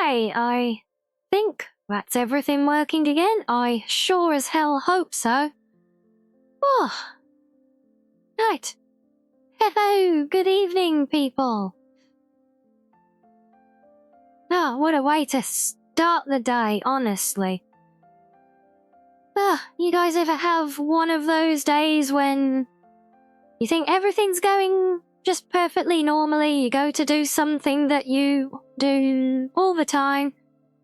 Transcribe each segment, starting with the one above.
Okay, I think that's everything working again. I sure as hell hope so. Oh, right. Hello, good evening, people. Oh, what a way to start the day, honestly. You guys ever have one of those days when you think everything's going just perfectly normally? You go to do something that you do all the time,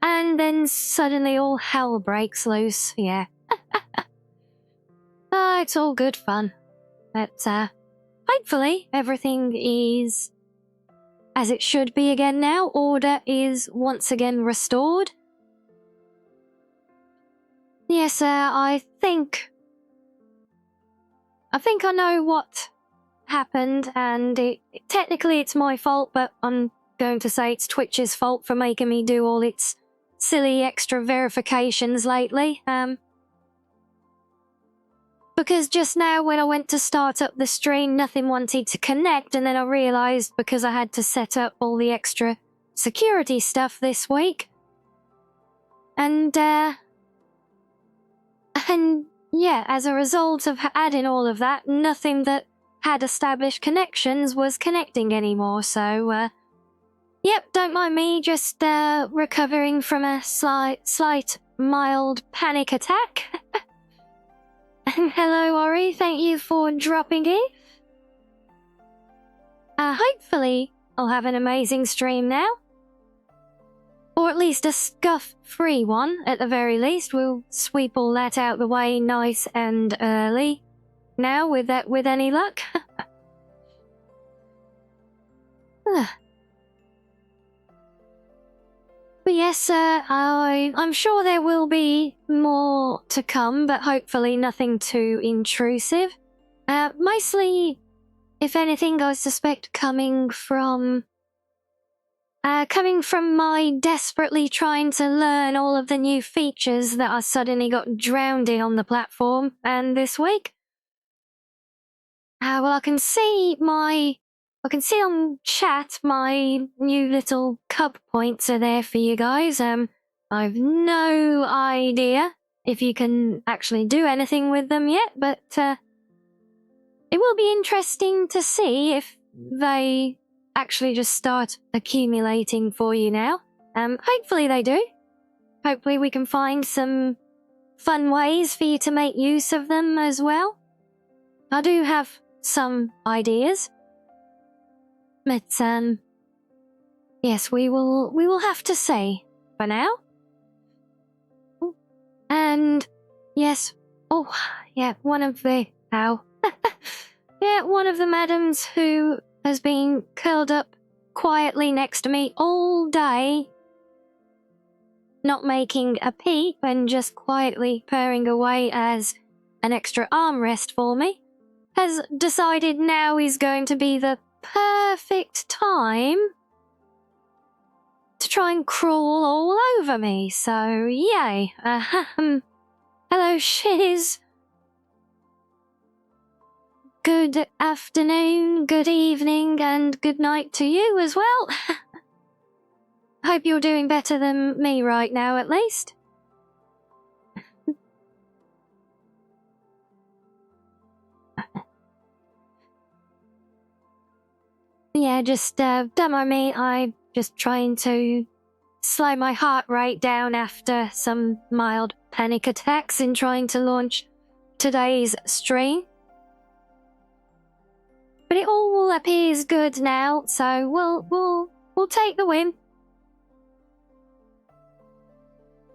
and then suddenly all hell breaks loose, yeah. It's all good fun. But, hopefully everything is as it should be again now. Order is once again restored. Yes, I think I know what happened, and technically it's my fault, but I'm going to say it's Twitch's fault for making me do all its silly extra verifications lately. Because just now when I went to start up the stream, nothing wanted to connect, and then I realised because I had to set up all the extra security stuff this week. And yeah, as a result of adding all of that, nothing that had established connections was connecting anymore, so, yep, don't mind me, just, recovering from a slight, mild panic attack. Hello, Ori, thank you for dropping in. Hopefully I'll have an amazing stream now. Or at least a scuff-free one, at the very least. We'll sweep all that out the way nice and early. Now, with any luck. But yes, I'm sure there will be more to come, but hopefully nothing too intrusive. Mostly, if anything, I suspect coming from my desperately trying to learn all of the new features that I suddenly got drowned in on the platform, and this week. Well, I can see on chat my new little cup points are there for you guys. I've no idea if you can actually do anything with them yet, but it will be interesting to see if they actually just start accumulating for you now. Hopefully they do. Hopefully we can find some fun ways for you to make use of them as well. I do have some ideas. But, yes, we will have to see for now. And, yes, oh, yeah, one of the madams who has been curled up quietly next to me all day, not making a peep and just quietly purring away as an extra armrest for me, has decided now is going to be the perfect time to try and crawl all over me, so yay. Hello, Shiz. Good afternoon, good evening, and good night to you as well. Hope you're doing better than me right now, at least. Yeah, just, don't mind me, I'm just trying to slow my heart rate down after some mild panic attacks in trying to launch today's stream. But it all appears good now, so we'll take the win.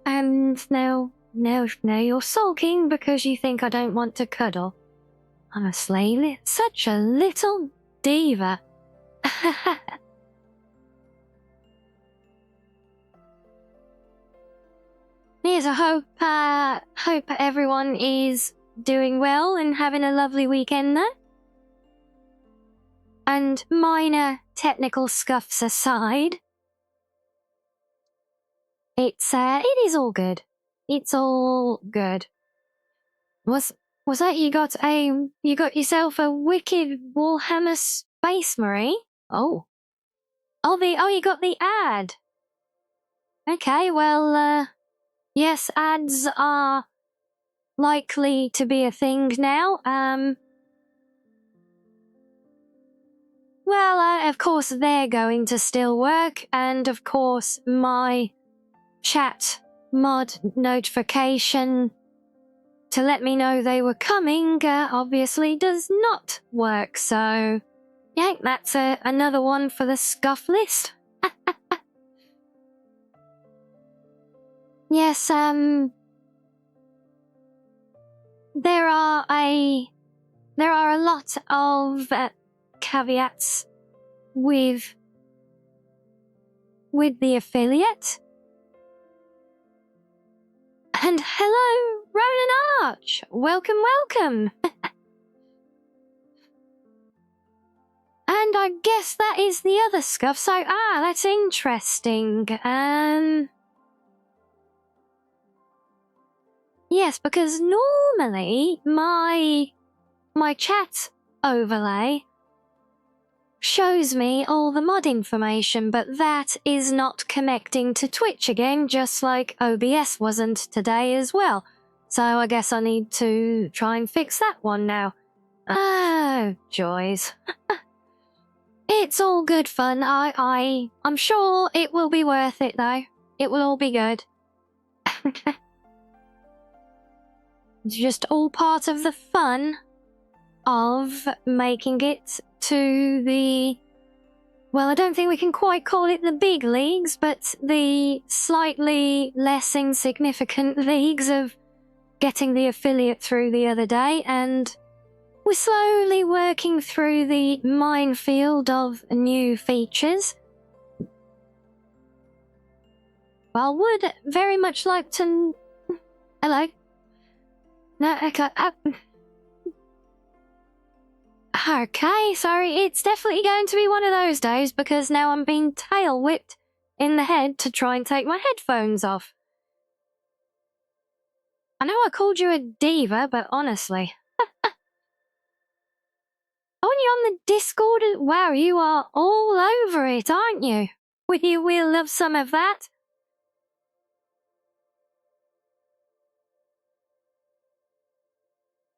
And now you're sulking because you think I don't want to cuddle. Honestly, such a little diva. Yes, I hope everyone is doing well and having a lovely weekend there. And minor technical scuffs aside, it is all good. It's all good. Was that you got yourself a wicked Warhammer Space Marine? Oh, you got the ad. Okay, well, yes, ads are likely to be a thing now. Well, of course they're going to still work, and of course my chat mod notification to let me know they were coming obviously does not work, so yeah, that's another one for the scuff list. Yes, there are a lot of caveats with the affiliate. And hello, Ronan Arch! Welcome, welcome! And I guess that is the other scuff, so that's interesting. Yes, because normally my chat overlay shows me all the mod information, but that is not connecting to Twitch again, just like OBS wasn't today as well. So I guess I need to try and fix that one now. Oh, joys. It's all good fun. I'm sure it will be worth it, though. It will all be good. It's just all part of the fun of making it to the... Well, I don't think we can quite call it the big leagues, but the slightly less insignificant leagues of getting the affiliate through the other day, and we're slowly working through the minefield of new features. I would very much like to... Hello? No, okay. Okay, sorry, it's definitely going to be one of those days because now I'm being tail whipped in the head to try and take my headphones off. I know I called you a diva, but honestly. Oh, and you're on the Discord? Wow, you are all over it, aren't you? We'll love some of that.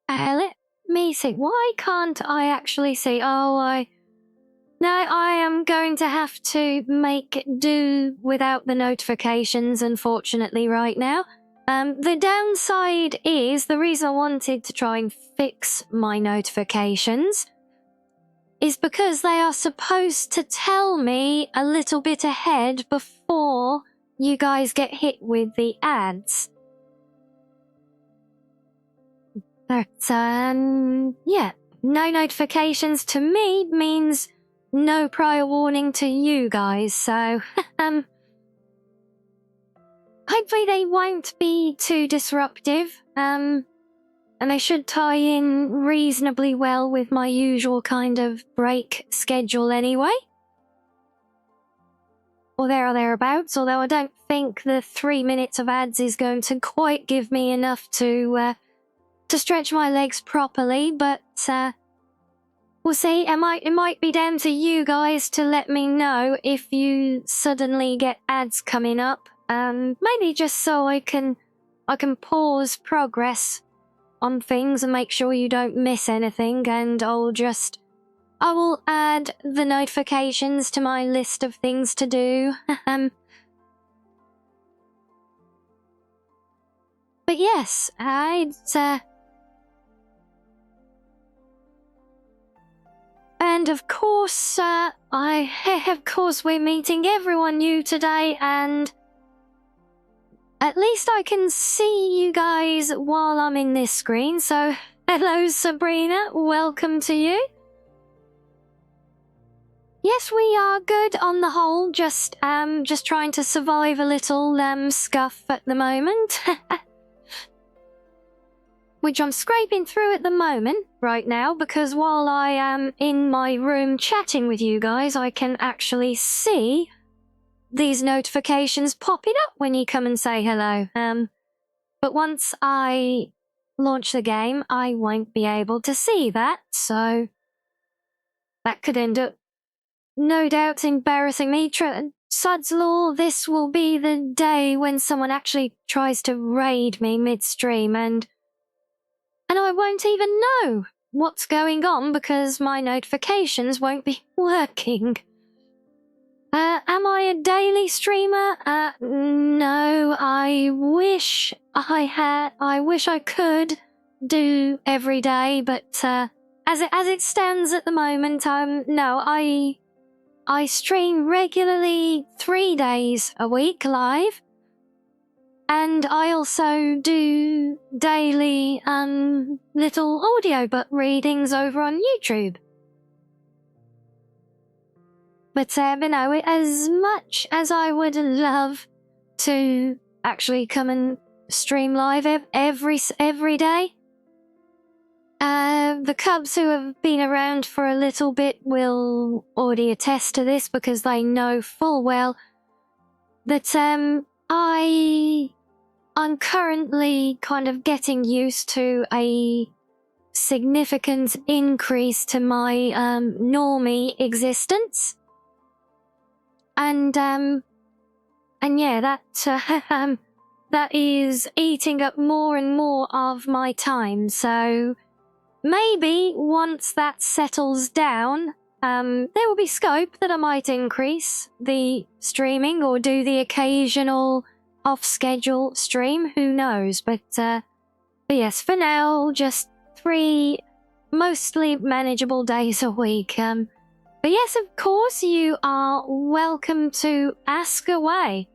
Let me see. Why can't I actually see? No, I am going to have to make do without the notifications, unfortunately, right now. The downside is, the reason I wanted to try and fix my notifications is because they are supposed to tell me a little bit ahead before you guys get hit with the ads. But, yeah, no notifications to me means no prior warning to you guys, so, hopefully they won't be too disruptive, and they should tie in reasonably well with my usual kind of break schedule anyway. Or there or thereabouts, although I don't think the 3 minutes of ads is going to quite give me enough to stretch my legs properly, but we'll see. It might be down to you guys to let me know if you suddenly get ads coming up. Maybe just so I can pause progress on things and make sure you don't miss anything, and I will add the notifications to my list of things to do. But yes, and of course, of course we're meeting everyone new today, and at least I can see you guys while I'm in this screen, so hello Sabrina, welcome to you. Yes, we are good on the whole, just trying to survive a little scuff at the moment. Which I'm scraping through at the moment, right now, because while I am in my room chatting with you guys, I can actually see these notifications popping up when you come and say hello. But once I launch the game, I won't be able to see that, so that could end up, no doubt, embarrassing me Sod's law, this will be the day when someone actually tries to raid me midstream, and I won't even know what's going on because my notifications won't be working. Am I a daily streamer? No, I wish I could do every day, but as it stands at the moment, no, I stream regularly 3 days a week live, and I also do daily little audiobook readings over on YouTube. But no, as much as I would love to actually come and stream live every day, the Cubs who have been around for a little bit will already attest to this because they know full well that I'm currently kind of getting used to a significant increase to my normie existence. And yeah, that is eating up more and more of my time. So maybe once that settles down, there will be scope that I might increase the streaming or do the occasional off-schedule stream. Who knows? But yes, for now, just 3 mostly manageable days a week. But yes, of course, you are welcome to ask away.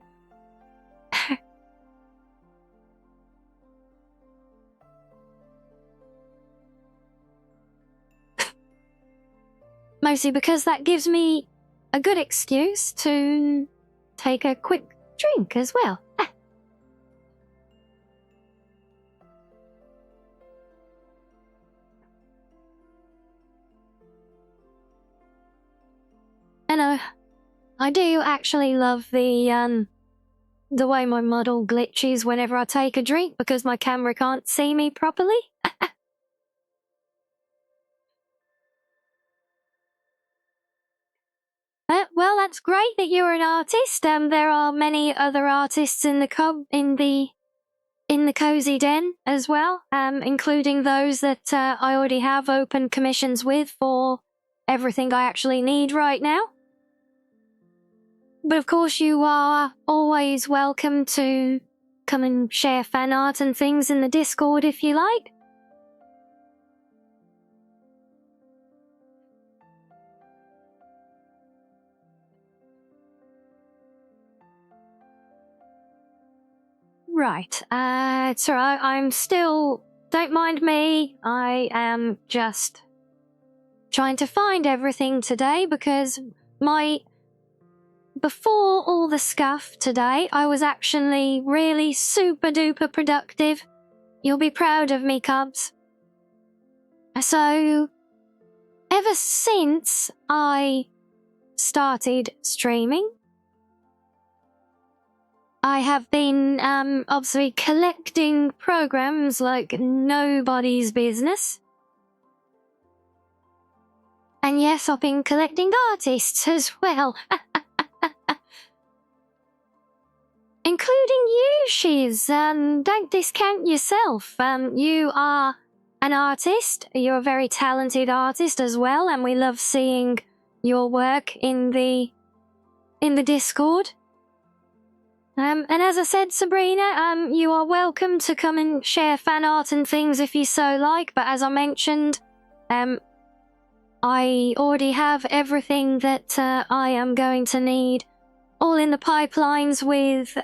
Mostly because that gives me a good excuse to take a quick drink as well. And I do actually love the way my model glitches whenever I take a drink because my camera can't see me properly. Well, that's great that you're an artist. There are many other artists in the cozy den as well, including those that I already have open commissions with for everything I actually need right now. But of course, you are always welcome to come and share fan art and things in the Discord if you like. Right, it's alright, I'm still... Don't mind me, I am just trying to find everything today because before all the scuff today, I was actually really super duper productive. You'll be proud of me, Cubs. So, ever since I started streaming, I have been obviously collecting programs like nobody's business. And yes, I've been collecting artists as well. Including you, Shiz. Don't discount yourself. You are an artist. You're a very talented artist as well, and we love seeing your work in the Discord. And as I said, Sabrina, you are welcome to come and share fan art and things if you so like, but as I mentioned, I already have everything that I am going to need all in the pipelines with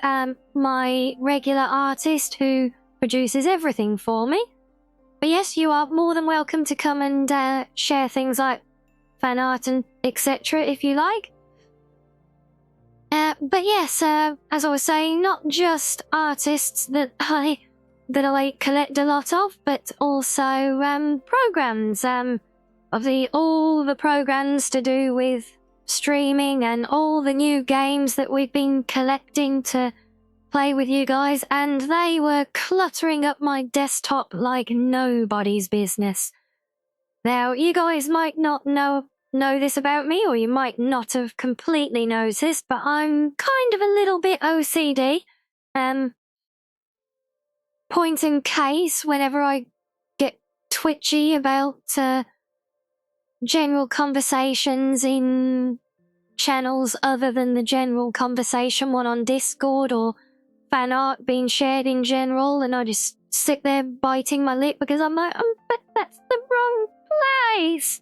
my regular artist who produces everything for me. But yes, you are more than welcome to come and share things like fan art and etc. if you like. But yes, as I was saying, not just artists that I collect a lot of, but also programs. Obviously, all the programs to do with streaming and all the new games that we've been collecting to play with you guys, and they were cluttering up my desktop like nobody's business. Now, you guys might not know know this about me, or you might not have completely noticed, but I'm kind of a little bit OCD. Point in case, whenever I get twitchy about general conversations in channels other than the general conversation one on Discord or fan art being shared in general, and I just sit there biting my lip because I'm like, but that's the wrong place.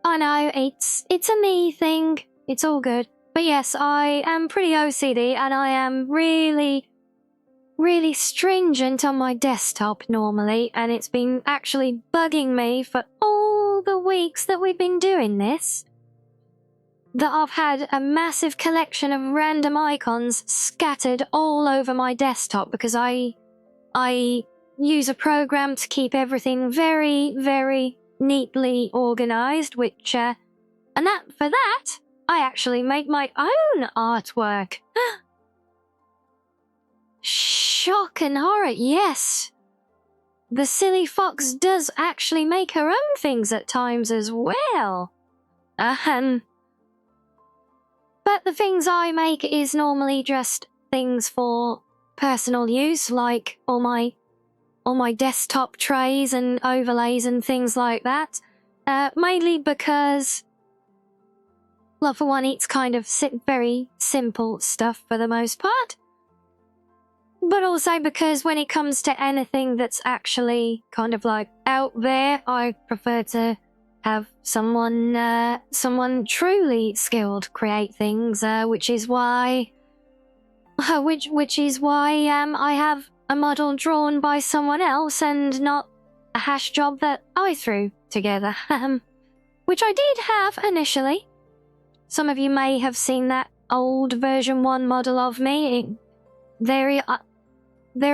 I know, it's a me thing. It's all good. But yes, I am pretty OCD and I am really, really stringent on my desktop normally, and it's been actually bugging me for all the weeks that we've been doing this, that I've had a massive collection of random icons scattered all over my desktop because I use a program to keep everything very, very neatly organized, which, and for that, I actually make my own artwork. Shock and horror, yes. The silly fox does actually make her own things at times as well. But the things I make is normally just things for personal use, like all my desktop trays and overlays and things like that. Mainly because, well, for one, it's kind of very simple stuff for the most part. But also because when it comes to anything that's actually kind of like out there, I prefer to have someone truly skilled create things, which is why I have a model drawn by someone else and not a hash job that I threw together, which I did have initially. Some of you may have seen that old version 1 model of me. There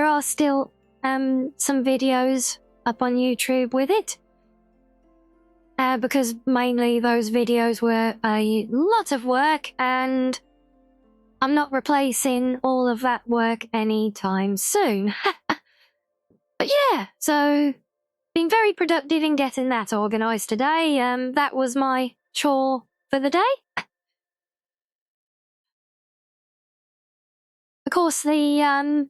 are still some videos up on YouTube with it. Because mainly those videos were a lot of work, and I'm not replacing all of that work anytime soon. But yeah, so been very productive in getting that organised today. That was my chore for the day. Of course, the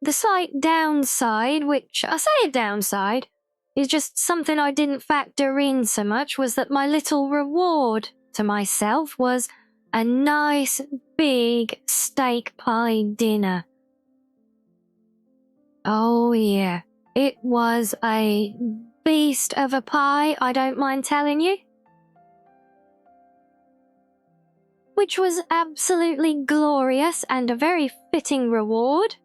slight downside, which I say a downside, is just something I didn't factor in so much, was that my little reward to myself was a nice big steak pie dinner. Oh yeah, it was a beast of a pie, I don't mind telling you. Which was absolutely glorious and a very fitting reward.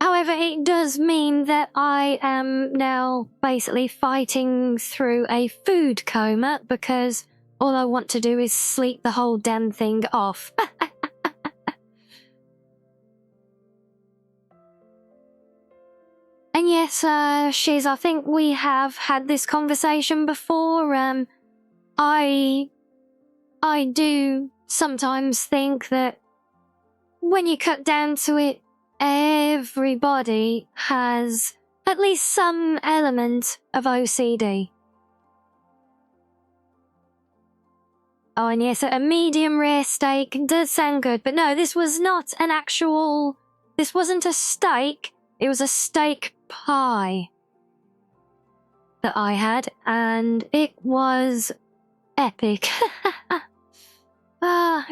However, it does mean that I am now basically fighting through a food coma because all I want to do is sleep the whole damn thing off. And yes, Shiz, I think we have had this conversation before. I do sometimes think that when you cut down to it, everybody has at least some element of OCD. Oh, and yes, a medium rare steak does sound good, but no, this was not an actual... This wasn't a steak, it was a steak pie that I had, and it was epic.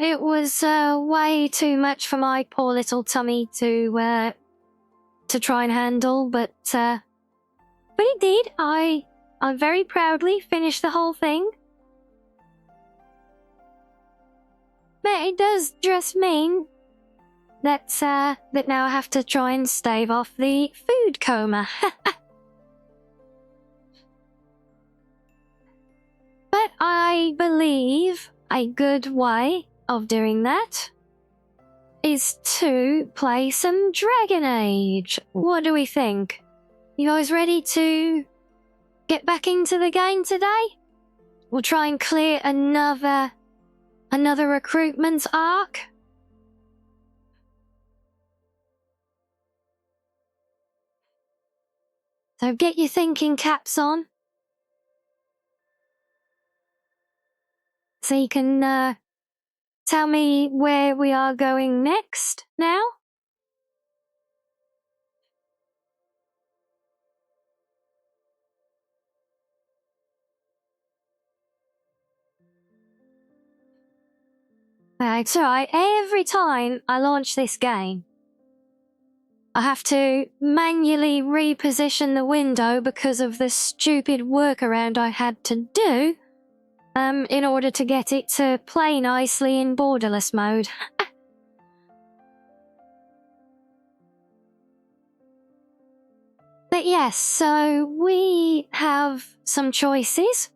It was way too much for my poor little tummy to try and handle, but it did. I very proudly finished the whole thing. But it does just mean that that now I have to try and stave off the food coma. But I believe a good way of doing that is to play some Dragon Age. What do we think? You guys ready to get back into the game today? We'll try and clear another recruitment arc. So get your thinking caps on. So you can tell me where we are going next now? It's alright. Every time I launch this game, I have to manually reposition the window because of the stupid workaround I had to do in order to get it to play nicely in borderless mode. But yes, so we have some choices.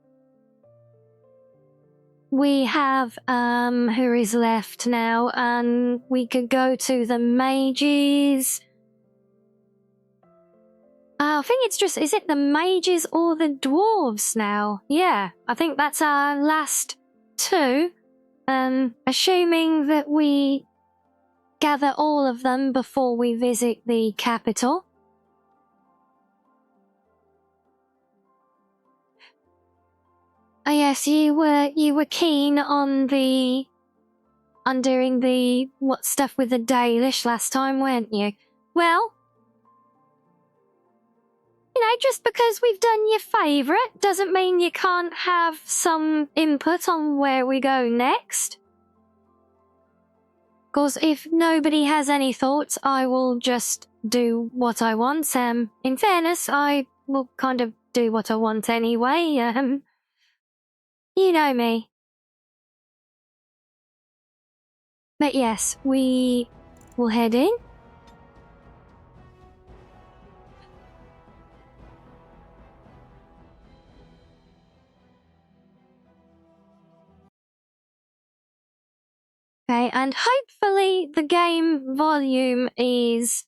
We have who is left now, and we could go to the mages. I think it's just, is it the mages or the dwarves now? Yeah, I think that's our last two. Assuming that we gather all of them before we visit the capital. Oh yes, you were keen on doing the what stuff with the Dalish last time, weren't you? Well, you know, just because we've done your favourite doesn't mean you can't have some input on where we go next. Because if nobody has any thoughts, I will just do what I want. In fairness, I will kind of do what I want anyway. You know me. But yes, we will head in. Okay, and hopefully the game volume is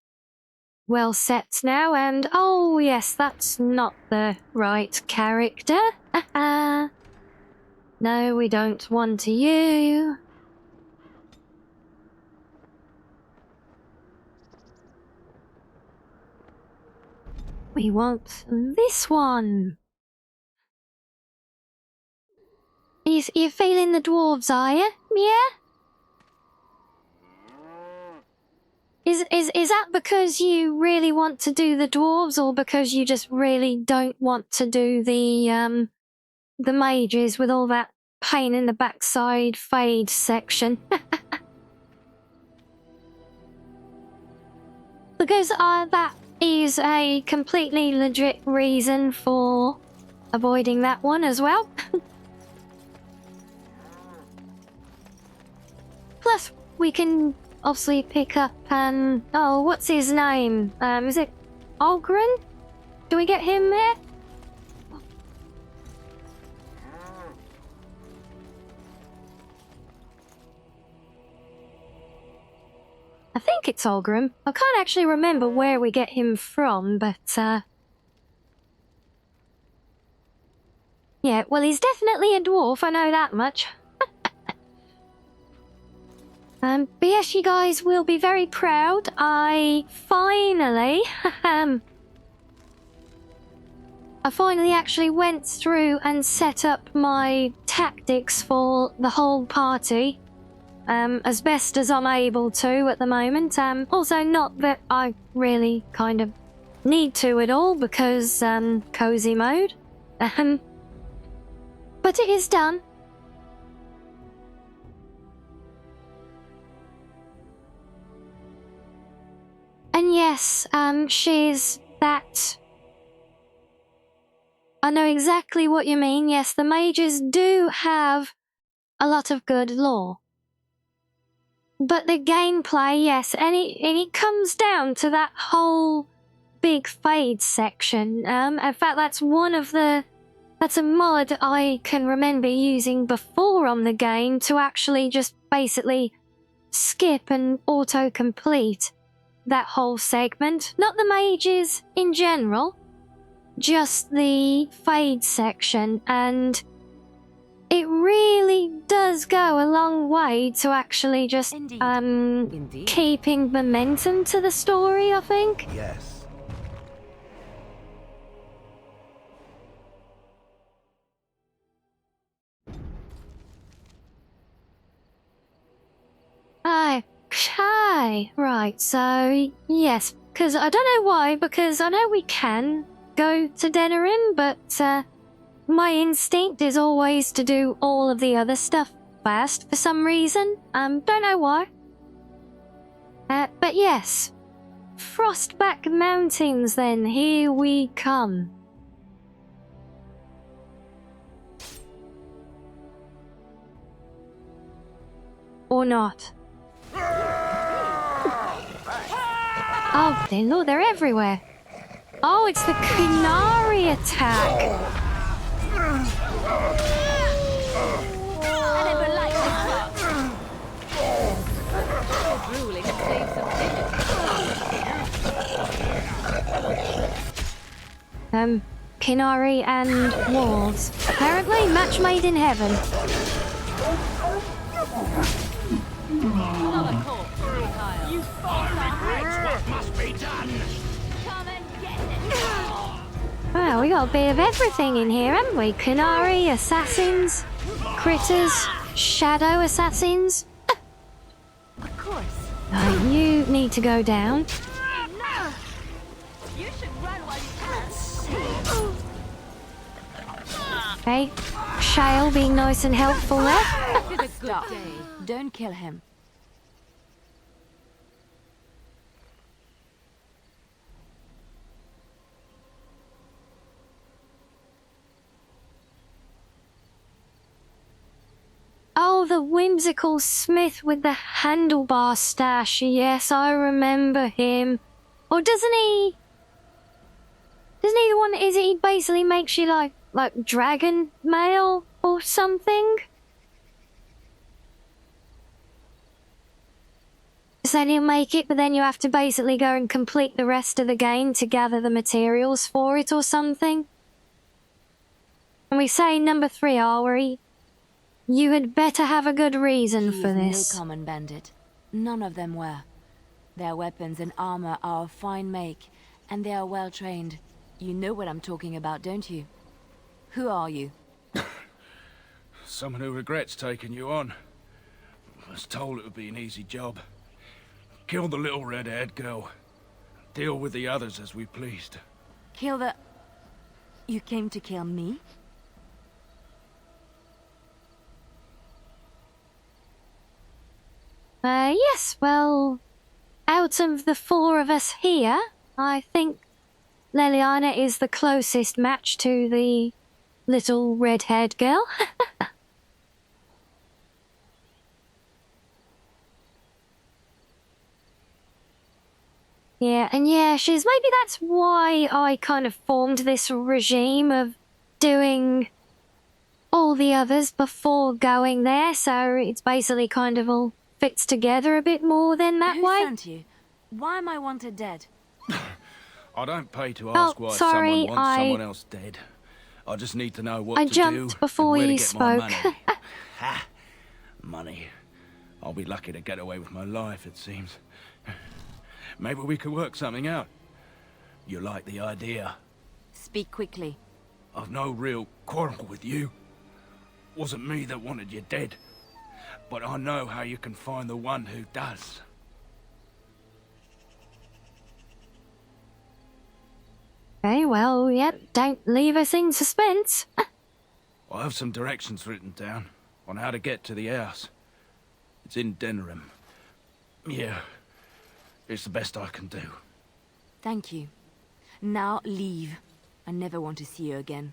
well set now, and oh yes, that's not the right character. No, we don't want you. We want this one. You feeling the dwarves, are you? Yeah? Is that because you really want to do the dwarves, or because you just really don't want to do the mages with all that pain in the backside fade section? Because that is a completely legit reason for avoiding that one as well. Plus, we can obviously pick up, oh, what's his name? Is it Ogren? Do we get him there? I think it's Olgrim. I can't actually remember where we get him from, but, yeah, well, he's definitely a dwarf, I know that much. But yes, you guys will be very proud. I finally, I finally actually went through and set up my tactics for the whole party. As best as I'm able to at the moment. Also, not that I really kind of need to at all because cozy mode. But it is done. And yes, she's that. I know exactly what you mean. Yes, the mages do have a lot of good lore. But the gameplay, yes, and it comes down to that whole big fade section. In fact, that's that's a mod I can remember using before on the game to actually just basically skip and auto-complete that whole segment. Not the mages in general, just the fade section, and it really does go a long way to actually just Indeed. Keeping momentum to the story, I think. Yes. Okay, right, so yes, because I don't know why, because I know we can go to Denerim, but my instinct is always to do all of the other stuff first for some reason. Don't know why. But yes, Frostback Mountains then, here we come. Or not. Oh, dear Lord, they're everywhere. Oh, it's the Kunari attack. I never liked this part. Drooling saves some dignity. Kunari and wolves. Apparently, match made in heaven. Another corpse. You What must be done? come and get it. Wow, we got a bit of everything in here, haven't we? Kunari, assassins, critters, shadow assassins. Of course. You need to go down. You should run while you can. Okay, Shale being nice and helpful there. It's a good day. Don't kill him. Oh, the whimsical smith with the handlebar stash. Yes, I remember him. Or doesn't he? Doesn't he the one? Is it he basically makes you like dragon mail or something? So then you make it, but then you have to basically go and complete the rest of the game to gather the materials for it or something. And we say number 3, are we? You had better have a good reason He for is this. no common bandit. None of them were. Their weapons and armor are of fine make, and they are well trained. You know what I'm talking about, don't you? Who are you? Someone who regrets taking you on. Was told it would be an easy job. Kill the little red-haired girl. Deal with the others as we pleased. Kill the... You came to kill me? Yes, well, out of the 4 of us here, I think Leliana is the closest match to the little red-haired girl. Yeah, and yeah, maybe that's why I kind of formed this regime of doing all the others before going there, so it's basically kind of all fits together a bit more than that Who way. sent you? Why am I wanted dead? I don't pay to ask why sorry, someone wants someone else dead. I just need to know what I to jumped do before and where you to get my spoke. money. Ha! Money. I'll be lucky to get away with my life, it seems. Maybe we could work something out. You like the idea? Speak quickly. I've no real quarrel with you. Wasn't me that wanted you dead. But I know how you can find the one who does. Okay, well, yep, don't leave us in suspense. I have some directions written down on how to get to the house. It's in Denerim. Yeah, it's the best I can do. Thank you. Now leave. I never want to see you again.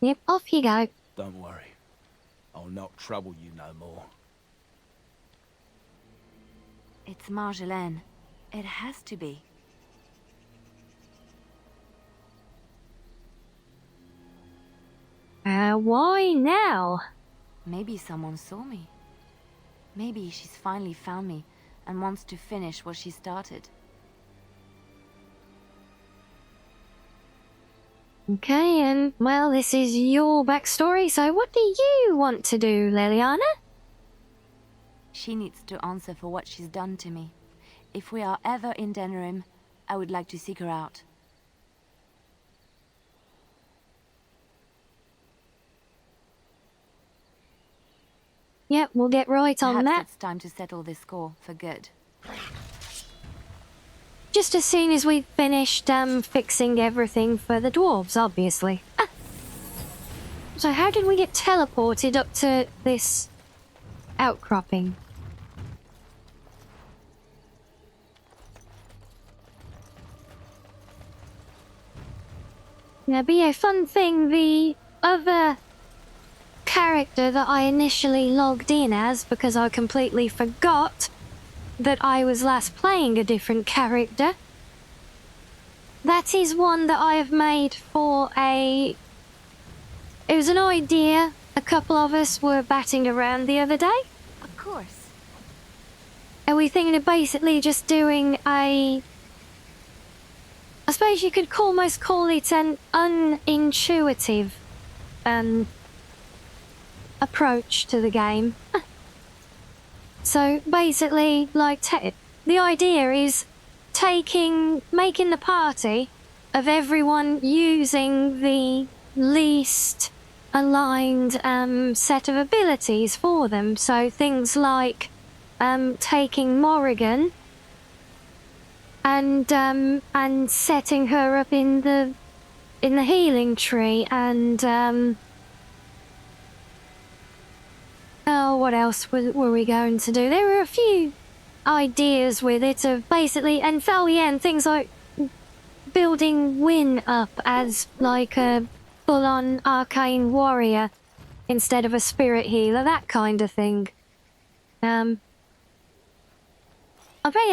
Yep, off you go. Don't worry. I'll not trouble you no more. It's Marjolaine. It has to be. Why now? Maybe someone saw me. Maybe she's finally found me and wants to finish what she started. Okay, and, well, this is your backstory, so what do you want to do, Leliana? She needs to answer for what she's done to me. If we are ever in Denerim, I would like to seek her out. Yep, we'll get right on Perhaps that. it's time to settle this score for good. Just as soon as we've finished fixing everything for the dwarves, obviously. Ah. So how did we get teleported up to this outcropping? Yeah, but yeah, fun thing, the other character that I initially logged in as, because I completely forgot that I was last playing a different character, that is one that I have made for a... It was an idea a couple of us were batting around the other day. Of course. And we're thinking of basically just doing a... I suppose you could almost call it an unintuitive approach to the game. So basically, like, the idea is making the party of everyone using the least aligned set of abilities for them. So things like taking Morrigan and setting her up in the healing tree, and oh, what else were we going to do? There were a few ideas with it of basically, and things like building Win up as like a full-on arcane warrior instead of a spirit healer, that kind of thing. I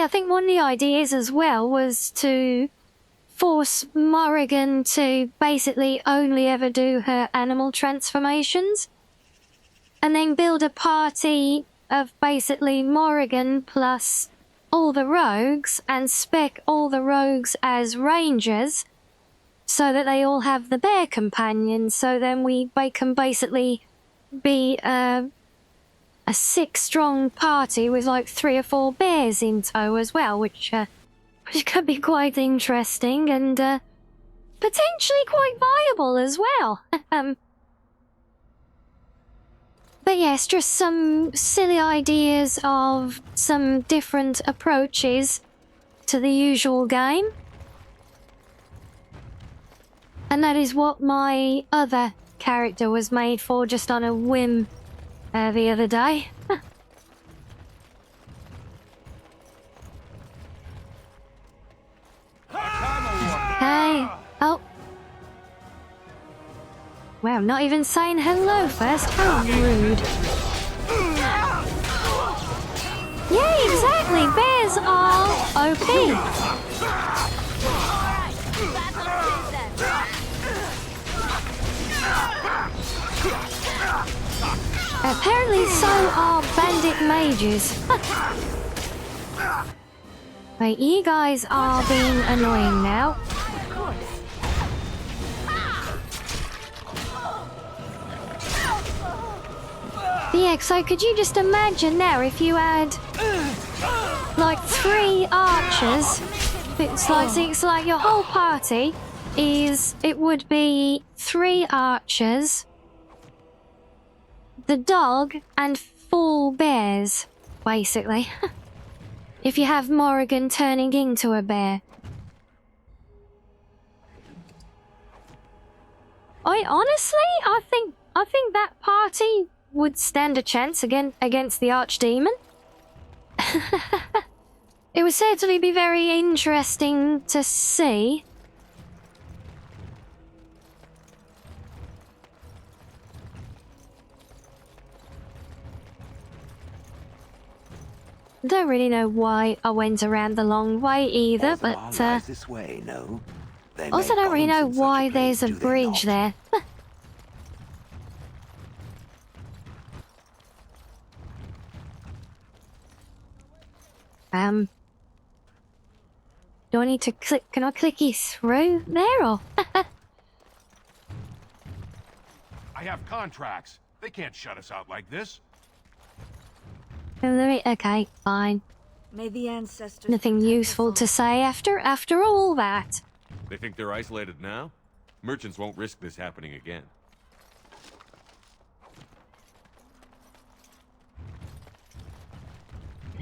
think one of the ideas as well was to force Morrigan to basically only ever do her animal transformations, and then build a party of basically Morrigan plus all the rogues, and spec all the rogues as rangers, so that they all have the bear companions. So then they can basically be a 6-strong party with like 3 or 4 bears in tow as well, which could be quite interesting and potentially quite viable as well. But yes, just some silly ideas of some different approaches to the usual game. And that is what my other character was made for, just on a whim the other day. Hey. Oh. Wow, not even saying hello first. How rude. Yeah, exactly. Bears are OP. Apparently so are bandit mages. Right, you guys are being annoying now. Yeah, so could you just imagine now if you had like 3 archers? It's like your whole party would be 3 archers, the dog, and 4 bears, basically. If you have Morrigan turning into a bear. I think that party would stand a chance against the Archdemon. It would certainly be very interesting to see. Don't really know why I went around the long way either, but this way, no? also don't really know why there's a bridge there. Do I need to click? Can I click you through there, or? I have contracts. They can't shut us out like this. Okay, fine. May the ancestors Nothing protect us useful all. to say after all that. They think they're isolated now? Merchants won't risk this happening again.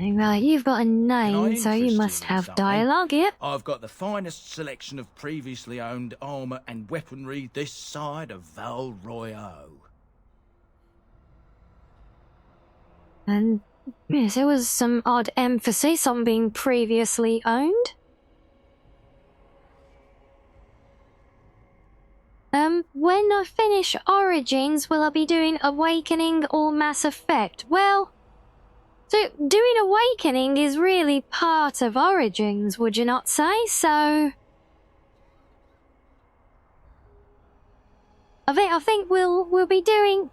Right, you've got a name, so you interest must you in have something? dialogue, yep. I've got the finest selection of previously owned armour and weaponry this side of Val Royale. And yes, there was some odd emphasis on being previously owned. When I finish Origins, will I be doing Awakening or Mass Effect? Well, so doing Awakening is really part of Origins, would you not say? So I think we'll be doing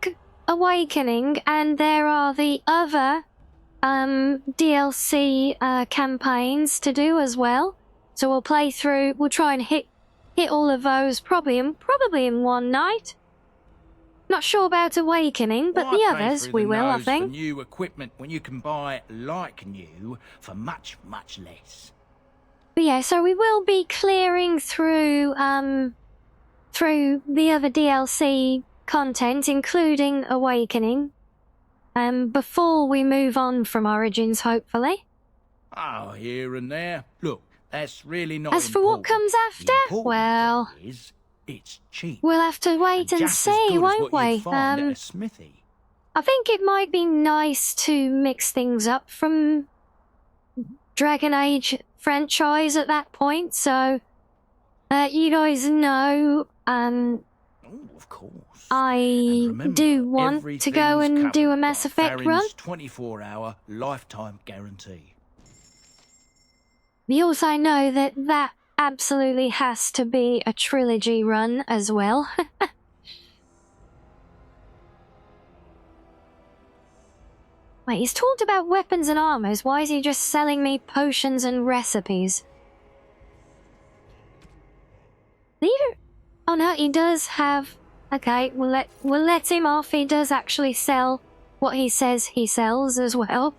Awakening, and there are the other DLC campaigns to do as well. So we'll play through. We'll try and hit all of those probably in one night. Not sure about Awakening, but the Why pay others through we the will, I nose think. for new equipment when you can buy like new for much, much less? But yeah, so we will be clearing through the other DLC content, including Awakening, before we move on from Origins, hopefully. Oh, here and there. Look, that's really not As for what important. comes after, The important well, thing is, it's cheap. we'll have to wait and just as see, good as won't what you'd we? find at a smithy. I think it might be nice to mix things up from Dragon Age franchise at that point, so you guys know, Oh, of course. I And remember, do want to go everything's and do a covered Mass by Effect run. Farron's 24-hour lifetime guarantee. We also know that absolutely has to be a trilogy run as well. Wait, he's talked about weapons and armors. Why is he just selling me potions and recipes? Oh no, he does have... Okay, we'll let him off. He does actually sell what he says he sells as well.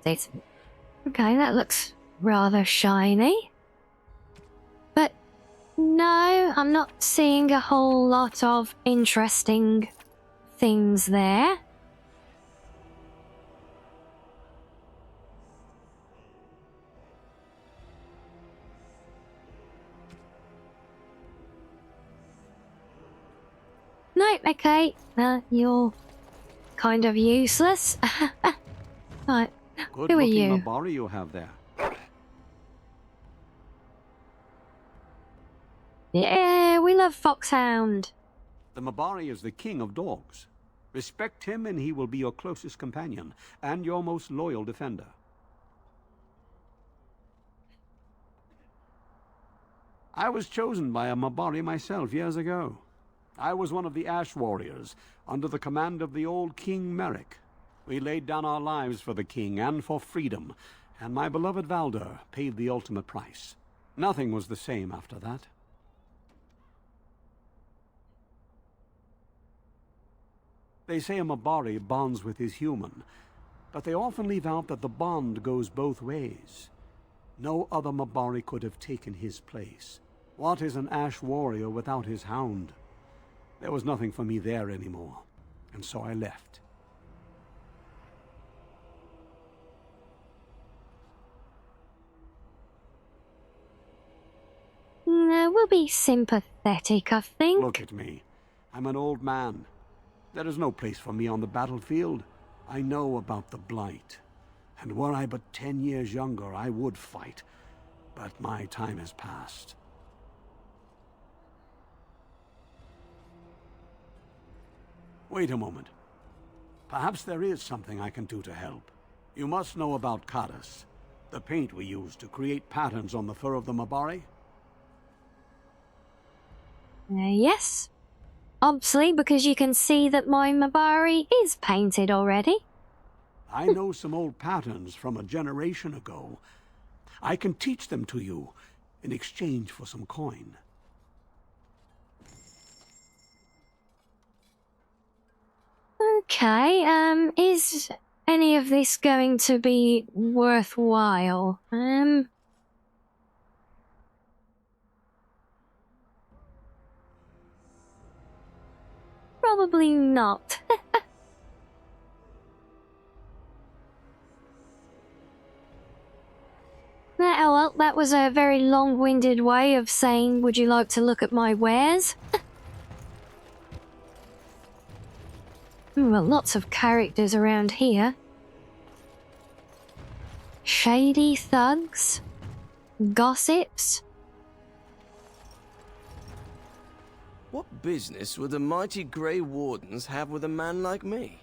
Okay, that looks rather shiny. But no, I'm not seeing a whole lot of interesting things there. No, okay. You're kind of useless. Right, Good who are looking you? Mabari you have there. Yeah, we love Foxhound. The Mabari is the king of dogs. Respect him and he will be your closest companion, and your most loyal defender. I was chosen by a Mabari myself years ago. I was one of the Ash Warriors, under the command of the old King Merrick. We laid down our lives for the king and for freedom, and my beloved Valder paid the ultimate price. Nothing was the same after that. They say a Mabari bonds with his human, but they often leave out that the bond goes both ways. No other Mabari could have taken his place. What is an Ash Warrior without his hound? There was nothing for me there anymore, and so I left. No, we'll be sympathetic, I think. Look at me. I'm an old man. There is no place for me on the battlefield. I know about the Blight. And were I but 10 years younger, I would fight. But my time has passed. Wait a moment. Perhaps there is something I can do to help. You must know about Kadas, the paint we use to create patterns on the fur of the Mabari. Yes. Obviously, because you can see that my Mabari is painted already. I know some old patterns from a generation ago. I can teach them to you in exchange for some coin. Okay, is any of this going to be worthwhile? Probably not. thought that was a very long-winded way of saying, would you like to look at my wares? Well, lots of characters around here. Shady thugs. Gossips. What business would the mighty Grey Wardens have with a man like me?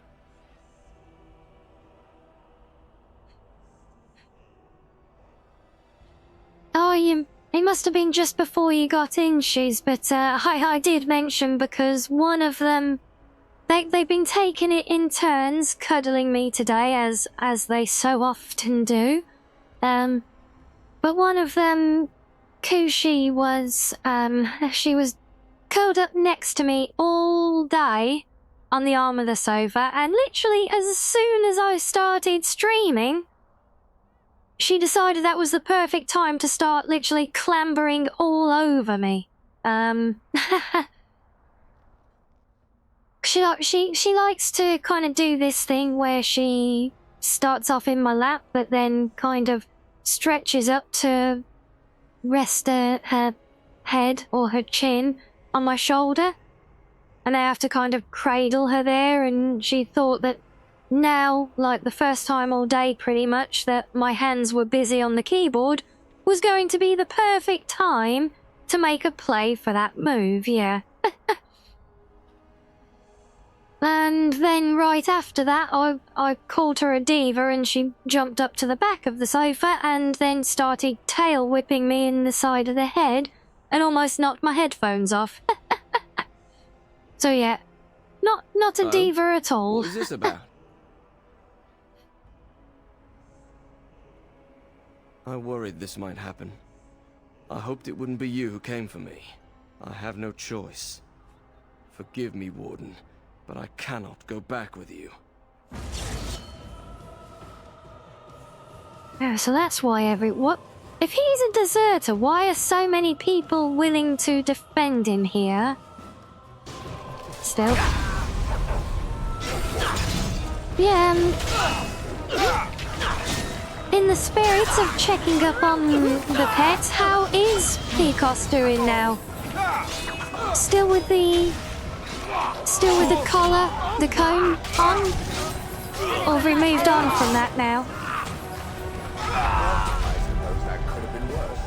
Oh, it must have been just before you got in, Shiz, but I did mention because one of them, they've been taking it in turns, cuddling me today, as they so often do. But one of them, Kushi, she was curled up next to me all day on the arm of the sofa, and literally as soon as I started streaming, she decided that was the perfect time to start literally clambering all over me. She likes to kind of do this thing where she starts off in my lap, but then kind of stretches up to rest her head or her chin on my shoulder, and I have to kind of cradle her there, and she thought that now, like the first time all day pretty much, that my hands were busy on the keyboard was going to be the perfect time to make a play for that move, yeah. And then right after that, I called her a diva, and she jumped up to the back of the sofa and then started tail whipping me in the side of the head and almost knocked my headphones off. So yeah, not a diva at all. What is this about? I worried this might happen. I hoped it wouldn't be you who came for me. I have no choice. Forgive me, Warden, but I cannot go back with you. Yeah, so that's why what? If he's a deserter, why are so many people willing to defend him here? Still. Yeah, in the spirits of checking up on the pets, how is Picos doing now? Still with the collar, the comb on? Or have we moved on from that now? I suppose that could have been worse.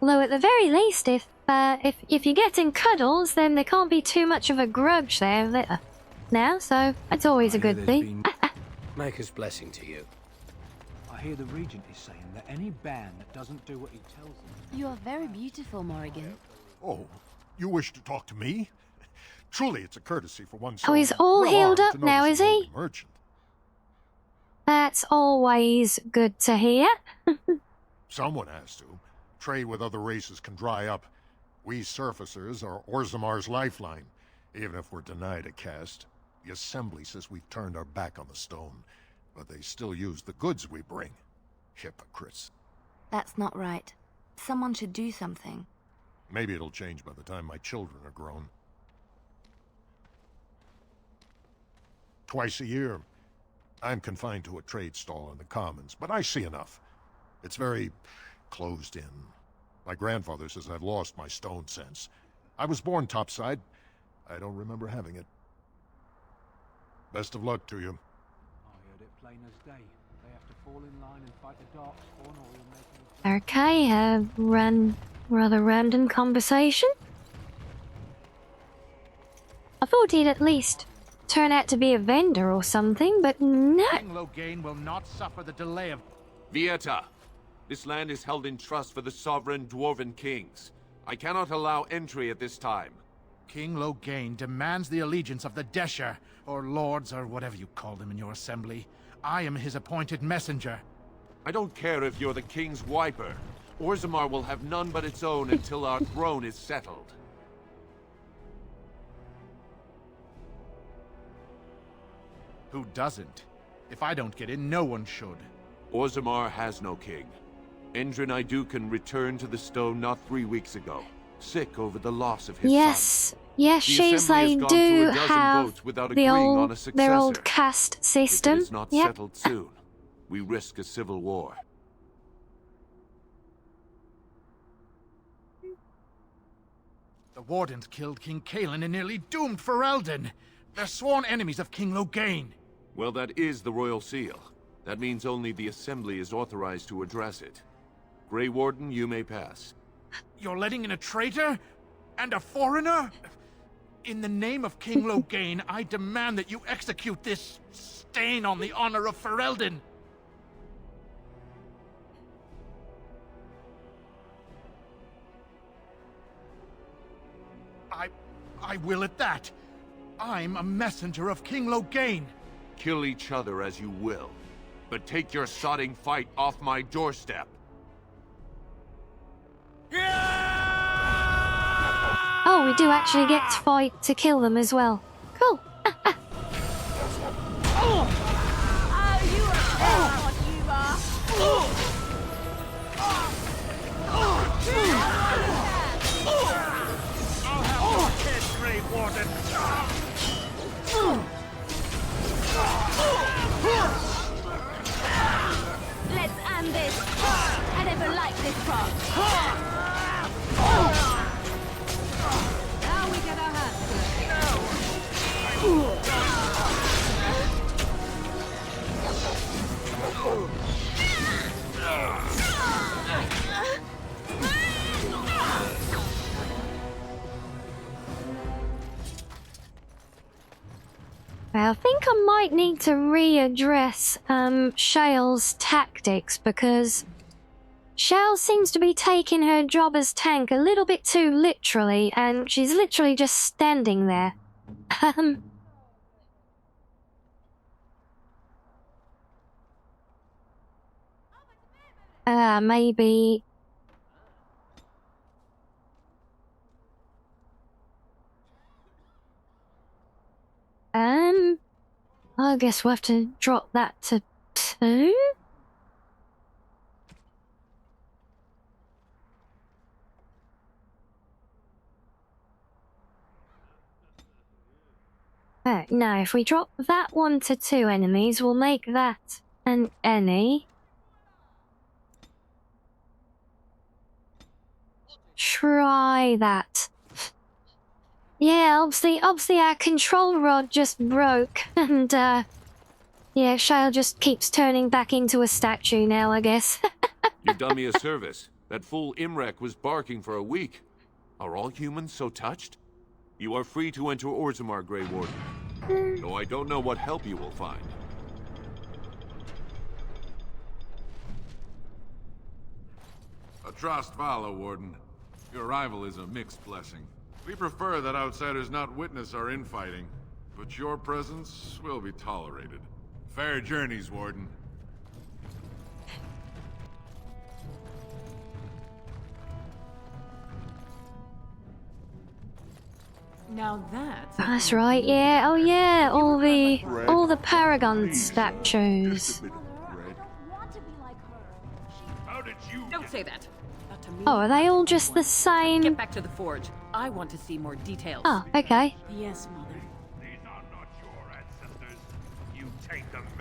Although at the very least, if you're getting cuddles, then there can't be too much of a grudge there now, so that's always a good thing. Maker's blessing to you. I hear the Regent is saying that any band that doesn't do what he tells them... You are very beautiful, Morrigan. Oh, you wish to talk to me? Truly, it's a courtesy for one. Oh, he's all healed up now, is he? Merchant. That's always good to hear. Someone has to. Trade with other races can dry up. We surfacers are Orzamar's lifeline. Even if we're denied a caste, the Assembly says we've turned our back on the stone, but they still use the goods we bring. Hypocrites. That's not right. Someone should do something. Maybe it'll change by the time my children are grown. Twice a year, I'm confined to a trade stall in the Commons, but I see enough. It's very closed in. My grandfather says I've lost my stone sense. I was born topside. I don't remember having it. Best of luck to you. I heard it plain as day. They have to fall in line and fight the Darkspawn, or we'll make Okay, rather random conversation. I thought he'd at least turn out to be a vendor or something, but no. King Loghain will not suffer the delay of... Vieta, this land is held in trust for the sovereign Dwarven kings. I cannot allow entry at this time. King Loghain demands the allegiance of the Desher, or lords, or whatever you call them in your assembly. I am his appointed messenger. I don't care if you're the king's wiper. Orzammar will have none but its own until our throne is settled. Who doesn't? If I don't get in, no one should. Orzammar has no king. Endrin Idukan returned to the stone not 3 weeks ago. sick over the loss of his son. Yes, yes, The she's. Assembly They has gone through do a dozen have votes without the agreeing on a their successor. old caste If it system. is not Yep. settled soon, we risk a civil war. The Wardens killed King Caelan and nearly doomed Ferelden. They're sworn enemies of King Loghain. Well, that is the Royal Seal. That means only the Assembly is authorized to address it. Grey Warden, you may pass. You're letting in a traitor? And a foreigner? In the name of King Loghain, I demand that you execute this stain on the honor of Ferelden. I will at that. I'm a messenger of King Loghain. Kill each other as you will, but take your sodding fight off my doorstep. Oh, we do actually get to fight to kill them as well. Cool. Let's end this. I never liked this part. Now we get our hands I think I might need to readdress Shale's tactics, because Shale seems to be taking her job as tank a little bit too literally, and she's literally just standing there. Maybe. I guess we'll have to drop that to 2? No, if we drop that one to 2 enemies, we'll make that an any. Try that. Yeah, obviously our control rod just broke, and yeah, Shale just keeps turning back into a statue now, I guess. You've done me a service. That fool Imrek was barking for a week. Are all humans so touched? You are free to enter Orzammar, Grey Warden. Though I don't know what help you will find. Atrost Vala, Warden. Your arrival is a mixed blessing. We prefer that outsiders not witness our infighting, but your presence will be tolerated. Fair journeys, Warden. Now that's That's right, yeah. Oh yeah, all the Paragon statues. Don't say that. Not to me. Oh, are they all just the same? Get back to the forge. I want to see more details. Oh, okay. Yes, Mother.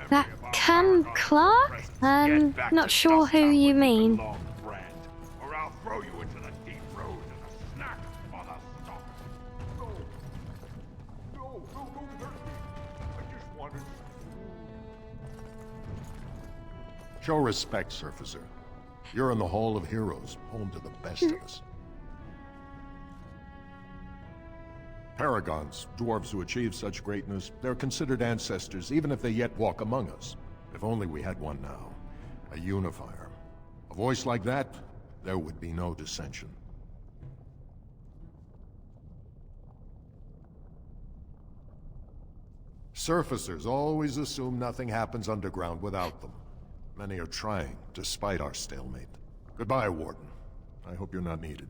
That Cam Clark? Not sure who you mean. Or I'll throw you into the deep road as a snack for the stock. No, don't hurt me. I just wanted. Show respect, Surfacer. You're in the Hall of Heroes, home to the best of us. Paragons, dwarves who achieve such greatness, they're considered ancestors even if they yet walk among us. If only we had one now. A unifier. A voice like that, there would be no dissension. Surfacers always assume nothing happens underground without them. Many are trying, despite our stalemate. Goodbye, Warden. I hope you're not needed.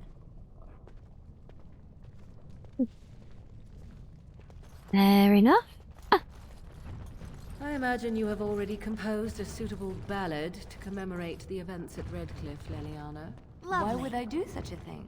Fair enough. I imagine you have already composed a suitable ballad to commemorate the events at Redcliffe, Leliana. Why would I do such a thing?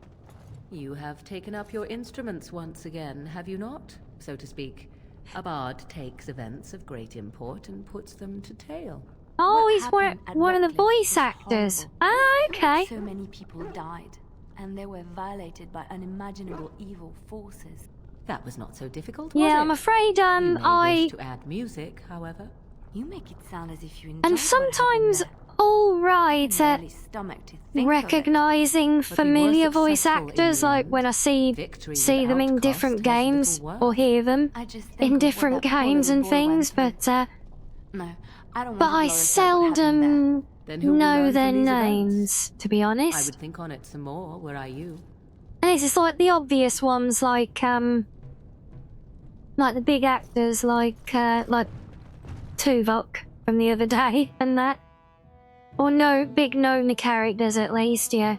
You have taken up your instruments once again, have you not? So to speak. A bard takes events of great import and puts them to tale. Oh, What he's happened at one of the Redcliffe voice was actors. horrible. Ah, okay. So many people died, and they were violated by unimaginable evil forces. That was not so difficult, was Yeah, it? I'm afraid, You may I... wish to add music, however. You make it sound as if you enjoyed And what happened sometimes there. all right I at barely stomach to think of it. recognizing were familiar voice successful in actors, the like end. when I see Victory them in without different cost has games little worth. or hear them I just think in of what different that poor games little and boy things, went through. but No, I don't want but to I glorify what happened there. seldom Then who will know learn their from these events? names, to be I honest. would think on it some more, were I you. And this is like the obvious ones, like the big actors, like Tuvok from the other day, and that. Or no, big known characters at least, yeah.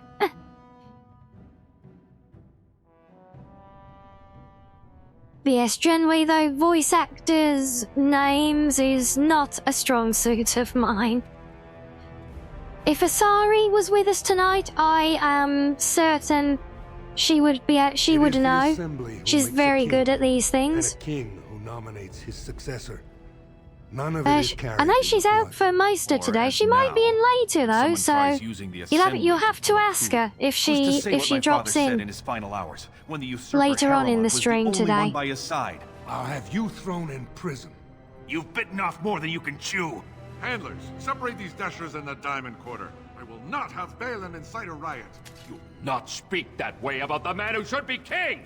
But yes, generally though, voice actors' names is not a strong suit of mine. If Asari was with us tonight, I am certain she would know. She's very good at these things. And a king who nominates his successor. None of I it is carried know in she's the out blood. for most of Or today. as She might be in now, later though, someone so tries using the you'll assembly have to pull a ask coup. her if Who's to say what she my drops father said in. in his final hours, when the usurper Later on in Harrowmont the was stream the only today. one by his side. I'll have you thrown in prison. You've bitten off more than you can chew. Handlers, separate these dashers in the diamond quarter. I will not have Balin incite a riot. You not speak that way about the man who should be king!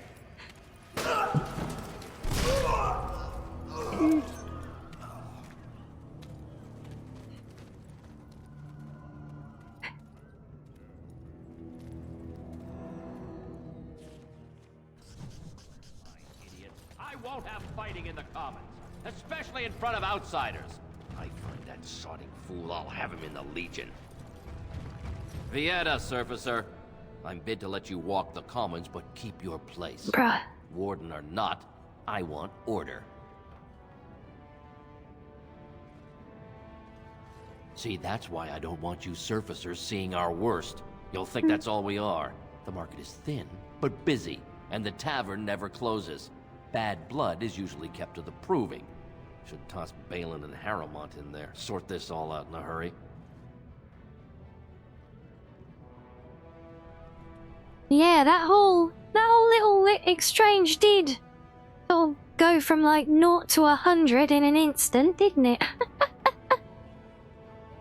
Idiot. I won't have fighting in the Commons, especially in front of outsiders. I find that sodding fool, I'll have him in the Legion. Vieta, Surfacer. I'm bid to let you walk the Commons, but keep your place. Bruh. Warden or not, I want order. See, that's why I don't want you surfacers seeing our worst. You'll think that's all we are. The market is thin, but busy, and the tavern never closes. Bad blood is usually kept to the proving. Should toss Balin and Harrowmont in there. Sort this all out in a hurry. Yeah, that whole little exchange did sort of go from like 0 to 100 in an instant, didn't it?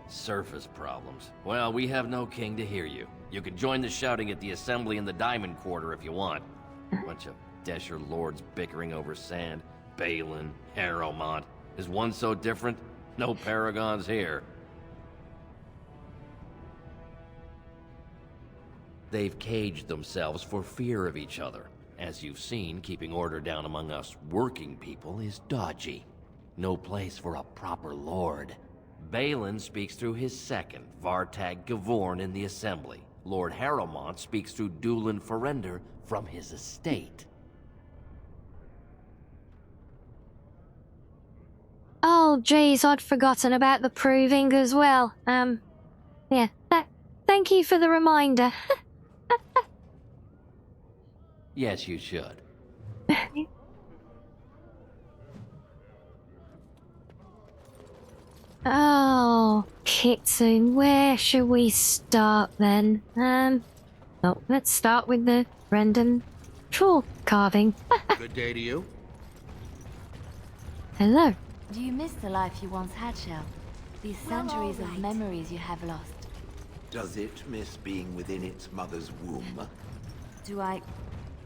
Surface problems. Well, we have no king to hear you. You can join the shouting at the assembly in the Diamond Quarter if you want. Bunch of Desher lords bickering over sand. Balin, Harrowmont. Is one so different? No paragons here. They've caged themselves for fear of each other. As you've seen, keeping order down among us working people is dodgy. No place for a proper lord. Balin speaks through his second, Vartag Gavorn, in the Assembly. Lord Harrowmont speaks through Dulin Ferender from his estate. Oh, jeez, I'd forgotten about the proving as well. Yeah, thank you for the reminder. Yes, you should. Oh, Kitsune, where should we start then? Oh, let's start with the random troll carving. Good day to you. Hello. Do you miss the life you once had, Shell? These centuries of memories you have lost. Does it miss being within its mother's womb? Do I...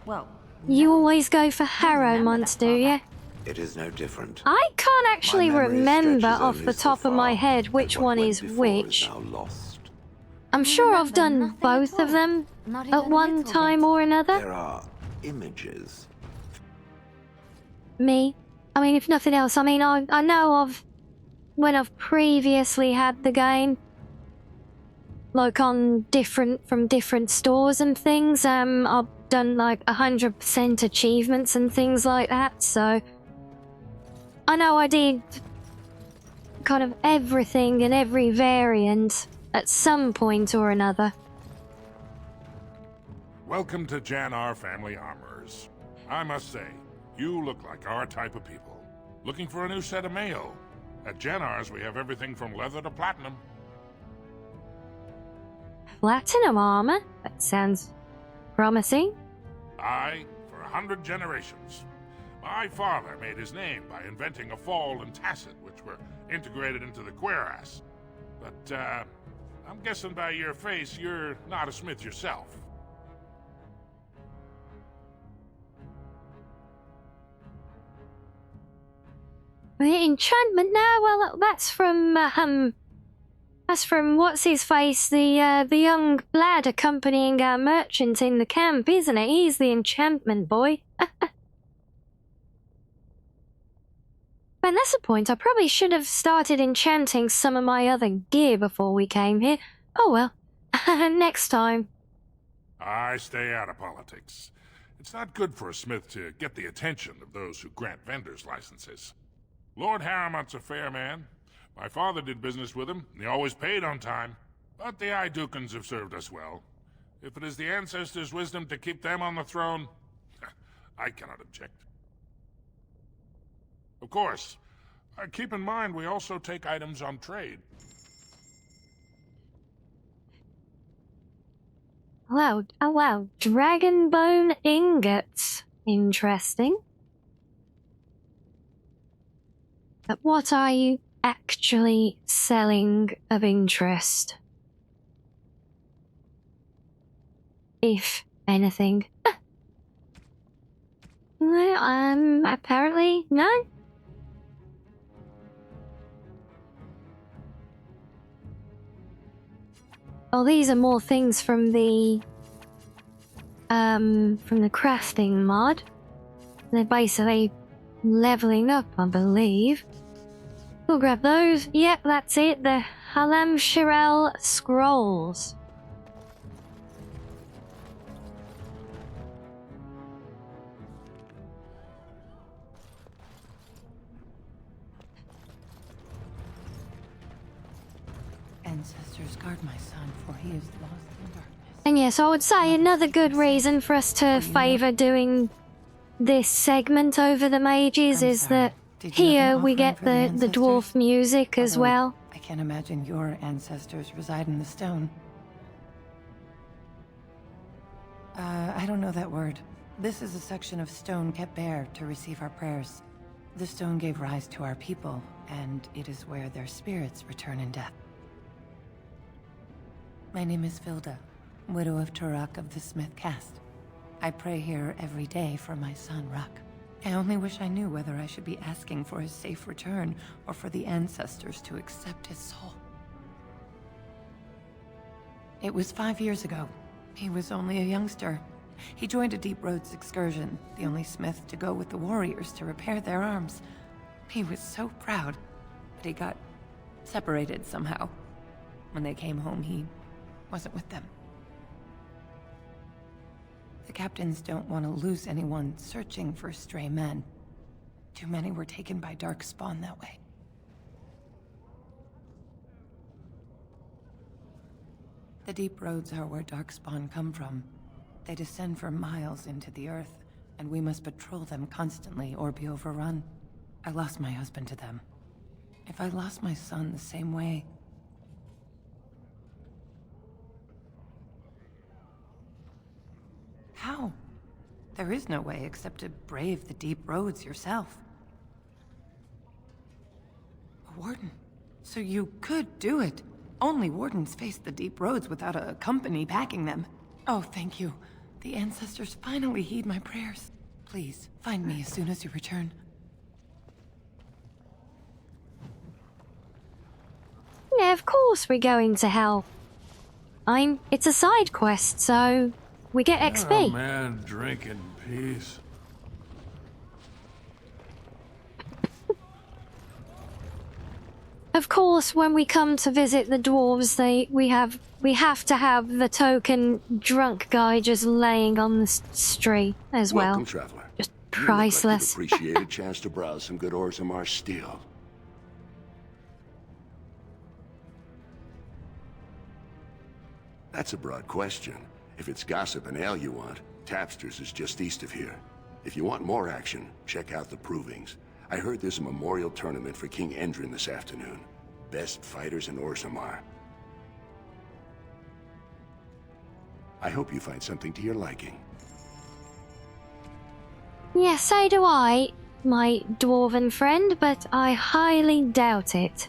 well... You always go for Harrowmont, do you? It is no different. I can't actually My memory remember stretches off only the so top of my far, head which and what one went is before which. is now lost. I'm sure I've done both of them at one time or another. There are images. Me? I mean, if nothing else, I mean, I know of when I've previously had the game, like on from different stores and things, I've done like 100% achievements and things like that, so I know I did kind of everything in every variant at some point or another. Welcome to Jannar Family Armorers. I must say, you look like our type of people. Looking for a new set of mail? At Jannar's, we have everything from leather to platinum. Platinum armor? That sounds promising. Aye, for 100 generations. My father made his name by inventing a fall and tacet, which were integrated into the cuirass. But, I'm guessing by your face, you're not a smith yourself. The enchantment now? Well, that's from what's his face, the young lad accompanying our merchant in the camp, isn't it? He's the enchantment boy. And that's the point. I probably should have started enchanting some of my other gear before we came here. Oh well. Next time. I stay out of politics. It's not good for a smith to get the attention of those who grant vendors licenses. Lord Harriman's a fair man. My father did business with him, and he always paid on time. But the Idukans have served us well. If it is the ancestors' wisdom to keep them on the throne, I cannot object. Of course, keep in mind we also take items on trade. Wow, oh wow, dragon bone ingots. Interesting. But what are you actually selling of interest? If anything. Well, apparently, no? Oh, these are more things from the crafting mod. They're basically leveling up, I believe. We'll grab those. Yep, that's it. The Halam Shirel Scrolls. Ancestors guard my son, for he is lost in darkness. And yes, I would say another good reason for us to favour doing this segment over the mages is that here we get the dwarf music as well. I can't imagine your ancestors reside in the stone. I don't know that word. This is a section of stone kept bare to receive our prayers. The stone gave rise to our people, and it is where their spirits return in death. My name is Vilda, widow of Turak of the Smith caste. I pray here every day for my son, Ruck. I only wish I knew whether I should be asking for his safe return or for the ancestors to accept his soul. It was 5 years ago. He was only a youngster. He joined a Deep Roads excursion, the only smith to go with the warriors to repair their arms. He was so proud, but he got separated somehow. When they came home, he wasn't with them. The captains don't want to lose anyone searching for stray men. Too many were taken by Darkspawn that way. The deep roads are where Darkspawn come from. They descend for miles into the earth, and we must patrol them constantly or be overrun. I lost my husband to them. If I lost my son the same way... How? There is no way except to brave the deep roads yourself. A warden. So you could do it. Only wardens face the deep roads without a company backing them. Oh, thank you. The ancestors finally heed my prayers. Please, find me as soon as you return. Yeah, of course we're going to help. It's a side quest, so we get XP. Oh man, drink in peace. Of course, when we come to visit the dwarves, we have to have the token drunk guy just laying on the street as well. Welcome, traveler. Just priceless. You look like you'd appreciate a chance to browse some good Orzammar steel. That's a broad question. If it's gossip and ale you want, Tapster's is just east of here. If you want more action, check out the Provings. I heard there's a memorial tournament for King Endrin this afternoon. Best fighters in Orzammar. I hope you find something to your liking. Yeah, so do I, my dwarven friend, but I highly doubt it.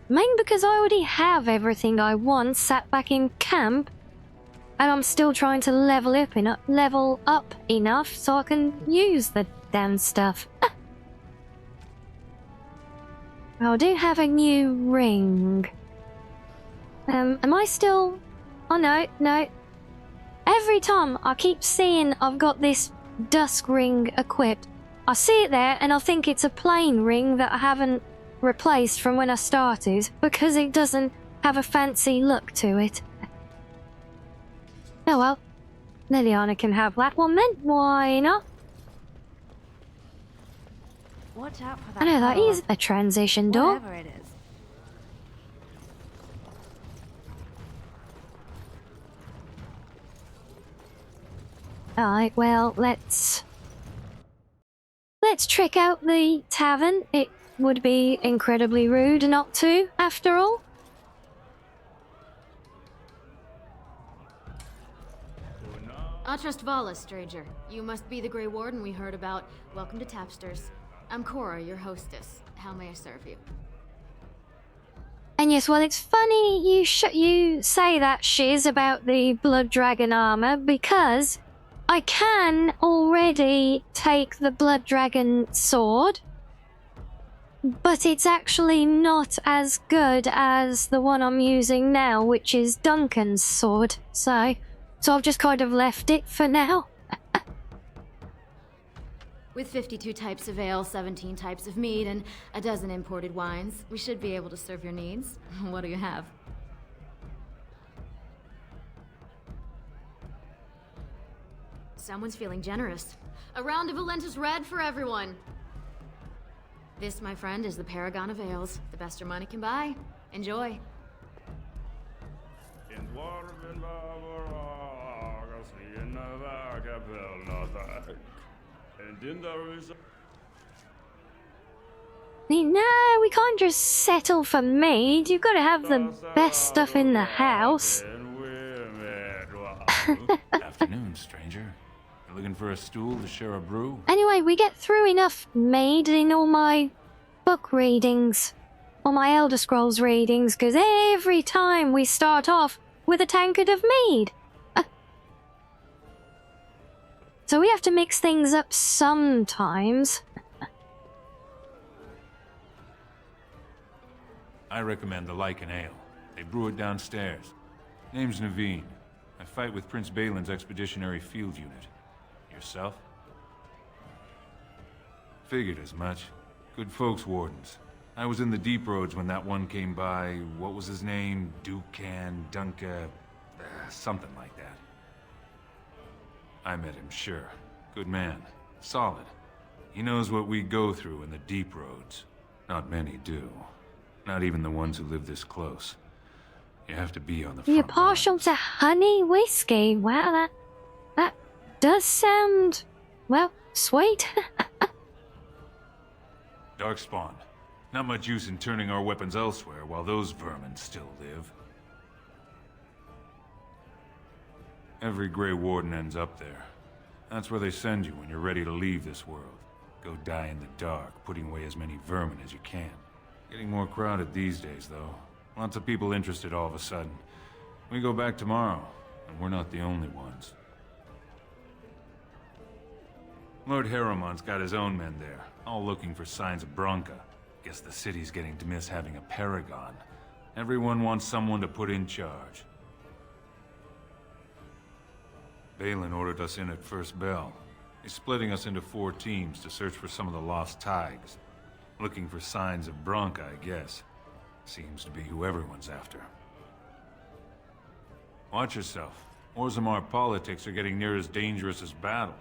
Mainly because I already have everything I want sat back in camp, and I'm still trying to level up enough so I can use the damn stuff. I do have a new ring. Am I still... Oh no. Every time I keep seeing I've got this dusk ring equipped, I see it there and I think it's a plain ring that I haven't replaced from when I started because it doesn't have a fancy look to it. Oh well, Liliana can have that one then, why not? Watch out for that. I know that power. is a transition door. Whatever it is. Alright, well, let's trick out the tavern. It would be incredibly rude not to, after all. Atrust Vala, stranger. You must be the Grey Warden we heard about. Welcome to Tapster's. I'm Cora, your hostess. How may I serve you? And yes, well, it's funny you say that, Shiz, about the Blood Dragon armor, because I can already take the Blood Dragon sword, but it's actually not as good as the one I'm using now, which is Duncan's sword. So I've just kind of left it for now. With 52 types of ale, 17 types of mead, and a dozen imported wines, we should be able to serve your needs. What do you have? Someone's feeling generous. A round of Valentis Red for everyone. This, my friend, is the Paragon of Ales. The best your money can buy. Enjoy. No, we can't just settle for mead. You've got to have the best stuff in the house. Afternoon, stranger. You looking for a stool to share a brew? Anyway, we get through enough mead in all my book readings, or my Elder Scrolls readings, because every time we start off with a tankard of mead. So we have to mix things up sometimes. I recommend the Lycan Ale. They brew it downstairs. Name's Naveen. I fight with Prince Balin's expeditionary field unit. Yourself? Figured as much. Good folks, Wardens. I was in the deep roads when that one came by. What was his name? Dunca... something like that. I met him, sure. Good man. Solid. He knows what we go through in the deep roads. Not many do. Not even the ones who live this close. You have to be on the front. You're partial to honey whiskey. Wow, that does sound, well, sweet. Darkspawn. Not much use in turning our weapons elsewhere while those vermin still live. Every Grey Warden ends up there. That's where they send you when you're ready to leave this world. Go die in the dark, putting away as many vermin as you can. Getting more crowded these days, though. Lots of people interested all of a sudden. We go back tomorrow, and we're not the only ones. Lord Harriman's got his own men there, all looking for signs of Bronca. Guess the city's getting to miss having a paragon. Everyone wants someone to put in charge. Balin ordered us in at first bell. He's splitting us into 4 teams to search for some of the lost Tigers. Looking for signs of Bronca, I guess. Seems to be who everyone's after. Watch yourself. Orzammar politics are getting near as dangerous as battle.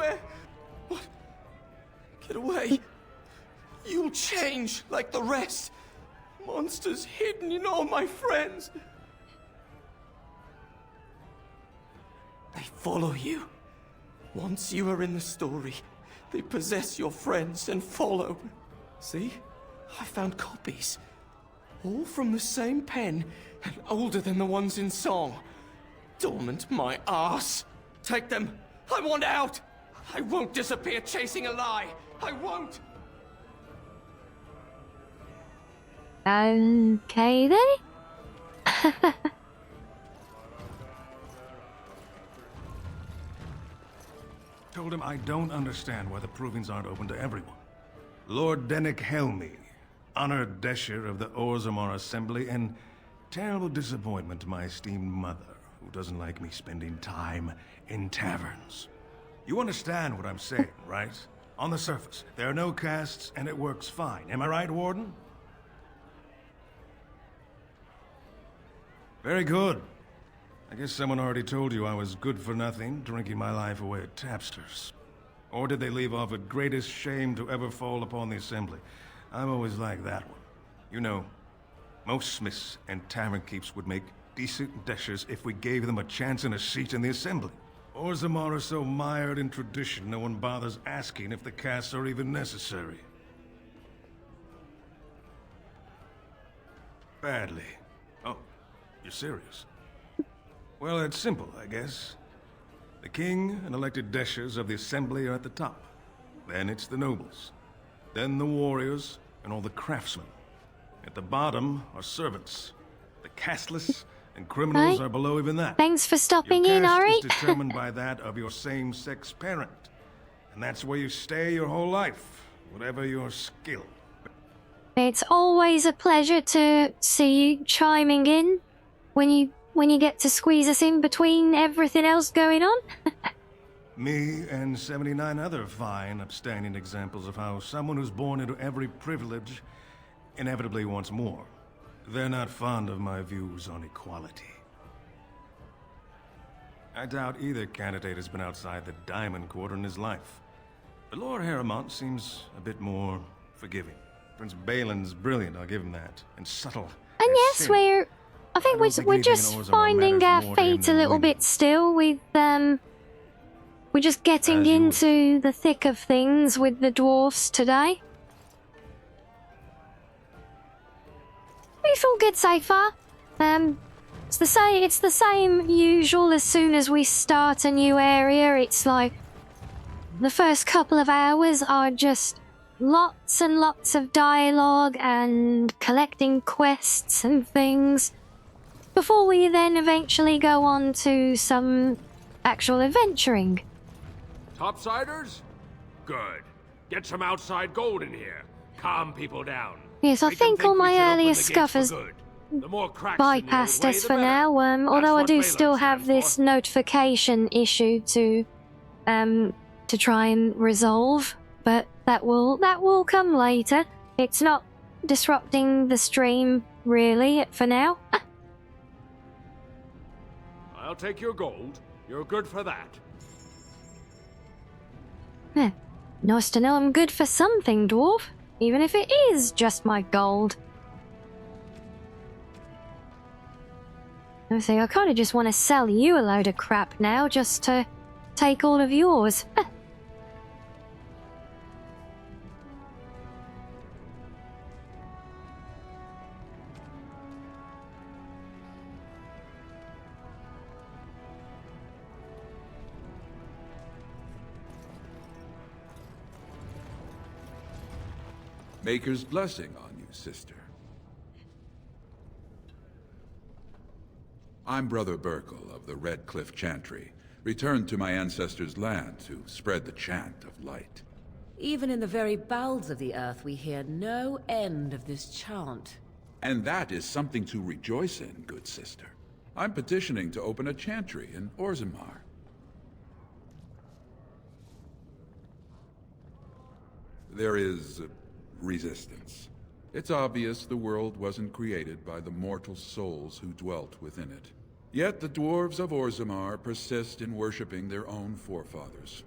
everywhere! What? Get away! You'll change like the rest! Monsters hidden in all my friends! They follow you. Once you are in the story, they possess your friends and follow. See? I found copies. All from the same pen, and older than the ones in song. Dormant my ass! Take them! I want out! I won't disappear chasing a lie! I won't! Okay then. Told him I don't understand why the provings aren't open to everyone. Lord Dennick Helmy, honored Desher of the Orzammar Assembly, and terrible disappointment to my esteemed mother, who doesn't like me spending time in taverns. You understand what I'm saying, right? On the surface, there are no castes, and it works fine. Am I right, Warden? Very good. I guess someone already told you I was good for nothing, drinking my life away at tapsters. Or did they leave off at greatest shame to ever fall upon the Assembly? I've always liked that one. You know, most smiths and tavern keeps would make decent deshers if we gave them a chance and a seat in the Assembly. Orzammar are so mired in tradition, no one bothers asking if the castes are even necessary. Badly. Oh, you're serious? Well, it's simple, I guess. The king and elected deshers of the Assembly are at the top. Then it's the nobles. Then the warriors and all the craftsmen. At the bottom are servants. The casteless and criminals are below even that. Thanks for stopping your in, caste Ari. is determined by that of your same-sex parent. And that's where you stay your whole life, whatever your skill. It's always a pleasure to see you chiming in when you get to squeeze us in between everything else going on. Me and 79 other fine, upstanding examples of how someone who's born into every privilege inevitably wants more. They're not fond of my views on equality. I doubt either candidate has been outside the Diamond Quarter in his life. But Lord Harrowmont seems a bit more forgiving. Prince Balin's brilliant, I'll give him that. And subtle. And yes, I think we're just finding our fate a little bit still with, we're just getting into the thick of things with the dwarfs today. We feel good so far. It's the same usual as soon as we start a new area. It's like the first couple of hours are just lots and lots of dialogue and collecting quests and things before we then eventually go on to some actual adventuring. Topsiders? Good. Get some outside gold in here. Calm people down. Yes, I think all my earlier scuffers bypassed us for now, although I do still have this notification issue to try and resolve, but that will come later. It's not disrupting the stream, really, for now. I'll take your gold. You're good for that. Nice to know I'm good for something, dwarf. Even if it is just my gold. I think I kind of just want to sell you a load of crap now, just to take all of yours. Maker's blessing on you, sister. I'm Brother Burkle of the Red Cliff Chantry, returned to my ancestors' land to spread the chant of light. Even in the very bowels of the earth, we hear no end of this chant. And that is something to rejoice in, good sister. I'm petitioning to open a chantry in Orzammar. There is resistance. It's obvious the world wasn't created by the mortal souls who dwelt within it. Yet the dwarves of Orzammar persist in worshipping their own forefathers.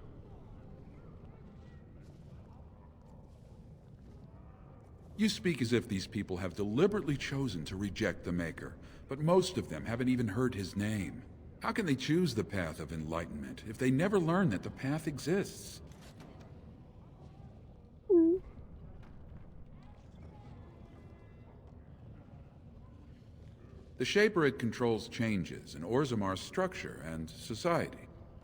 You speak as if these people have deliberately chosen to reject the Maker, but most of them haven't even heard his name. How can they choose the path of enlightenment if they never learn that the path exists? The Shaper controls changes in Orzamar's structure and society.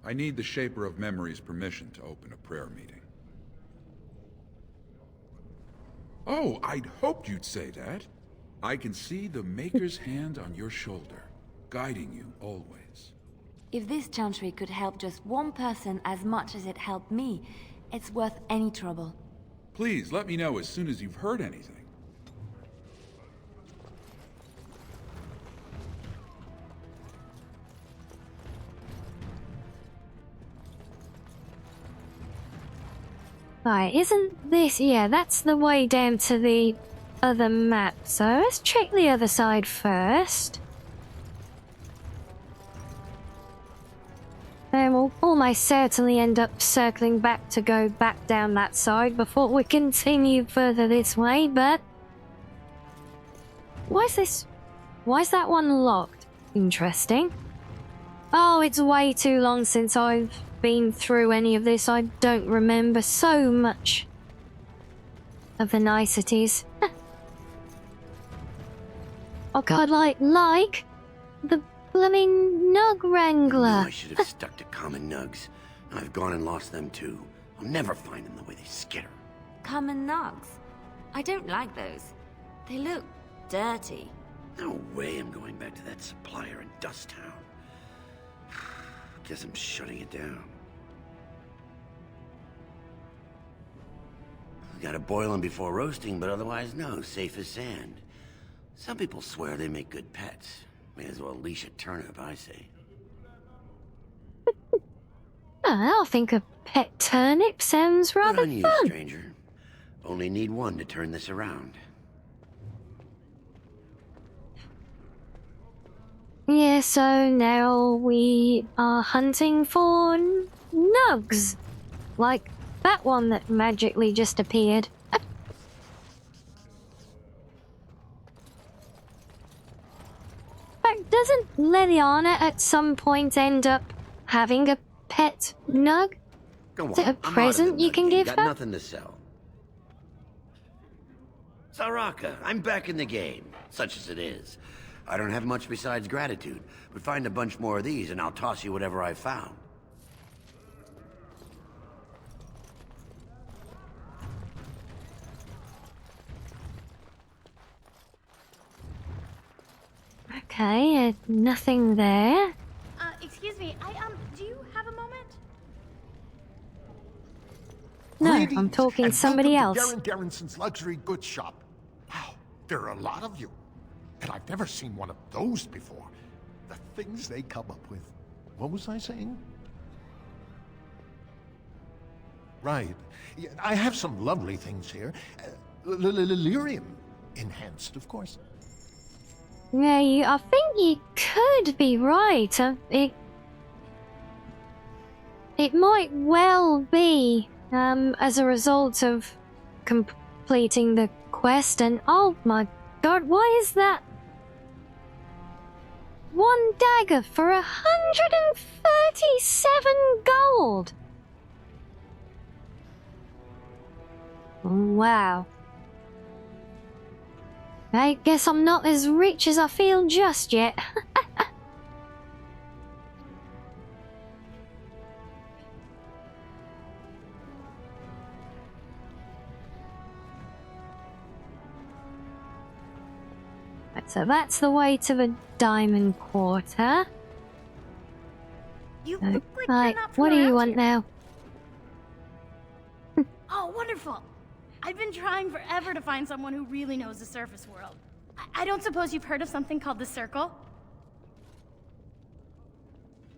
I need the Shaper of Memory's permission to open a prayer meeting. Oh, I'd hoped you'd say that. I can see the Maker's hand on your shoulder, guiding you always. If this chantry could help just one person as much as it helped me, it's worth any trouble. Please, let me know as soon as you've heard anything. Right, isn't this... Yeah, that's the way down to the other map. So let's check the other side first. Then we'll almost certainly end up circling back to go back down that side before we continue further this way, but... Why is that one locked? Interesting. Oh, it's way too long since I've been through any of this. I don't remember so much of the niceties. Oh god, like the blooming Nug Wrangler. I should have stuck to common nugs. I've gone and lost them too. I'll never find them the way they skitter. Common nugs? I don't like those. They look dirty. No way I'm going back to that supplier in Dust Town. Guess I'm shutting it down. Gotta boil them before roasting, but otherwise no, safe as sand. Some people swear they make good pets. May as well leash a turnip, I say. I think a pet turnip sounds rather Good on you, fun. stranger. Only need one to turn this around. Yeah, so now we are hunting for nugs. Like that one that magically just appeared. But doesn't Leliana at some point end up having a pet nug? Go on, Is it a I'm out of the present you nug can game. give Got her? nothing to sell. Saraka, I'm back in the game, such as it is. I don't have much besides gratitude, but find a bunch more of these and I'll toss you whatever I found. Okay, nothing there. Excuse me, do you have a moment? No, Greetings, I'm talking and somebody welcome else. to Darren Garrison's luxury goods shop. Wow, there are a lot of you. And I've never seen one of those before. The things they come up with. What was I saying? Right. Yeah, I have some lovely things here. Lyrium enhanced, of course. Yeah, I think you could be right. It might well be as a result of completing the quest. And oh my god, why is that? One dagger for 137 gold. Wow. I guess I'm not as rich as I feel just yet. Right, so that's the way to the Diamond Quarter. You look like Right, you're not from what do you around want here. now? Oh, wonderful! I've been trying forever to find someone who really knows the surface world. I don't suppose you've heard of something called the Circle?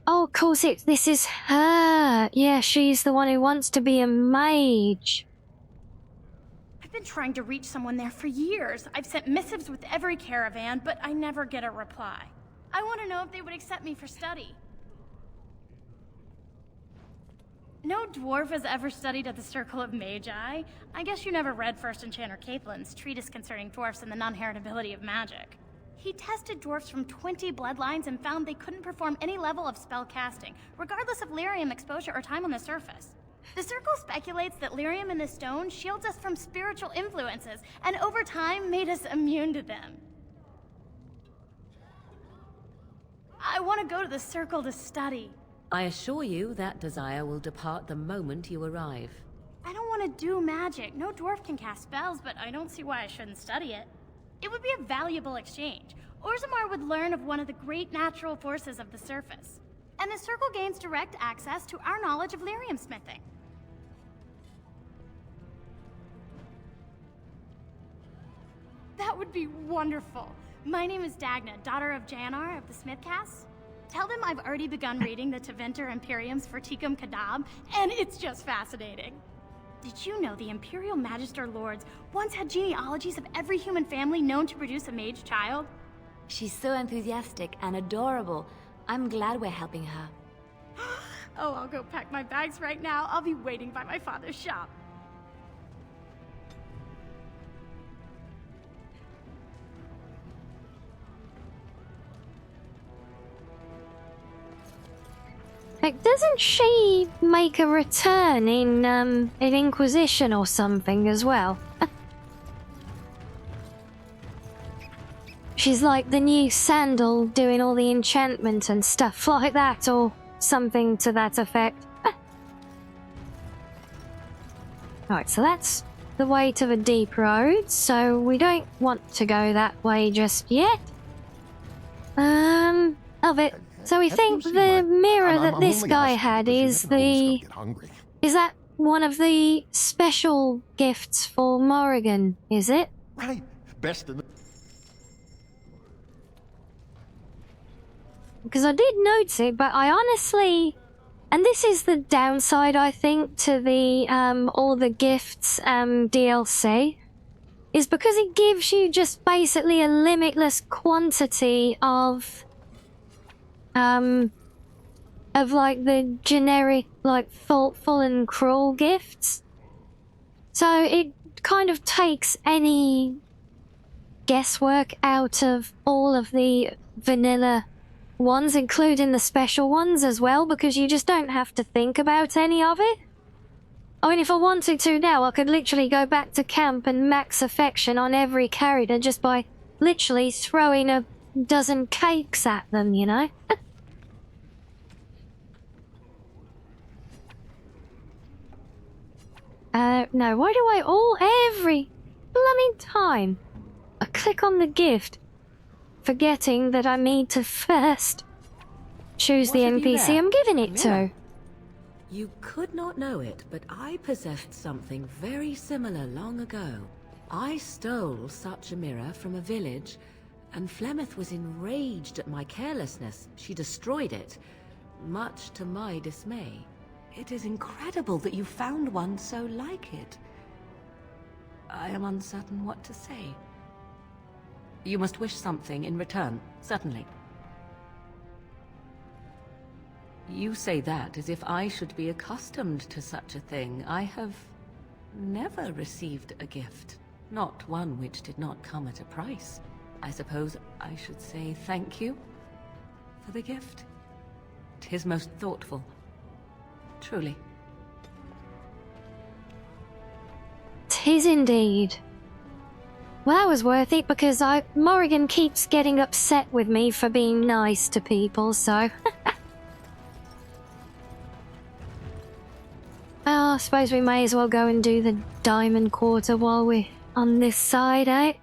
Oh, of course this is her. Yeah, she's the one who wants to be a mage. I've been trying to reach someone there for years. I've sent missives with every caravan, but I never get a reply. I want to know if they would accept me for study. No dwarf has ever studied at the Circle of Magi. I guess you never read First Enchanter Caitlin's treatise concerning dwarfs and the non-heritability of magic. He tested dwarfs from 20 bloodlines and found they couldn't perform any level of spell casting, regardless of lyrium exposure or time on the surface. The Circle speculates that lyrium in the stone shields us from spiritual influences, and over time made us immune to them. I want to go to the Circle to study. I assure you that desire will depart the moment you arrive. I don't want to do magic. No dwarf can cast spells, but I don't see why I shouldn't study it. It would be a valuable exchange. Orzammar would learn of one of the great natural forces of the surface. And the Circle gains direct access to our knowledge of lyrium smithing. That would be wonderful. My name is Dagna, daughter of Janar of the Smithcasts. Tell them I've already begun reading the Tevinter Imperium's Ferticum Kadab, and it's just fascinating. Did you know the Imperial Magister Lords once had genealogies of every human family known to produce a mage child? She's so enthusiastic and adorable. I'm glad we're helping her. Oh, I'll go pack my bags right now. I'll be waiting by my father's shop. Like, doesn't she make a return in Inquisition or something as well? She's like the new Sandal doing all the enchantment and stuff like that, or something to that effect. Alright, so that's the way to the deep road, so we don't want to go that way just yet. So we think the mirror that this guy had is the... Is that one of the special gifts for Morrigan, is it? Right. Best in the... Because I did notice it, but I honestly... And this is the downside, I think, to the all the gifts DLC, is because it gives you just basically a limitless quantity of like the generic, like thoughtful and cruel gifts. So it kind of takes any guesswork out of all of the vanilla ones, including the special ones as well, because you just don't have to think about any of it. I mean, if I wanted to now, I could literally go back to camp and max affection on every character just by literally throwing a dozen cakes at them, you know? No, why do I every blooming time I click on the gift, forgetting that I need to first choose the NPC I'm giving it to. You could not know it, but I possessed something very similar long ago. I stole such a mirror from a village, and Flemeth was enraged at my carelessness. She destroyed it, much to my dismay. It is incredible that you found one so like it. I am uncertain what to say. You must wish something in return, certainly. You say that as if I should be accustomed to such a thing. I have never received a gift, not one which did not come at a price. I suppose I should say thank you for the gift. 'Tis most thoughtful. Truly. 'Tis indeed. Well, that was worth it, because Morrigan keeps getting upset with me for being nice to people, so... Well, I suppose we may as well go and do the Diamond Quarter while we're on this side, eh?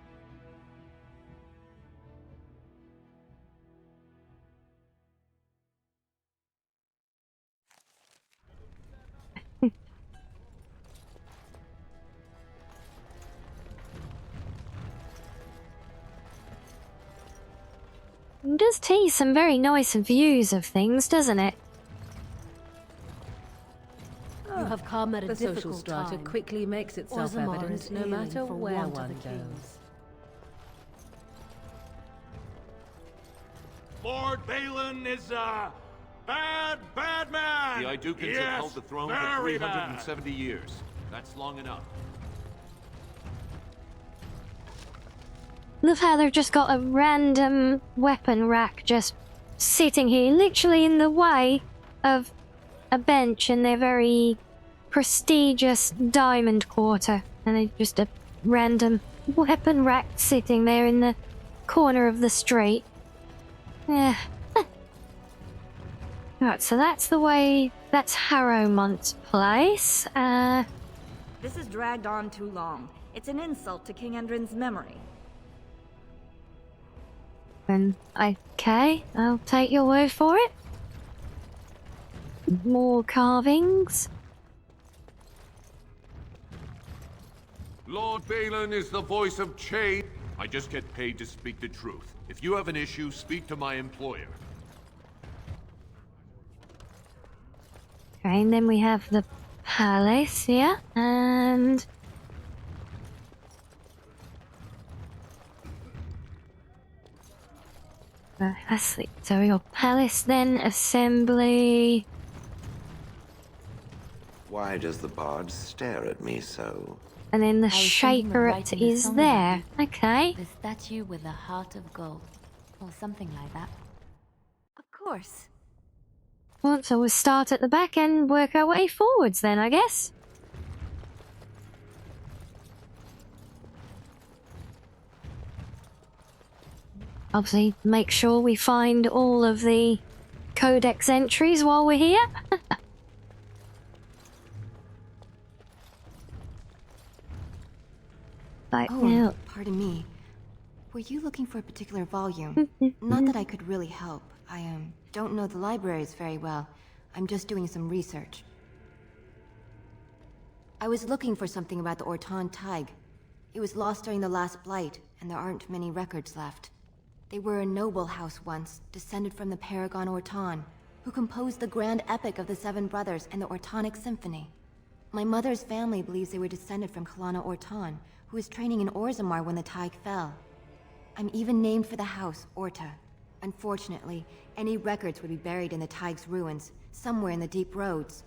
It does tease some very nice views of things, doesn't it? You have come at a The social difficult strata time. quickly makes itself Orzammar evident is no ailing matter for where want of one the king. goes. Lord Balin is, Bad man! The Idukins Yes, have held the throne for very 370 years. That's long enough. Love how they've just got a random weapon rack just sitting here, literally in the way of a bench in their very prestigious diamond quarter. And it's just a random weapon rack sitting there in the corner of the street. Yeah. Right, so that's the way. That's Harrowmont's place. This has dragged on too long. It's an insult to King Endrin's memory. And okay, I'll take your word for it. More carvings. Lord Balin is the voice of change. I just get paid to speak the truth. If you have an issue, speak to my employer. Okay, and then we have the palace here, and let's see. So we got palace, then assembly. Why does the bard stare at me so? And then the I was thinking of shaper writing a is song there. about Okay. The statue with a heart of gold. Or something like that. Of course. Well, so we'll start at the back and work our way forwards then, I guess. Obviously, make sure we find all of the codex entries while we're here. Right, now. Pardon me. Were you looking for a particular volume? Not that I could really help. I don't know the libraries very well. I'm just doing some research. I was looking for something about the Orton Tig. It was lost during the last Blight, and there aren't many records left. They were a noble house once, descended from the Paragon Orton, who composed the grand epic of the Seven Brothers and the Ortonic Symphony. My mother's family believes they were descended from Kalana Orton, who was training in Orzammar when the Tig fell. I'm even named for the house, Orta. Unfortunately, any records would be buried in the Tig's ruins, somewhere in the deep roads.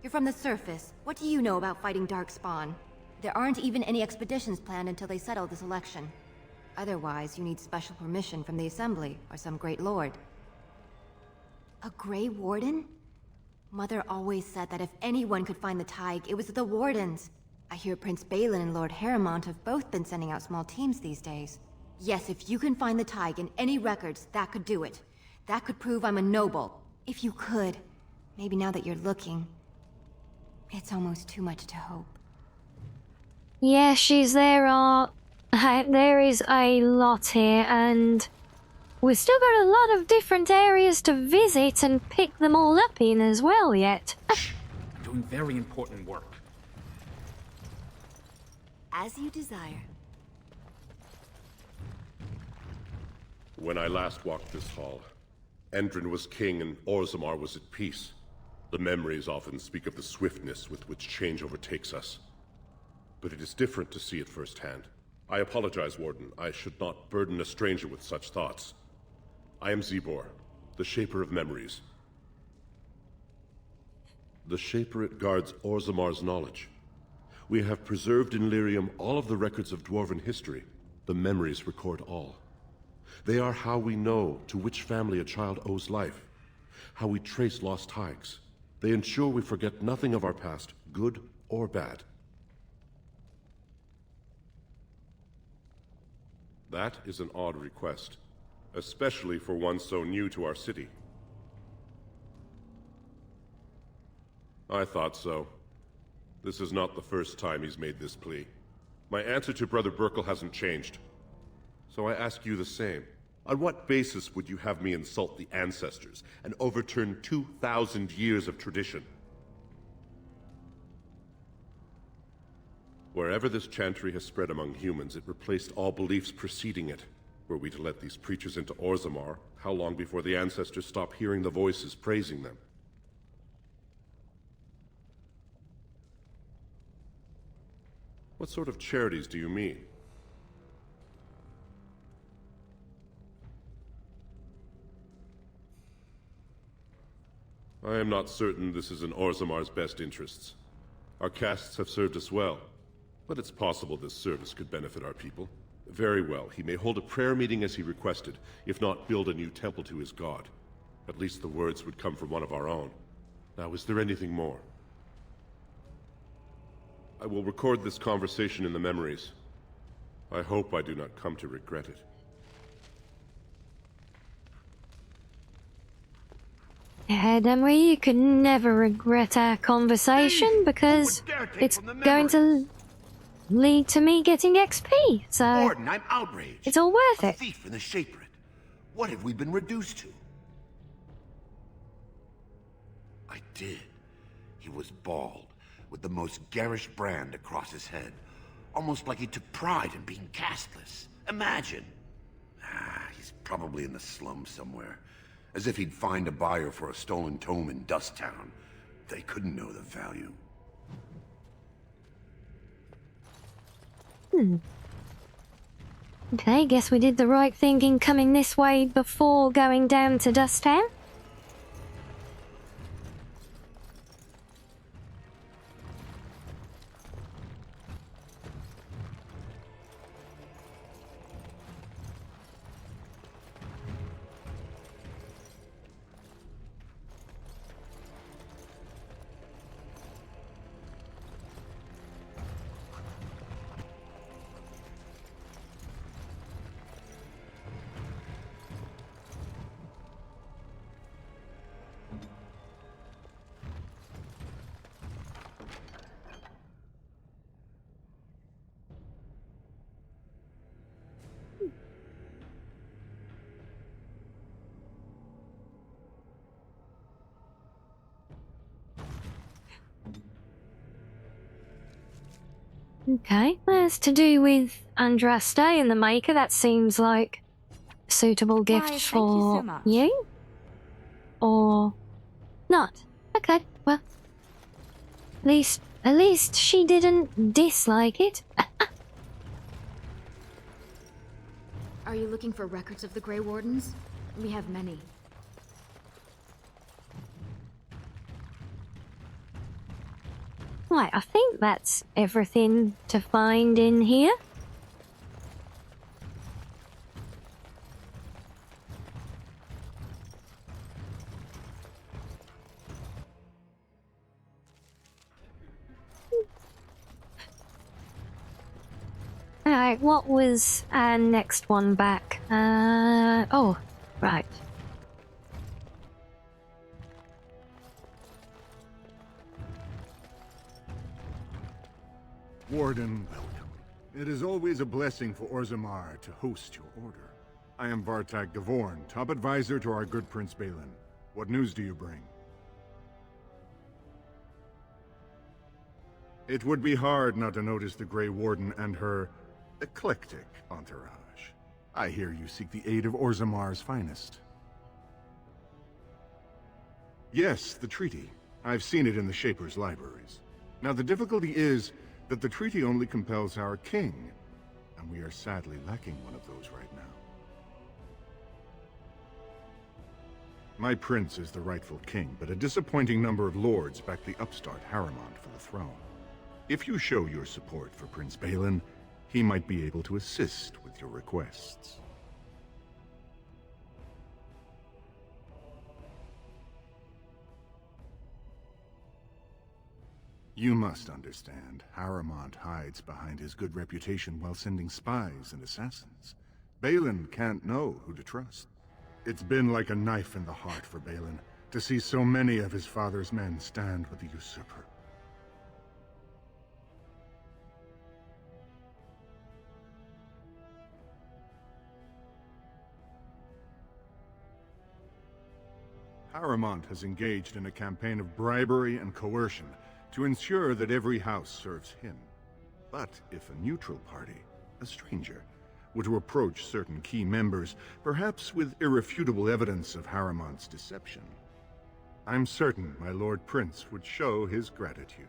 You're from the surface. What do you know about fighting Darkspawn? There aren't even any expeditions planned until they settle this election. Otherwise, you need special permission from the Assembly, or some great lord. A Grey Warden? Mother always said that if anyone could find the Tig, it was the Wardens. I hear Prince Balin and Lord Harrowmont have both been sending out small teams these days. Yes, if you can find the Tig in any records, that could do it. That could prove I'm a noble. If you could. Maybe now that you're looking. It's almost too much to hope. Yeah, there is a lot here, and we've still got a lot of different areas to visit and pick them all up in as well yet. I'm doing very important work. As you desire. When I last walked this hall, Endrin was king and Orzammar was at peace. The memories often speak of the swiftness with which change overtakes us. But it is different to see it firsthand. I apologize, Warden. I should not burden a stranger with such thoughts. I am Zebor, the Shaper of Memories. The Shaperate guards Orzammar's knowledge. We have preserved in Lyrium all of the records of Dwarven history. The memories record all. They are how we know to which family a child owes life, how we trace lost Tigs. They ensure we forget nothing of our past, good or bad. That is an odd request, especially for one so new to our city. I thought so. This is not the first time he's made this plea. My answer to Brother Burkle hasn't changed. So I ask you the same. On what basis would you have me insult the ancestors and overturn 2,000 years of tradition? Wherever this chantry has spread among humans, it replaced all beliefs preceding it. Were we to let these preachers into Orzammar, how long before the ancestors stop hearing the voices praising them? What sort of charities do you mean? I am not certain this is in Orzamar's best interests. Our castes have served us well, but it's possible this service could benefit our people. Very well, he may hold a prayer meeting as he requested, if not build a new temple to his god. At least the words would come from one of our own. Now, is there anything more? I will record this conversation in the memories. I hope I do not come to regret it. Don't worry, you could never regret our conversation because it's going to lead to me getting XP, so Warden, I'm outraged. it's all worth A it. thief and a shapered. What have we been reduced to? I did. He was bald, with the most garish brand across his head. Almost like he took pride in being castless. Imagine. He's probably in the slums somewhere. As if he'd find a buyer for a stolen tome in Dust Town. They couldn't know the value. Okay, guess we did the right thing in coming this way before going down to Dust Town. Okay, that's to do with Andraste and the Maker. That seems like a suitable gift Why, thank you for so much. you? Or not? Okay, well, at least she didn't dislike it. Are you looking for records of the Grey Wardens? We have many. Right, I think that's everything to find in here. Alright, what was our next one back? Oh, right. Warden, welcome. It is always a blessing for Orzammar to host your order. I am Vartag Devorn, top advisor to our good Prince Balin. What news do you bring? It would be hard not to notice the Grey Warden and her eclectic entourage. I hear you seek the aid of Orzammar's finest. Yes, the treaty. I've seen it in the Shaper's libraries. Now the difficulty is that the treaty only compels our king, and we are sadly lacking one of those right now. My prince is the rightful king, but a disappointing number of lords back the upstart Harrimont for the throne. If you show your support for Prince Balin, he might be able to assist with your requests. You must understand, Harrimont hides behind his good reputation while sending spies and assassins. Balin can't know who to trust. It's been like a knife in the heart for Balin to see so many of his father's men stand with the usurper. Harrimont has engaged in a campaign of bribery and coercion to ensure that every house serves him. But if a neutral party, a stranger, were to approach certain key members, perhaps with irrefutable evidence of Harrimont's deception, I'm certain my Lord Prince would show his gratitude.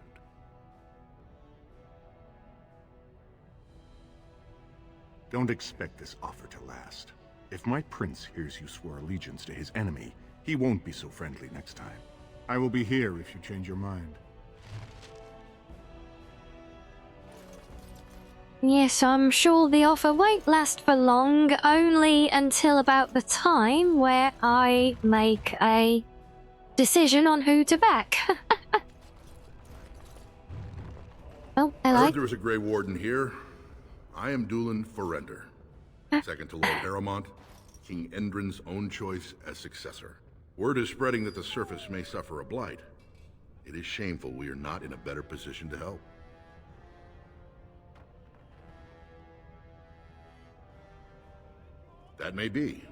Don't expect this offer to last. If my prince hears you swore allegiance to his enemy, he won't be so friendly next time. I will be here if you change your mind. Yes, I'm sure the offer won't last for long, only until about the time where I make a decision on who to back. Oh, I hello. heard there was a Grey Warden here. I am Dulin Forrender, second to Lord Harrowmont, King Endrin's own choice as successor. Word is spreading that the surface may suffer a blight. It is shameful we are not in a better position to help. That may be,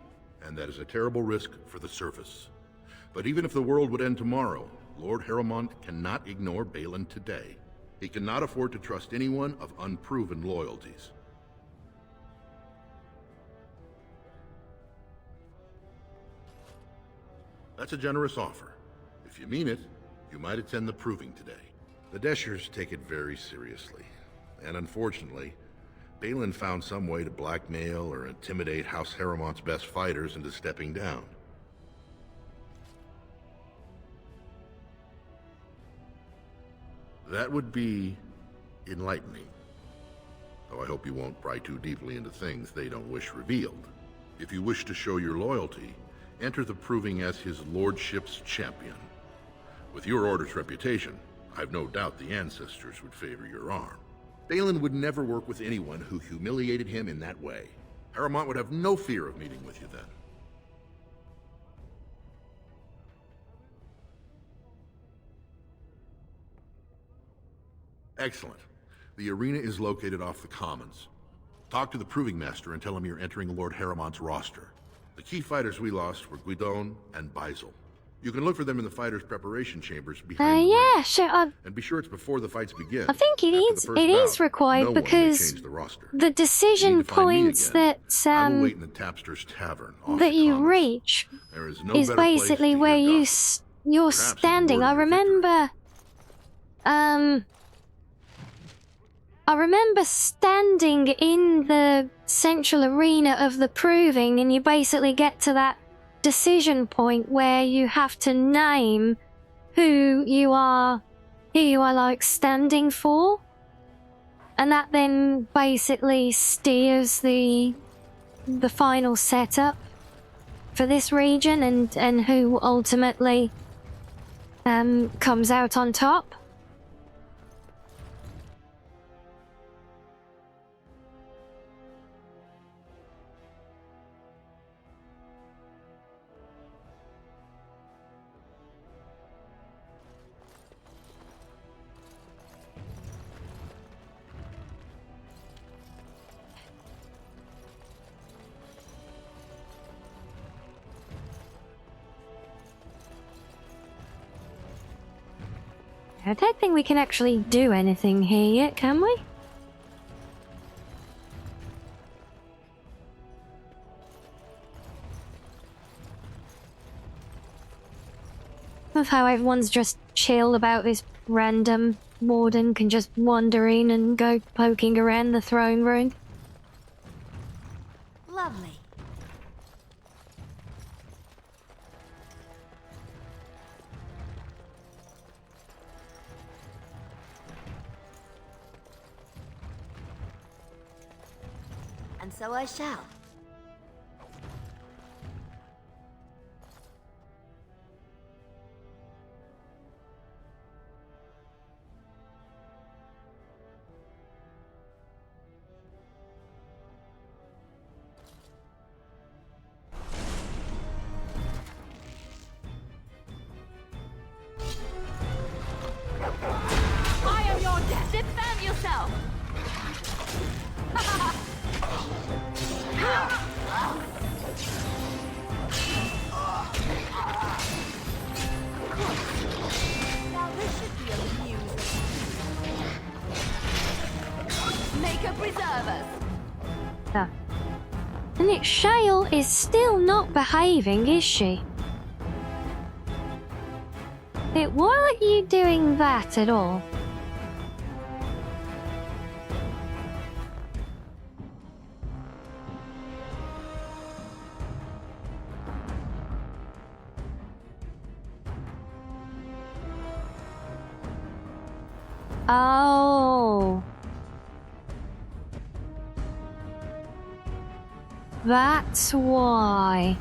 and that is a terrible risk for the surface. But even if the world would end tomorrow, Lord Harrowmont cannot ignore Balin today. He cannot afford to trust anyone of unproven loyalties. That's a generous offer. If you mean it, you might attend the proving today. The Deshers take it very seriously, and unfortunately, Balin found some way to blackmail or intimidate House Harrowmont's best fighters into stepping down. That would be enlightening. Though I hope you won't pry too deeply into things they don't wish revealed. If you wish to show your loyalty, enter the proving as his lordship's champion. With your order's reputation, I've no doubt the ancestors would favor your arm. Balin would never work with anyone who humiliated him in that way. Harrowmont would have no fear of meeting with you then. Excellent. The arena is located off the Commons. Talk to the Proving Master and tell him you're entering Lord Harrowmont's roster. The key fighters we lost were Guidon and Baisel. You can look for them in the fighters' preparation chambers behind the Yeah, ring. sure. And be sure it's before the fights begin. I think it is required no one may because change the roster. the decision You need to find me points again. that I will wait in the Tapster's Tavern off that the you Commons. reach There is no is better place basically to where hear you gossip. you're Perhaps even standing. I worthy of remember, I remember standing in the central arena of the proving, and you basically get to that decision point where you have to name who you are like standing for, and that then basically steers the final setup for this region and who ultimately comes out on top. I don't think we can actually do anything here yet, can we? Love how everyone's just chill about this random warden can just wander in and go poking around the throne room. Lovely. And so I shall. I am your death. Defend yourself. Now this should be amusing. Make her preserve us. Ah. And it Shale is still not behaving, is she? Why are you doing that at all? Oh. That's why.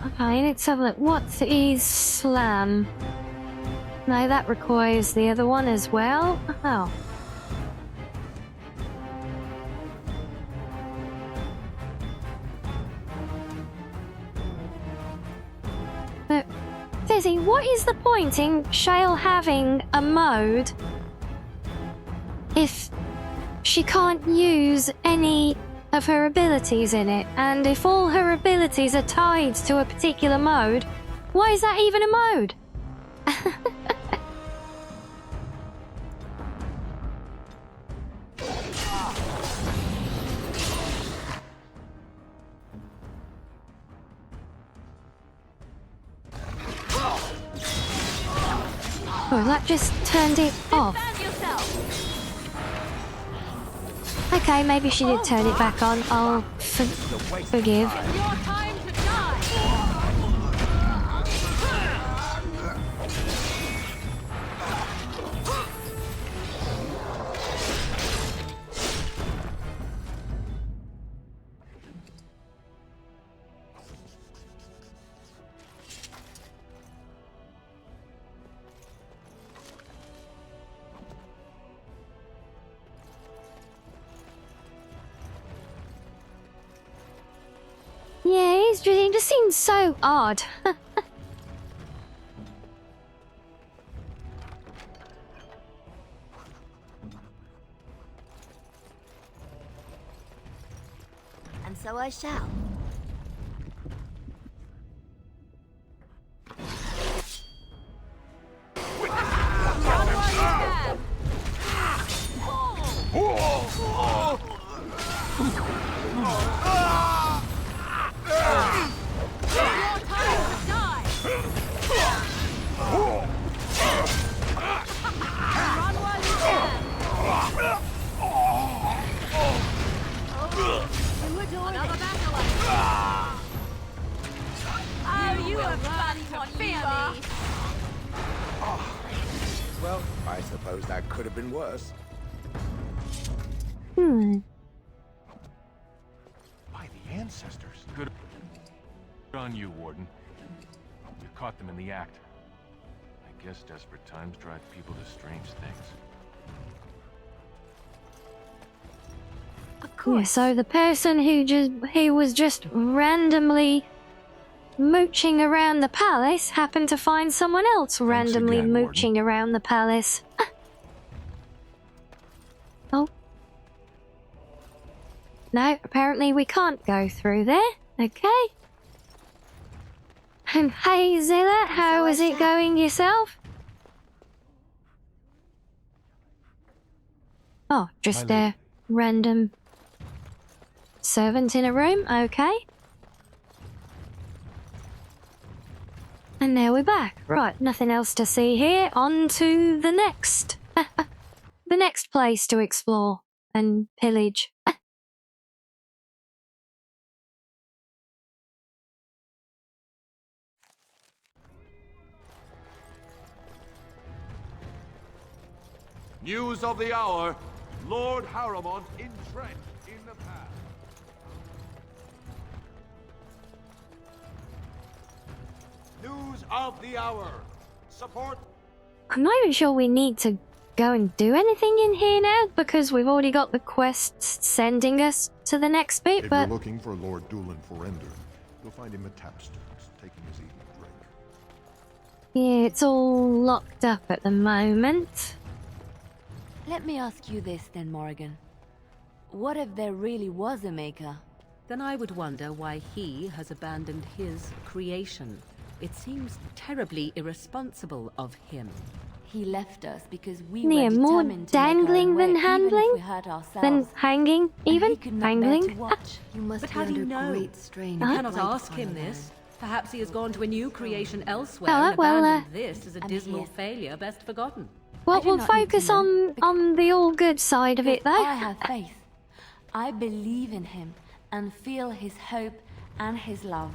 Okay, let's have a look. What is slam? No, that requires the other one as well. Oh. But, Dizzy, what is the point in Shale having a mode if she can't use any of her abilities in it? And if all her abilities are tied to a particular mode, why is that even a mode? Oh, that just turned it off. Okay, maybe she did turn it back on. I'll forgive. Yeah, it just seems so odd. And so I shall. Well, I suppose that could have been worse. By the ancestors. Good on you, Warden. You caught them in the act. I guess desperate times drive people to strange things. Yeah, so the person who was just randomly mooching around the palace happened to find someone else randomly again, mooching around the palace. Oh. No, apparently we can't go through there. Okay. And hey Zilla, how is it going yourself? Oh, just a random servant in a room, okay. And now we're back. Right, nothing else to see here. On to the next. The next place to explore and pillage. News of the hour. Lord Harrowmont entrenched in the path. News of the hour. Support. I'm not even sure we need to go and do anything in here now because we've already got the quests sending us to the next bit, If but... you're looking for Lord Doolin Forender, you'll find him at Tapsters, taking his evening drink. Yeah, it's all locked up at the moment. Let me ask you this then, Morrigan. What if there really was a maker? Then I would wonder why he has abandoned his creation. It seems terribly irresponsible of him. He left us because we Yeah, were more determined to dangling make our than way, handling? even if we hurt ourselves. Than hanging, even? He could not bear to Hangling? watch. You must But be how do under you know? great strain. You if cannot fight ask upon him a man. this. Perhaps he has gone to a new creation elsewhere Oh, and well, abandoned this as a I'm dismal here. failure best forgotten. Well, do we'll not need to focus know, on the all good side of it, though. I have faith. I believe in him and feel his hope and his love.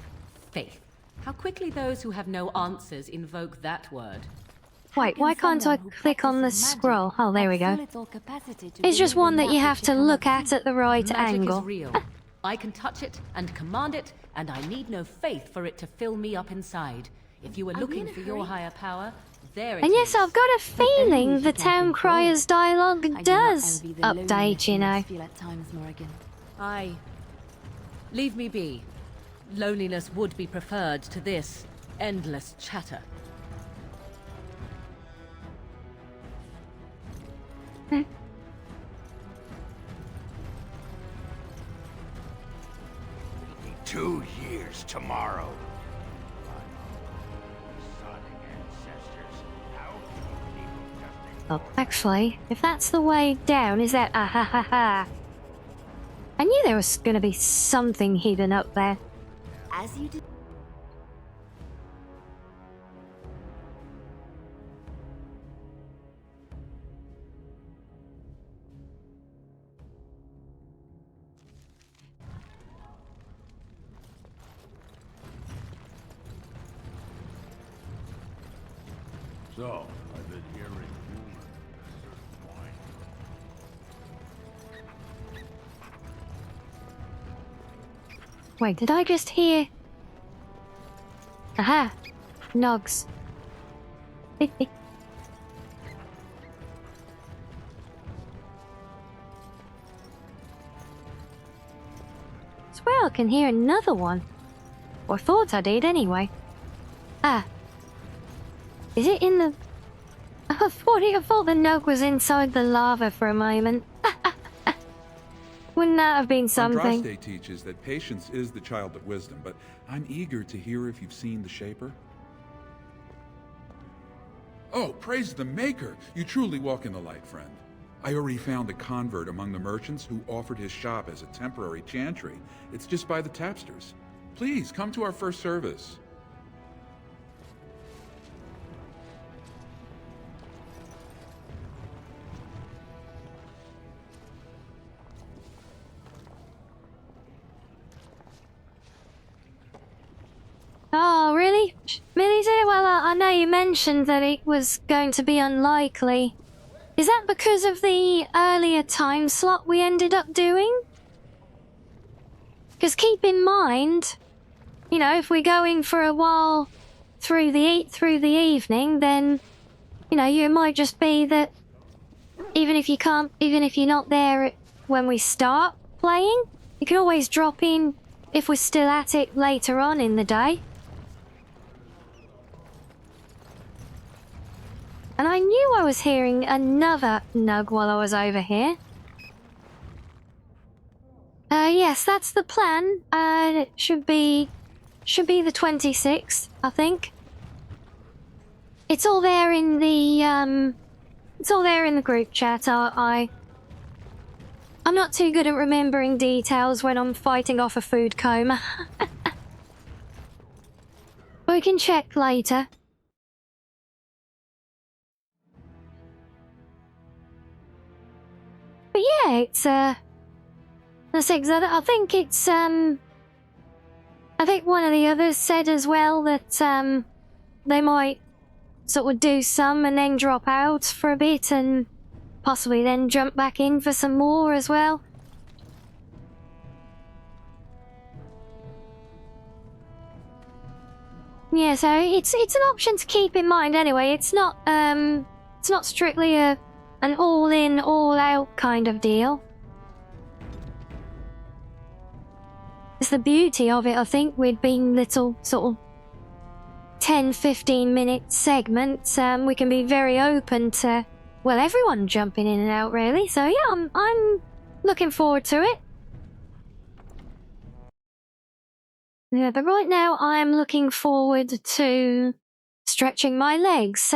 Faith. How quickly those who have no answers invoke that word. Wait, why can't I click on the scroll? Oh, there we go. It's just one that you have to look at the right Magic angle. is real. I can touch it and command it, and I need no faith for it to fill me up inside. If you were looking for your higher power, there it is. And yes, I've got a feeling the town crier's dialogue does update, you know. Aye. Leave me be. Loneliness would be preferred to this endless chatter. It'll be 2 years tomorrow. Oh, actually, if that's the way down, is that ah ha ha ha? I knew there was gonna be something hidden up there. As you do. So, I've been hearing rumors Wait, did I just hear? Aha! Nogs. Swear I can hear another one. Or thought I did anyway. Ah. Is it in the... I thought the Nog was inside the lava for a moment. Wouldn't that have been something? Andraste teaches that patience is the child of wisdom, but I'm eager to hear if you've seen the Shaper. Oh, praise the Maker! You truly walk in the light, friend. I already found a convert among the merchants who offered his shop as a temporary chantry. It's just by the tapsters. Please, come to our first service. Oh, really? Really, did it? Well, I know you mentioned that it was going to be unlikely. Is that because of the earlier time slot we ended up doing? Because keep in mind, you know, if we're going for a while through the evening, then, you know, you might just be that even if you're not there when we start playing, you can always drop in if we're still at it later on in the day. And I knew I was hearing another Nug while I was over here. Yes, that's the plan. It should be the 26th, I think. It's all there in the group chat. I'm not too good at remembering details when I'm fighting off a food coma. We can check later. But yeah, it's the 6 other. I think it's I think one of the others said as well that they might sort of do some and then drop out for a bit and possibly then jump back in for some more as well. Yeah, so it's an option to keep in mind anyway. It's not strictly an all-in, all-out kind of deal. It's the beauty of it, I think, with being little sort of 10-15 minute segments. We can be very open to, well, everyone jumping in and out really. So yeah, I'm looking forward to it. Yeah, but right now I'm looking forward to stretching my legs.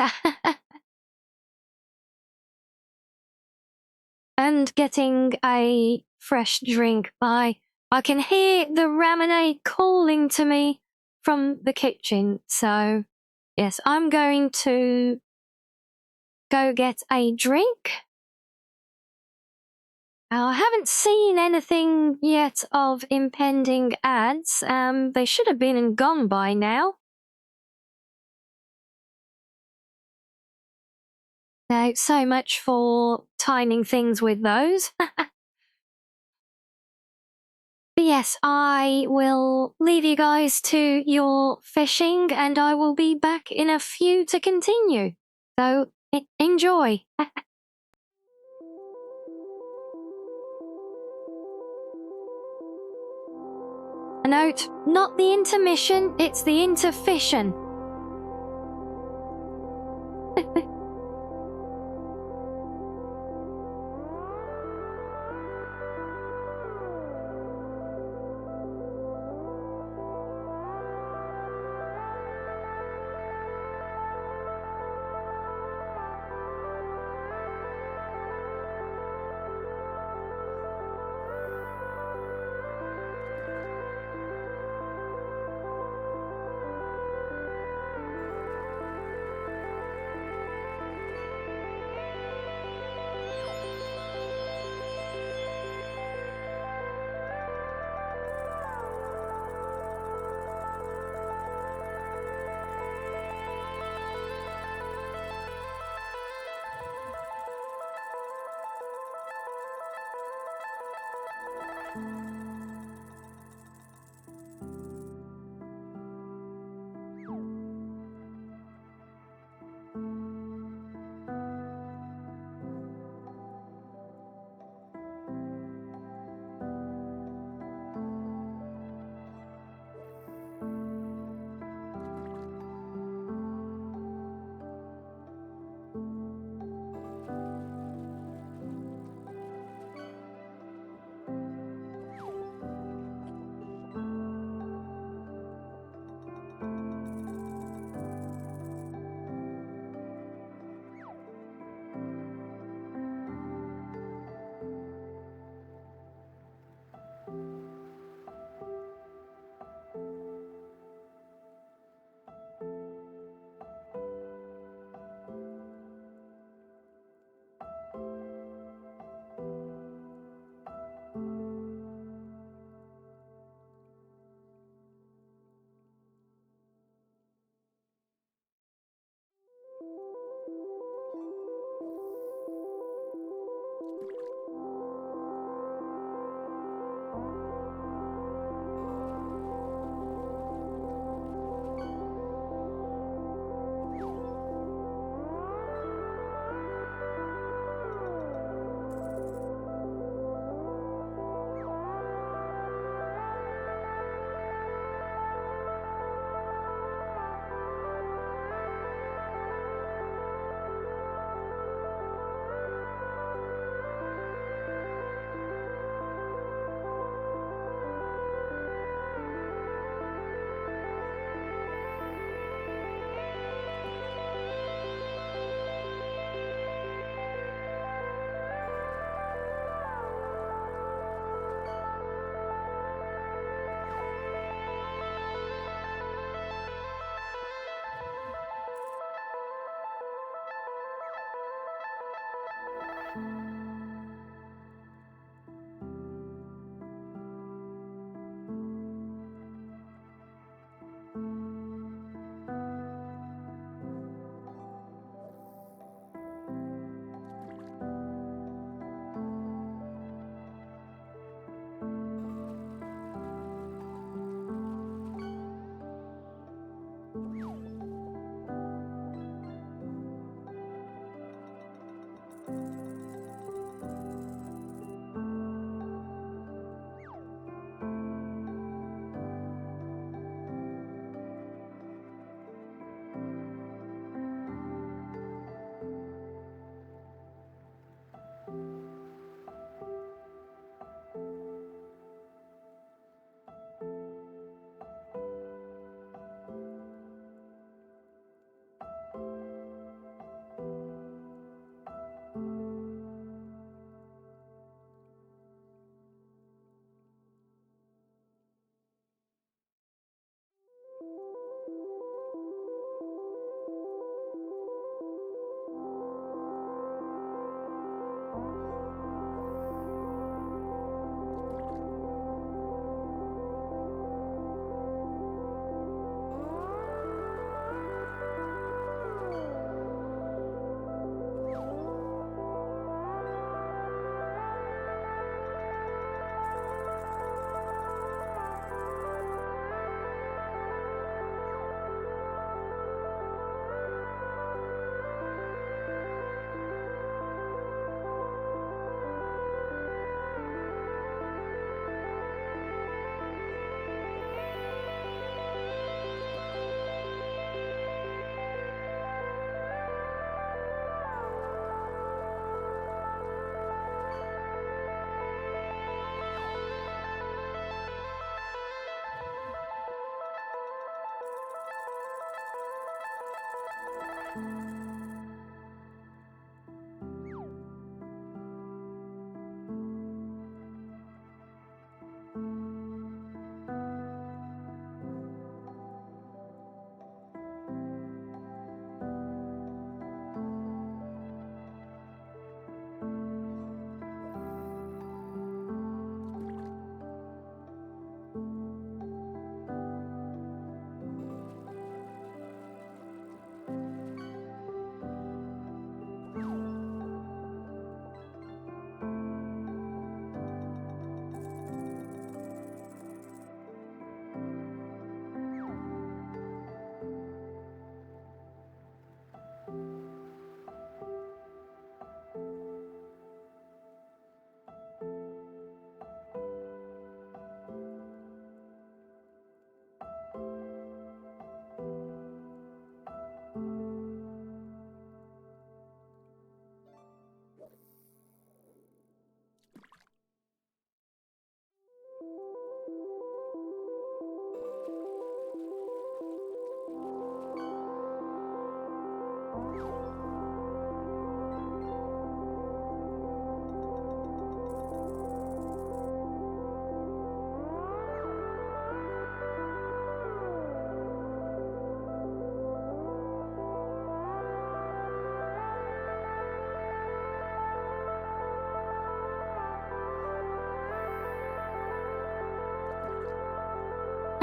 And getting a fresh drink by... I can hear the Ramonade calling to me from the kitchen, so yes, I'm going to go get a drink. I haven't seen anything yet of impending ads. They should have been and gone by now. Now, so much for timing things with those. But yes, I will leave you guys to your fishing, and I will be back in a few to continue. So, enjoy. A note, not the intermission, it's the interfission.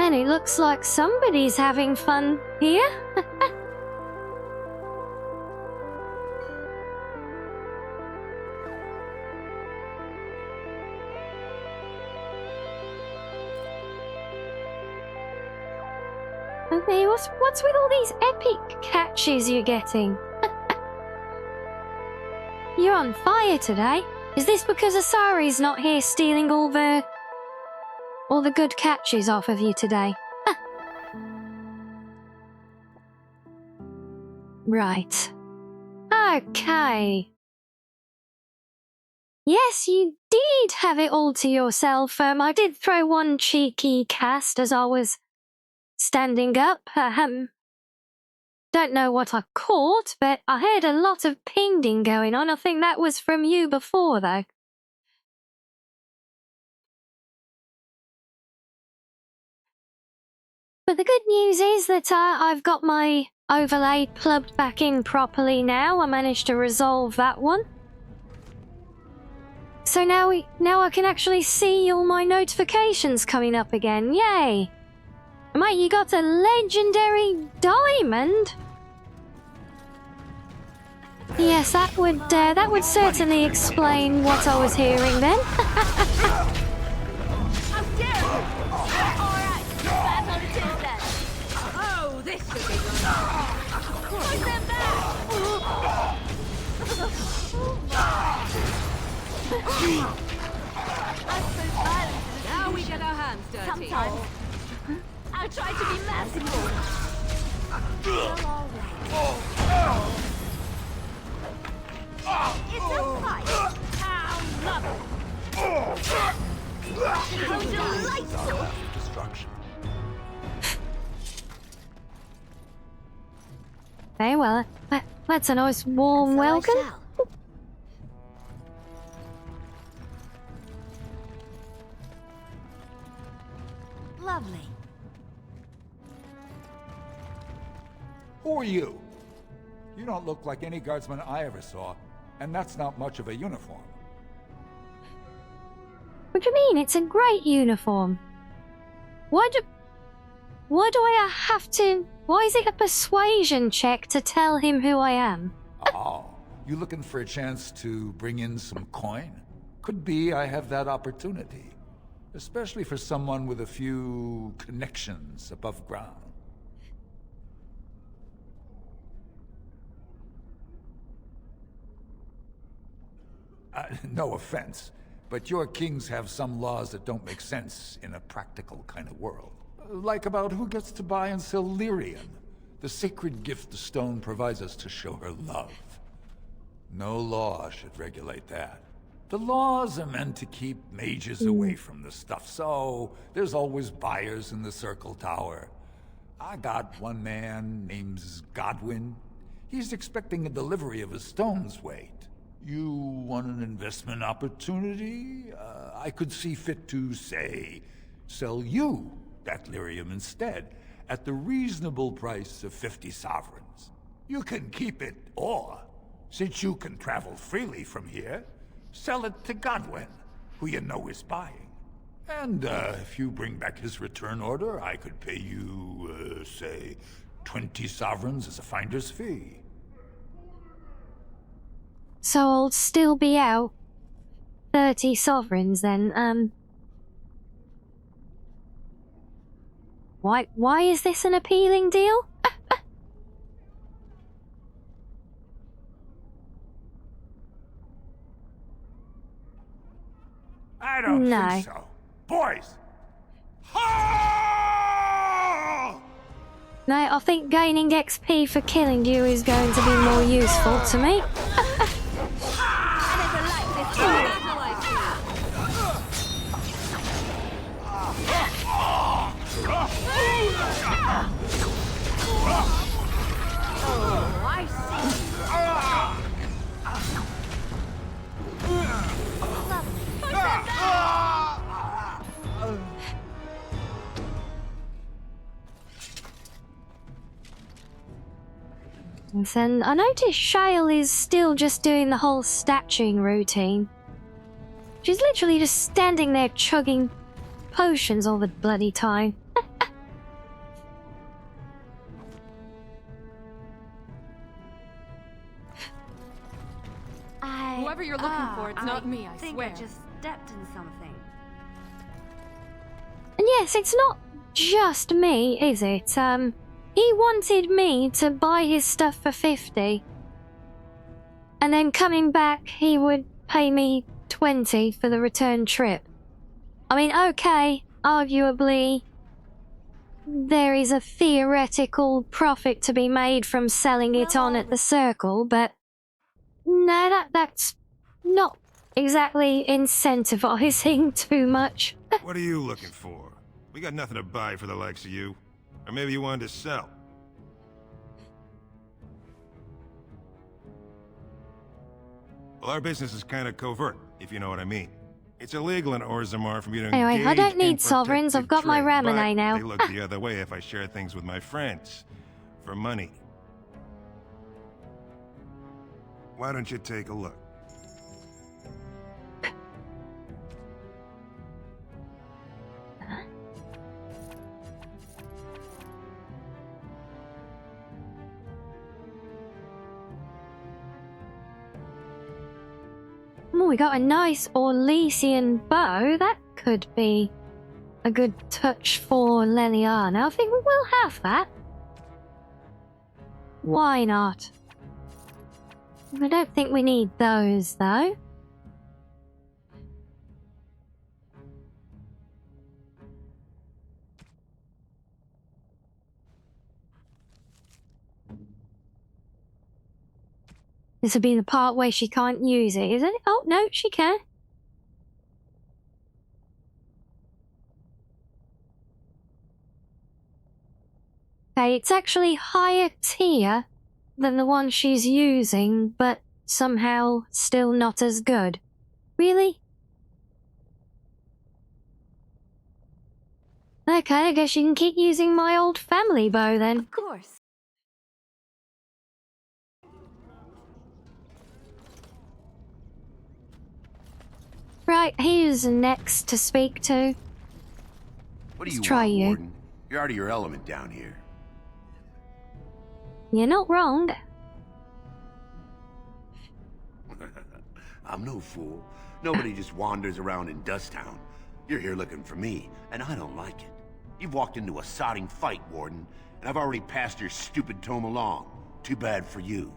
And it looks like somebody's having fun here. Okay, what's with all these epic catches you're getting? You're on fire today. Is this because Asari's not here stealing all the good catches off of you today? Right. Okay. Yes, you did have it all to yourself. I did throw one cheeky cast as I was standing up. Don't know what I caught, but I heard a lot of pinging going on. I think that was from you before, though. But the good news is that I've got my overlay plugged back in properly now. I managed to resolve that one. So now I can actually see all my notifications coming up again. Yay! Mate, you got a legendary diamond? Yes, that would certainly explain what I was hearing then. Oh, this should be good. Push them back! Now we get our hands dirty. Sometimes I'll try to be merciful. It's a fight. How lovely. How delightful. Destruction. Very well. That's a nice warm welcome. Lovely. Who are you? You don't look like any guardsman I ever saw, and that's not much of a uniform. What do you mean? It's a great uniform. Why do I have to... Why is it a persuasion check to tell him who I am? Oh, you looking for a chance to bring in some coin? Could be I have that opportunity. Especially for someone with a few connections above ground. No offense, but your kings have some laws that don't make sense in a practical kind of world. Like about who gets to buy and sell Lyrian, the sacred gift the stone provides us to show her love. No law should regulate that. The laws are meant to keep mages away from the stuff, so there's always buyers in the Circle Tower. I got one man named Godwin. He's expecting a delivery of a stone's weight. You want an investment opportunity? I could see fit to, say, sell you that lyrium instead, at the reasonable price of 50 sovereigns. You can keep it, or, since you can travel freely from here, sell it to Godwin, who you know is buying. And if you bring back his return order, I could pay you, say, 20 sovereigns as a finder's fee. So I'll still be out 30 sovereigns then. Why is this an appealing deal? I don't think so. Boys! No, I think gaining XP for killing you is going to be more useful to me. Oh, I And then I noticed Shale is still just doing the whole statuing routine. She's literally just standing there chugging potions all the bloody time. Whoever you're looking for, it's not me, I think swear. I just stepped in something. And yes, it's not just me, is it? He wanted me to buy his stuff for 50. And then coming back, he would pay me 20 for the return trip. I mean, okay, arguably, there is a theoretical profit to be made from selling it on at the circle, but no, that's not exactly incentivizing too much. What are you looking for? We got nothing to buy for the likes of you. Or maybe you wanted to sell. Well, our business is kind of covert, if you know what I mean. It's illegal in Orzammar for me to Anyway, I don't engage in need sovereigns, I've got my protected trade, Ramonet but now. they look the other way if I share things with my friends. For money. Why don't you take a look? Oh, we got a nice Orlesian bow. That could be a good touch for Leliana. I think we will have that. Why not? I don't think we need those, though. This will be the part where she can't use it, isn't it? Oh, no, she can. Okay, it's actually higher tier than the one she's using, but somehow still not as good. Really? Okay, I guess you can keep using my old family bow then. Of course. Right, who's next to speak to? What do you Let's try want, you. Warden? You're out of your element down here. You're not wrong. I'm no fool. Nobody just wanders around in Dusttown. You're here looking for me, and I don't like it. You've walked into a sodding fight, Warden, and I've already passed your stupid tome along. Too bad for you.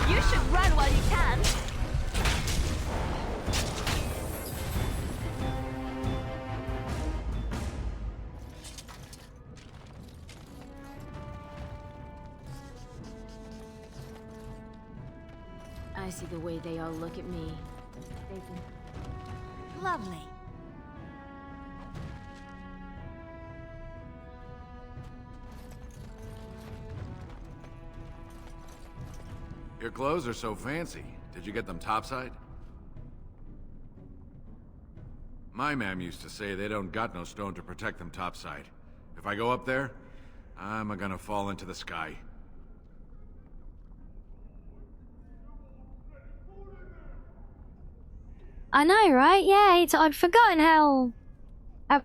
You should run while you can. I see the way they all look at me. Lovely. Your clothes are so fancy. Did you get them topside? My mam used to say they don't got no stone to protect them topside. If I go up there, I'm gonna fall into the sky. I know, right? Yeah, I'd forgotten how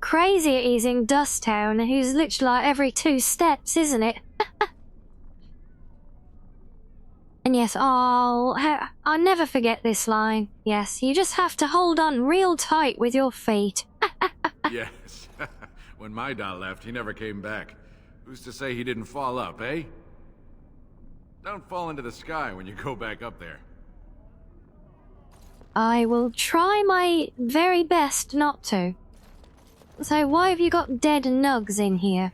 crazy it is in Dust Town. Who's literally like every 2 steps, isn't it? And yes, I'll never forget this line. Yes, you just have to hold on real tight with your feet. Yes. When my dad left, he never came back. Who's to say he didn't fall up, eh? Don't fall into the sky when you go back up there. I will try my very best not to. So why have you got dead nugs in here?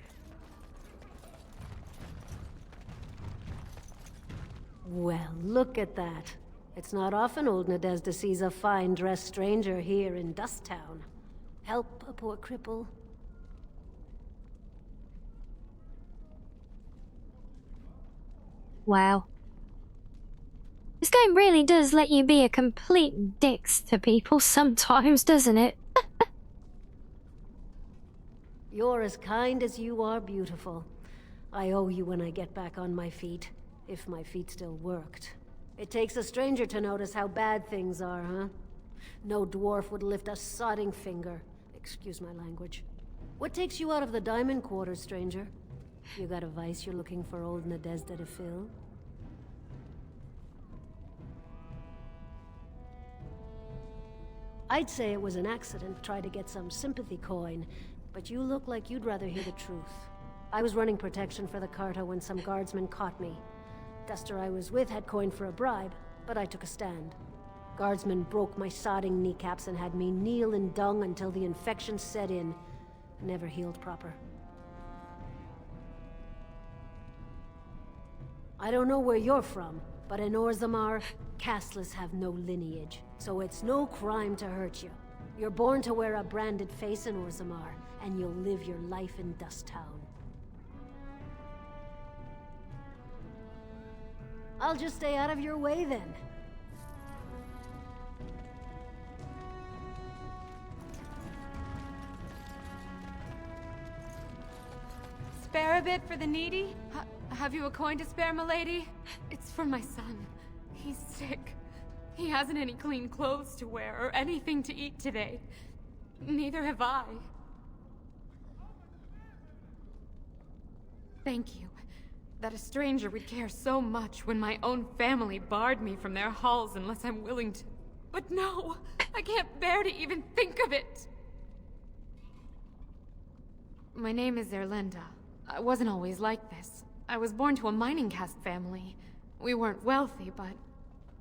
Well, look at that. It's not often old Nadezhda sees a fine-dressed stranger here in Dust Town. Help a poor cripple. Wow. This game really does let you be a complete dicks to people sometimes, doesn't it? You're as kind as you are beautiful. I owe you when I get back on my feet. If my feet still worked. It takes a stranger to notice how bad things are, huh? No dwarf would lift a sodding finger. Excuse my language. What takes you out of the diamond quarters, stranger? You got a vice you're looking for old Nadezhda to fill? I'd say it was an accident, try to get some sympathy coin, but you look like you'd rather hear the truth. I was running protection for the Carta when some guardsmen caught me. Duster I was with had coin for a bribe, but I took a stand. Guardsmen broke my sodding kneecaps and had me kneel in dung until the infection set in. Never healed proper. I don't know where you're from, but in Orzammar, casteless have no lineage, so it's no crime to hurt you. You're born to wear a branded face in Orzammar, and you'll live your life in Dust Town. I'll just stay out of your way then. Spare a bit for the needy? Have you a coin to spare, milady? It's for my son. He's sick. He hasn't any clean clothes to wear or anything to eat today. Neither have I. Thank you. That a stranger would care so much when my own family barred me from their halls unless I'm willing to. But no! I can't bear to even think of it! My name is Erlinda. I wasn't always like this. I was born to a mining caste family. We weren't wealthy, but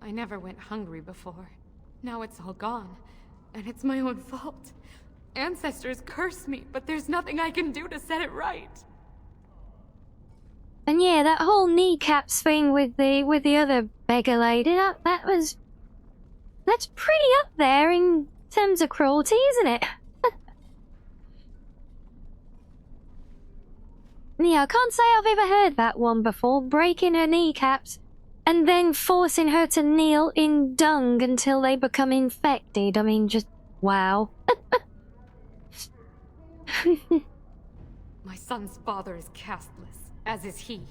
I never went hungry before. Now it's all gone, and it's my own fault. Ancestors curse me, but there's nothing I can do to set it right. And yeah, that whole kneecaps thing with the other beggar lady, that's pretty up there in terms of cruelty, isn't it? Yeah, I can't say I've ever heard that one before, breaking her kneecaps and then forcing her to kneel in dung until they become infected. I mean, just wow. My son's father is casteless, as is he.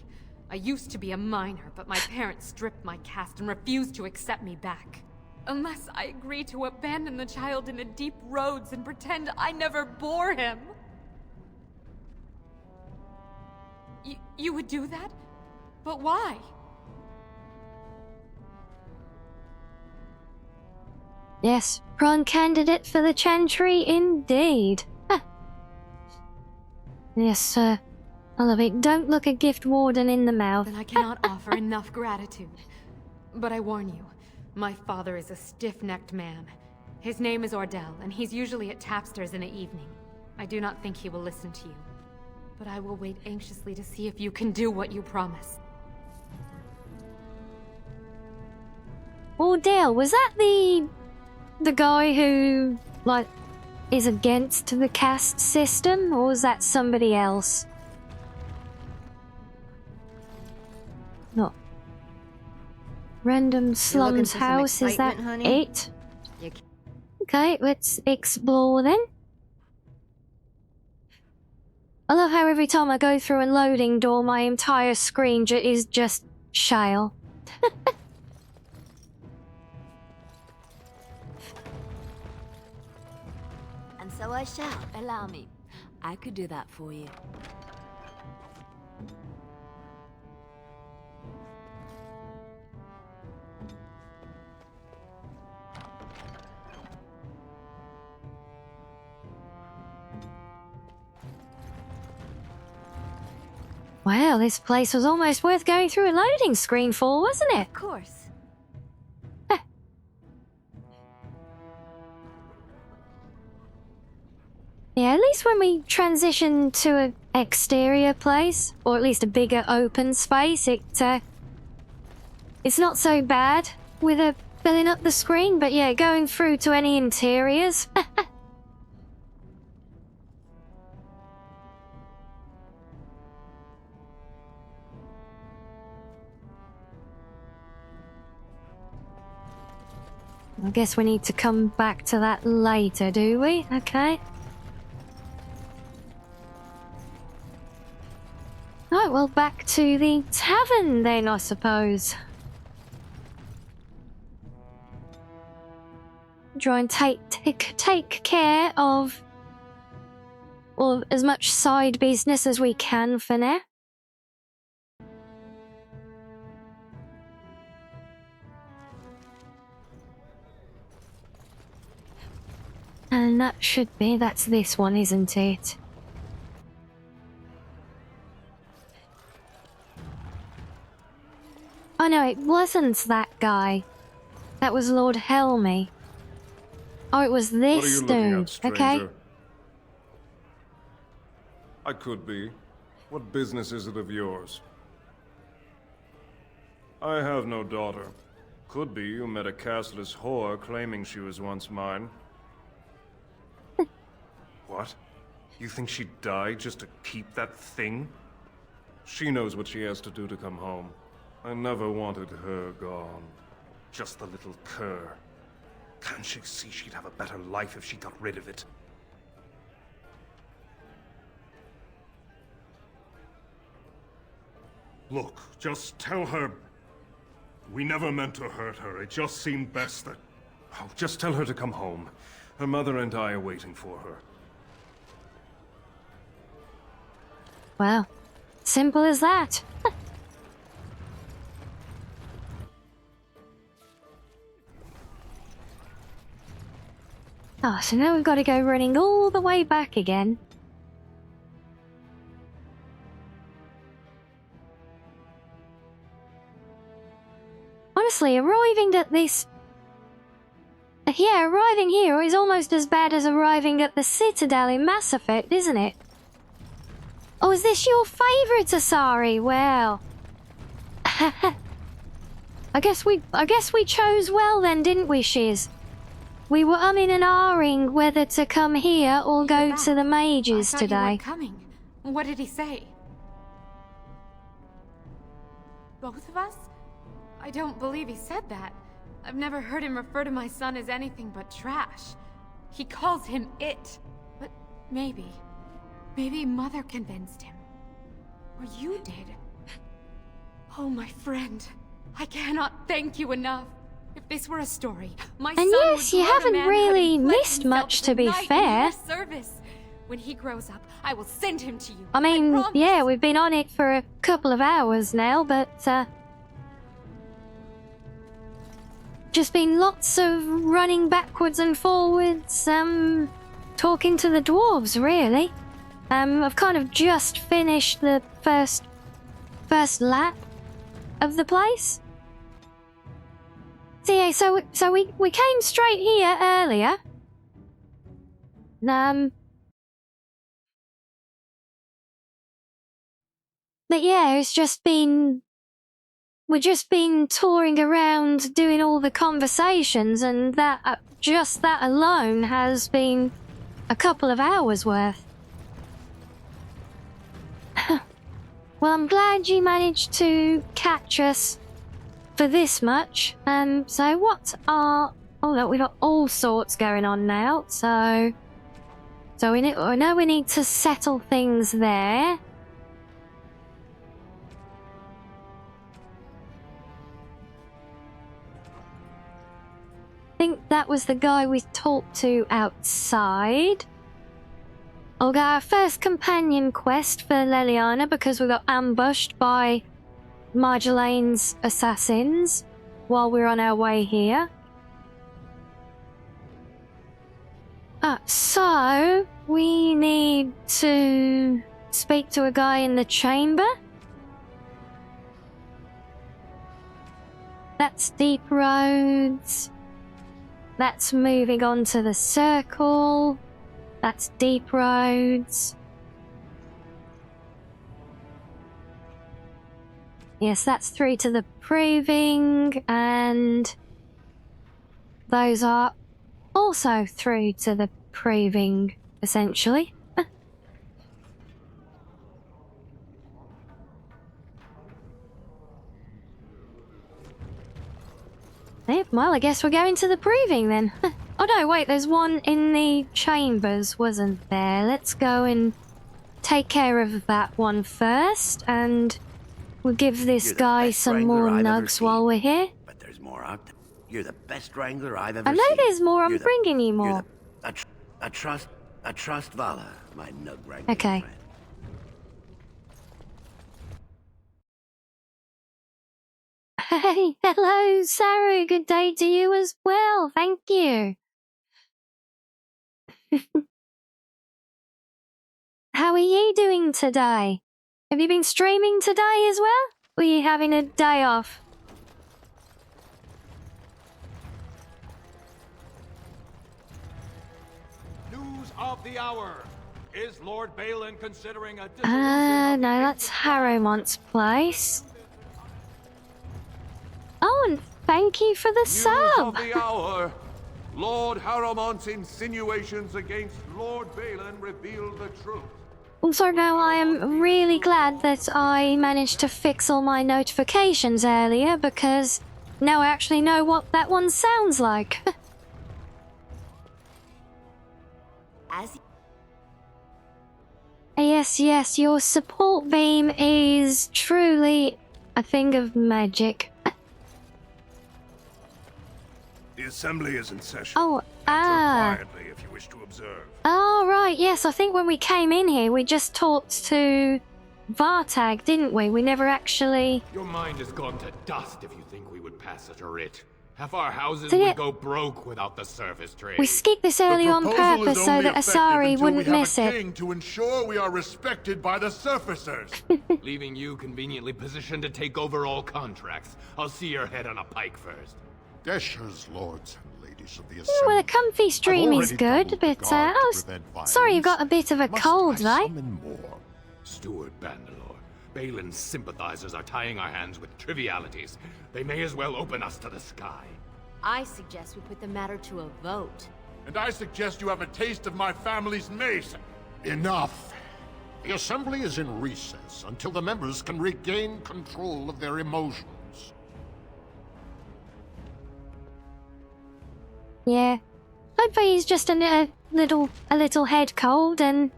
I used to be a miner, but my parents stripped my caste and refused to accept me back. Unless I agree to abandon the child in the deep roads and pretend I never bore him. You would do that? But why? Yes, prime candidate for the Chantry indeed. Yes, sir. I love it. Don't look a gift warden in the mouth. Then I cannot offer enough gratitude. But I warn you, my father is a stiff-necked man. His name is Ordell, and he's usually at Tapster's in the evening. I do not think he will listen to you. But I will wait anxiously to see if you can do what you promise. Ordell, was that the guy who, like, is against the caste system, or was that somebody else? No. Random slums for some house, is that excitement, honey? it? Okay, let's explore then. I love how every time I go through a loading door, my entire screen is just shale. And so I shall. Allow me. I could do that for you. Well, this place was almost worth going through a loading screen for, wasn't it? Of course. Yeah, at least when we transition to an exterior place, or at least a bigger open space, it's not so bad with filling up the screen, but yeah, going through to any interiors. I guess we need to come back to that later, do we? Okay. Right, well, back to the tavern then, I suppose. Try and take care of as much side business as we can for now. And that's this one, isn't it? Oh no, it wasn't that guy. That was Lord Helmy. Oh, it was this dude. Okay. I could be. What business is it of yours? I have no daughter. Could be you met a castless whore claiming she was once mine. What? You think she'd die just to keep that thing? She knows what she has to do to come home. I never wanted her gone. Just the little cur. Can't she see she'd have a better life if she got rid of it? Look, just tell her... We never meant to hurt her. It just seemed best that... Oh, just tell her to come home. Her mother and I are waiting for her. Well, simple as that. Oh, so now we've got to go running all the way back again. Honestly, arriving at this... Yeah, arriving here is almost as bad as arriving at the Citadel in Mass Effect, isn't it? Oh, is this your favourite, Asari? Well... I guess we chose well then, didn't we, Shiz? We were umming and ahhing whether to come here or go to the mages today. You weren't coming. What did he say? Both of us? I don't believe he said that. I've never heard him refer to my son as anything but trash. He calls him it. But maybe Mother convinced him. Or you did. Oh, my friend. I cannot thank you enough. If this were a story, my son yes, would you haven't really pledged missed much, to be fair. in your service. When he grows up, I will send him to you. I mean, yeah, we've been on it for a couple of hours now, but just been lots of running backwards and forwards, talking to the dwarves, really. I've kind of just finished the first lap of the place. So yeah, so we came straight here earlier. But yeah, we've just been touring around doing all the conversations, and that just that alone has been a couple of hours worth. Well, I'm glad you managed to catch us for this much. So what are... Oh look, we've got all sorts going on now. So I know we need to settle things there. I think that was the guy we talked to outside. I'll get our first companion quest for Leliana because we got ambushed by Marjolaine's assassins while we're on our way here. So we need to speak to a guy in the chamber. That's Deep Roads. That's moving on to the circle. That's Deep Roads. Yes, that's through to the Proving, and those are also through to the Proving, essentially. Yep, well, I guess we're going to the Proving then. Oh no, wait, there's one in the chambers, wasn't there? Let's go and take care of that one first, and we'll give this guy some more nugs while we're here. But there's more out there. You're the best wrangler I've ever I seen. know there's more, I'm bringing you more. I trust Vala, my nug wrangler. Okay. Friend. Hey, hello, Saru. Good day to you as well. Thank you. How are you doing today? Have you been streaming today as well? Or are you having a day off? News of the hour. Is Lord Balin considering a No, that's Harrowmont's place. Oh, and thank you for the News sub. of the hour. Lord Harrowmont's insinuations against Lord Balin reveal the truth. Also, now I am really glad that I managed to fix all my notifications earlier, because now I actually know what that one sounds like. Yes, your support beam is truly a thing of magic. The assembly is in session. Oh, Quietly, if you wish to observe. Oh, right, yes, I think when we came in here, we just talked to Vartag, didn't we? We never actually... Your mind has gone to dust if you think we would pass such a writ. Half our houses Did would it- go broke without the service trade. We skipped this early on purpose so that Asari wouldn't miss it. To ensure we are respected by the surfacers. Leaving you conveniently positioned to take over all contracts. I'll see your head on a pike first. Deshers, lords and ladies of the Yeah, assembly. well, a comfy stream is already good, doubled the but guard oh, to prevent sorry you've violence. got a bit of a Must cold, I though. summon more? Steward Bandalore, Balin's sympathizers are tying our hands with trivialities. They may as well open us to the sky. I suggest we put the matter to a vote. And I suggest you have a taste of my family's mace. Enough. The assembly is in recess until the members can regain control of their emotions. Yeah. Hopefully he's just a little head cold, and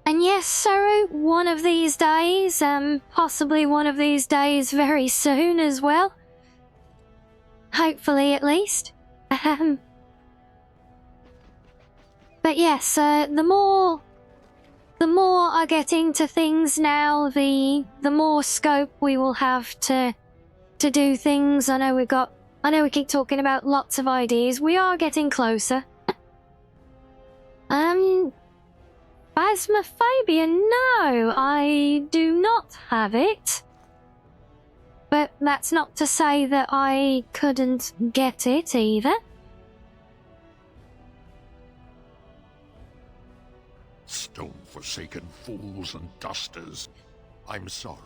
yes, Saru, one of these days, possibly one of these days very soon as well. Hopefully, at least. But yes, the more I get into things now, the more scope we will have to do things. I know we keep talking about lots of ideas. We are getting closer. Phasmophobia, no, I do not have it. But that's not to say that I couldn't get it either. Stone-forsaken fools and dusters. I'm sorry.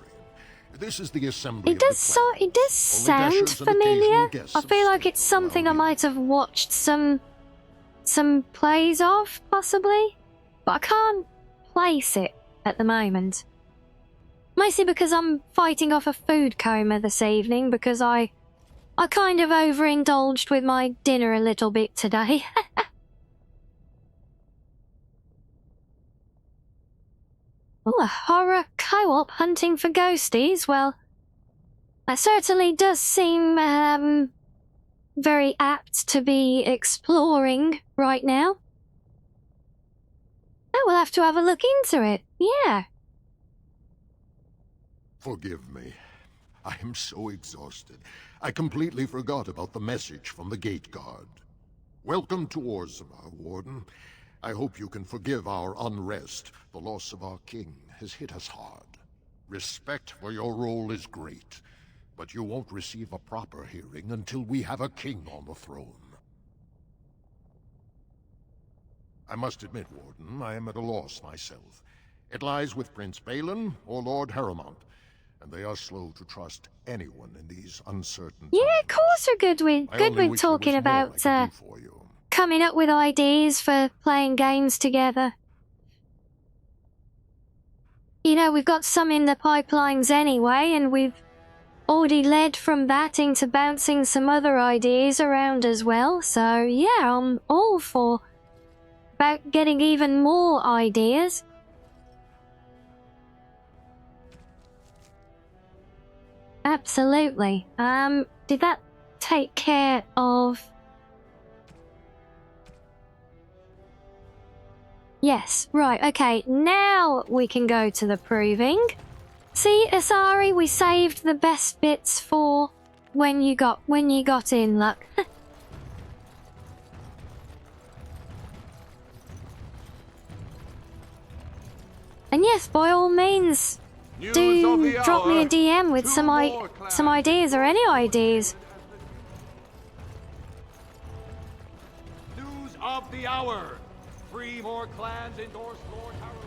This is the assembly. It does sound dashers and familiar. occasional guests I feel like it's something I might have watched some plays of, possibly. But I can't place it at the moment. Mostly because I'm fighting off a food coma this evening because I kind of overindulged with my dinner a little bit today. Oh, a horror co-op hunting for ghosties. Well, that certainly does seem very apt to be exploring right now. Oh, we'll have to have a look into it. Yeah. Forgive me. I am so exhausted. I completely forgot about the message from the gate guard. Welcome to Orzammar, Warden. I hope you can forgive our unrest. The loss of our king has hit us hard. Respect for your role is great, but you won't receive a proper hearing until we have a king on the throne. I must admit, Warden, I am at a loss myself. It lies with Prince Balin or Lord Harrowmont, and they are slow to trust anyone in these uncertain times. Yeah, of course we're good with talking about coming up with ideas for playing games together. You know, we've got some in the pipelines anyway, and we've already led from that into bouncing some other ideas around as well. So yeah, I'm all for about getting even more ideas. Absolutely. Did that take care of... Yes, right, okay, now we can go to the proving. See, Asari, we saved the best bits for when you got in, Luck. And yes, by all means, do drop me a DM with some ideas or any ideas. News of the hour. 3 more clans endorse Lord Harrowmont.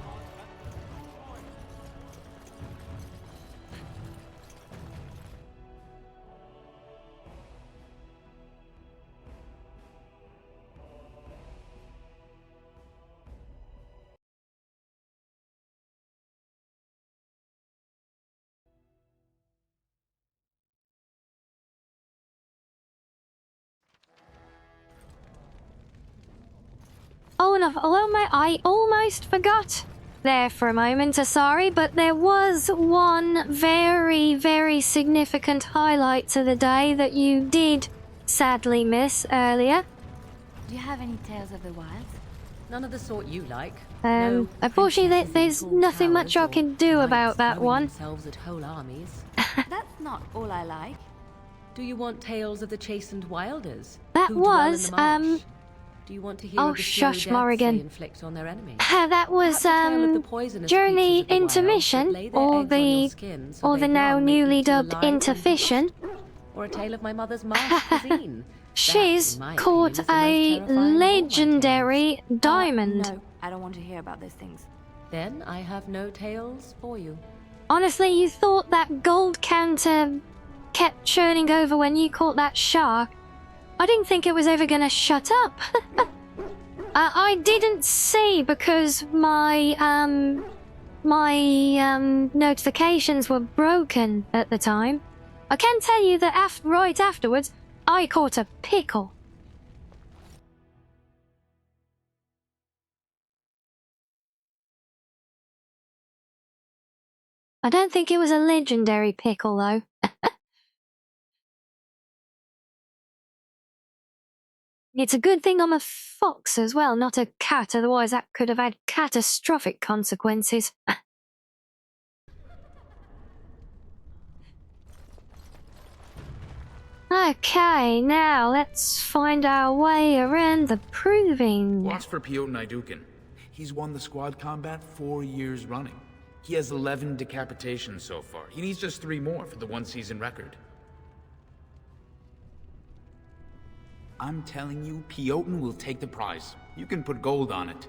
Oh, and I almost forgot there for a moment, Asari, but there was one very, very significant highlight to the day that you did sadly miss earlier. Do you have any tales of the wilds? None of the sort you like. Unfortunately, there's nothing much I can do about that one. At whole armies. That's not all I like. Do you want tales of the chastened wilders? That who dwell in was, the marsh? Do you want to hear oh, of the slow shush, deaths Morrigan. they inflict on their enemies? That was, during the intermission, or the now newly dubbed interfission. Or a tale of my mother's marsh cuisine. She's caught a legendary diamond. No, I don't want to hear about those things. Then I have no tales for you. Honestly, you thought that gold counter kept churning over when you caught that shark? I didn't think it was ever gonna shut up. I didn't see because my notifications were broken at the time. I can tell you that right afterwards, I caught a pickle. I don't think it was a legendary pickle, though. It's a good thing I'm a fox as well, not a cat, otherwise that could have had catastrophic consequences. Okay, now let's find our way around the proving. Watch for Piotr Naidukin. He's won the squad combat 4 years running. He has 11 decapitations so far. He needs just 3 more for the 1-season record. I'm telling you, Piotr will take the prize. You can put gold on it.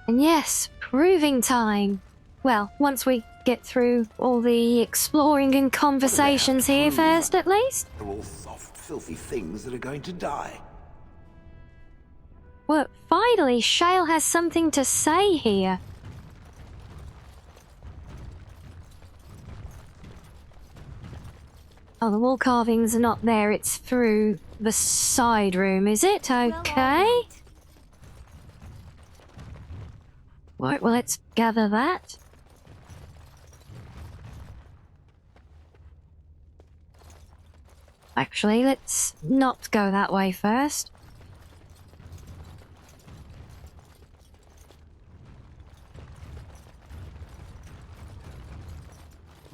And yes, proving time. Well, once we get through all the exploring and conversations here first, at least. They're all soft, filthy things that are going to die. Well, finally, Shale has something to say here. Oh, the wall carvings are not there. It's through the side room, is it? Okay. Right, well, let's gather that. Actually, let's not go that way first.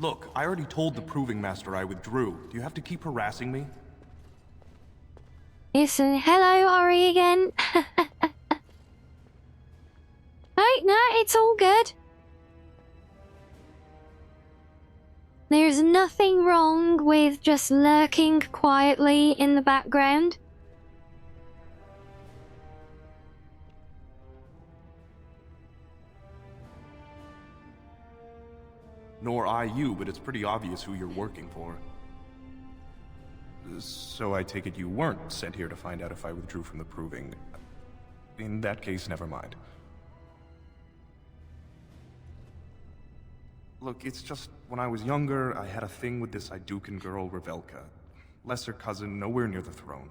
Look, I already told the Proving Master I withdrew. Do you have to keep harassing me? Listen, hello, Ori again. Right, no, it's all good. There's nothing wrong with just lurking quietly in the background. Nor I you, but it's pretty obvious who you're working for. So I take it you weren't sent here to find out if I withdrew from the Proving. In that case, never mind. Look, it's just, when I was younger, I had a thing with this Idukan girl, Revelka. Lesser cousin, nowhere near the throne.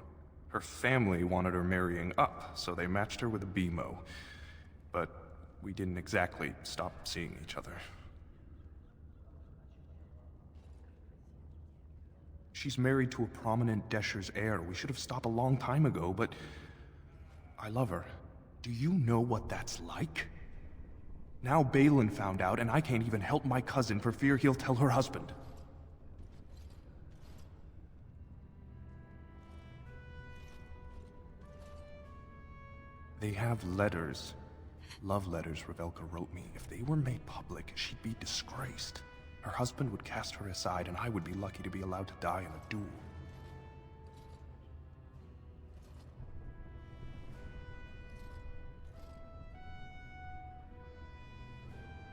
Her family wanted her marrying up, so they matched her with a BMO. But we didn't exactly stop seeing each other. She's married to a prominent Desher's heir. We should have stopped a long time ago, but I love her. Do you know what that's like? Now Balin found out, and I can't even help my cousin for fear he'll tell her husband. They have letters. Love letters Revelka wrote me. If they were made public, she'd be disgraced. Her husband would cast her aside, and I would be lucky to be allowed to die in a duel.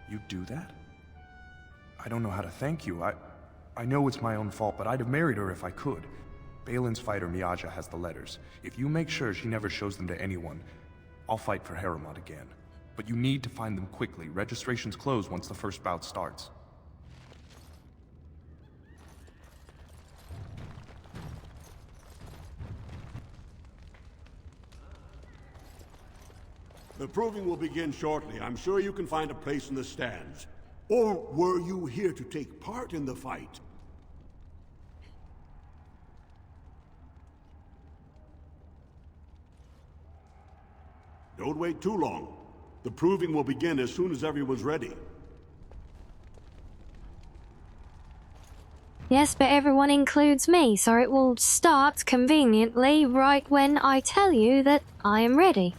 You'd do that? I don't know how to thank you. I know it's my own fault, but I'd have married her if I could. Balin's fighter Miaja has the letters. If you make sure she never shows them to anyone, I'll fight for Haremont again. But you need to find them quickly. Registrations close once the first bout starts. The proving will begin shortly. I'm sure you can find a place in the stands. Or were you here to take part in the fight? Don't wait too long. The proving will begin as soon as everyone's ready. Yes, but everyone includes me, so it will start conveniently right when I tell you that I am ready.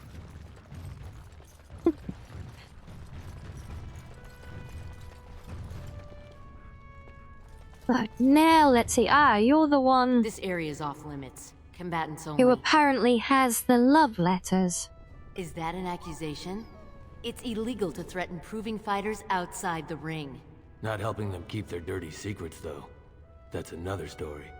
But now let's see. Ah, you're the one This area is off limits. Combatants only. who apparently has the love letters. Is that an accusation? It's illegal to threaten proving fighters outside the ring. Not helping them keep their dirty secrets, though. That's another story.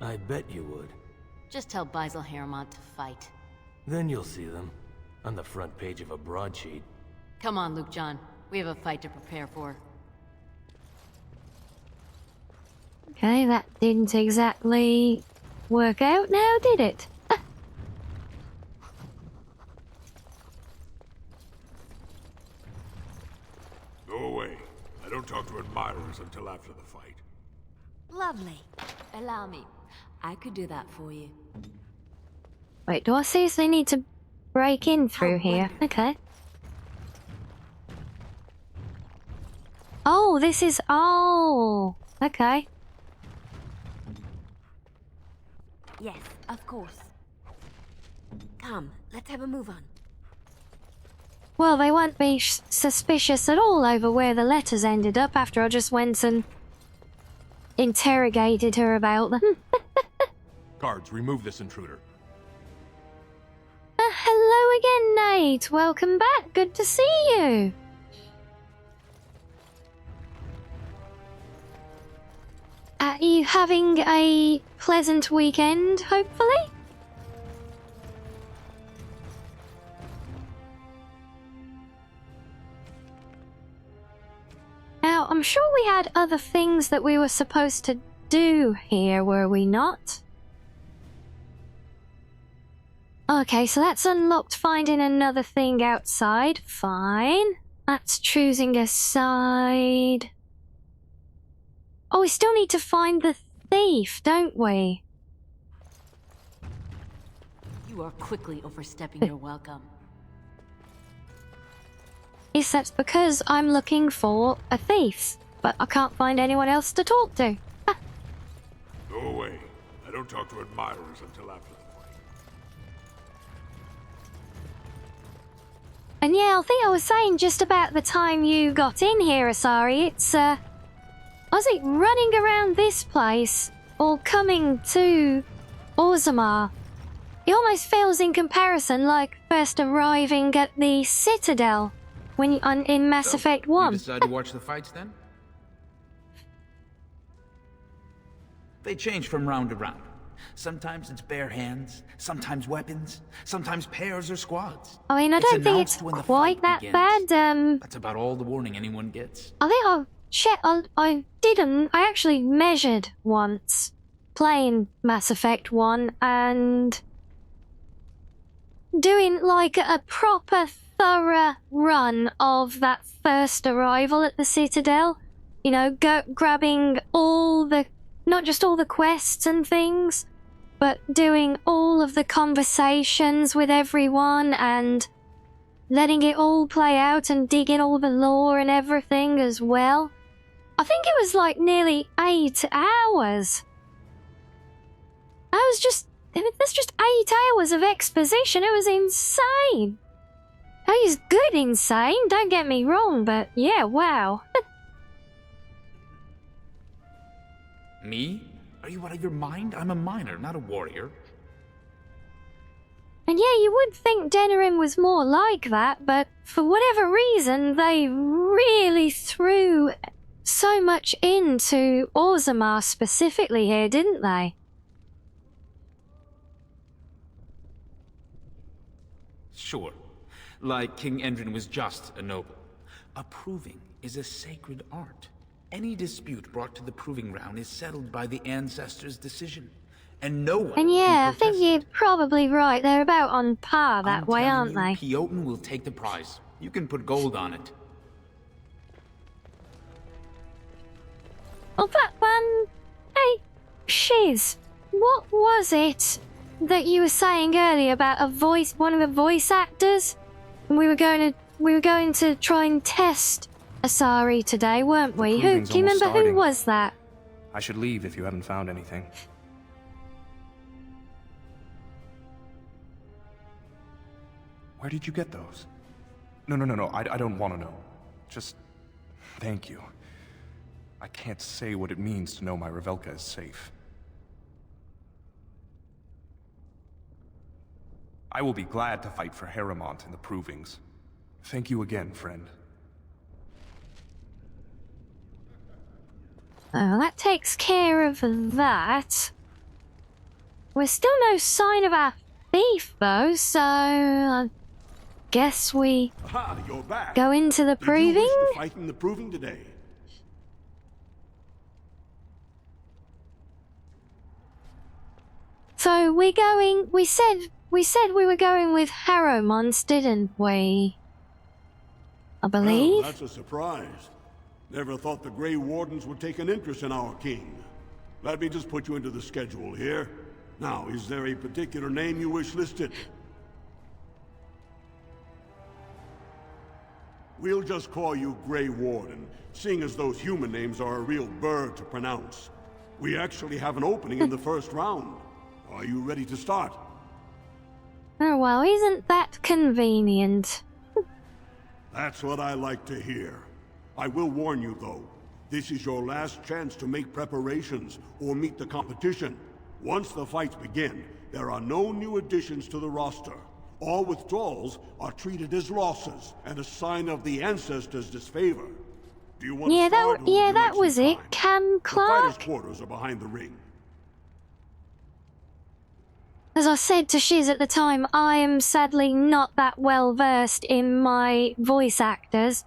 I bet you would. Just tell Basil Haremont to fight. Then you'll see them. On the front page of a broadsheet. Come on, Luke John. We have a fight to prepare for. Okay, that didn't exactly work out now, did it? Go away. I don't talk to admirers until after the fight. Lovely. Allow me. I could do that for you. Wait, do I see if they need to break in through here? Okay. Oh, this is... Oh, okay. Yes, of course. Come, let's have a move on. Well, they won't be suspicious at all over where the letters ended up after I just went and interrogated her about them. Guards, remove this intruder. Hello again, Nate. Welcome back. Good to see you. Are you having a pleasant weekend, hopefully? we had other things that we were supposed to do here, were we not? Okay, so that's unlocked finding another thing outside. Fine. That's choosing a side. Oh, we still need to find the thief, don't we? You are quickly overstepping your welcome. Yes, that's because I'm looking for a thief, but I can't find anyone else to talk to. Go away. I don't talk to admirers until after the fight. And yeah, I think I was saying just about the time you got in here, Asari, it's, was it running around this place, or coming to Orzammar? It almost feels in comparison like first arriving at the Citadel when in Mass Effect 1. You decide to watch the fights then? They change from round to round. Sometimes it's bare hands, sometimes weapons, sometimes pairs or squads. I mean, I don't think it's quite that bad. That's about all the warning anyone gets. I think I actually measured once playing Mass Effect 1 and doing like a proper thorough run of that first arrival at the Citadel. You know, grabbing all the, not just all the quests and things, but doing all of the conversations with everyone and letting it all play out and digging all the lore and everything as well. I think it was like nearly 8 hours. That's just 8 hours of exposition. It was insane. It was good insane, don't get me wrong, but yeah, wow. Me? Are you out of your mind? I'm a miner, not a warrior. And yeah, you would think Denerim was more like that, but for whatever reason, they really threw so much into Orzammar specifically here, didn't they? Sure. Like King Endrin was just a noble. A proving is a sacred art. Any dispute brought to the proving ground is settled by the ancestors' decision. And no one And yeah, I think you're probably right. They're about on par that way, aren't they? Pioten will take the prize. You can put gold on it. Oh, but, hey, Shiz, what was it that you were saying earlier about one of the voice actors? We were going to try and test Asari today, weren't we? Do you remember who was that? I should leave if you haven't found anything. Where did you get those? No, I don't want to know. Just thank you. I can't say what it means to know my Revelka is safe. I will be glad to fight for Harrimont in the Provings. Thank you again, friend. Oh, that takes care of that. We're still no sign of our thief, though, so I guess we You're back. go into the Proving? Did you wish to fight in the Proving today? So we said we were going with Harrowmont, didn't we? I believe. Well, that's a surprise. Never thought the Grey Wardens would take an interest in our king. Let me just put you into the schedule here. Now, is there a particular name you wish listed? We'll just call you Grey Warden, seeing as those human names are a real burr to pronounce. We actually have an opening in the first round. Are you ready to start? Oh, well, isn't that convenient? That's what I like to hear. I will warn you, though. This is your last chance to make preparations or meet the competition. Once the fights begin, there are no new additions to the roster. All withdrawals are treated as losses and a sign of the ancestors' disfavor. Do you want to start, or would you that like was some it. time? Cam Clark. The fighters' quarters are behind the ring. As I said to Shiz at the time, I am sadly not that well versed in my voice actors.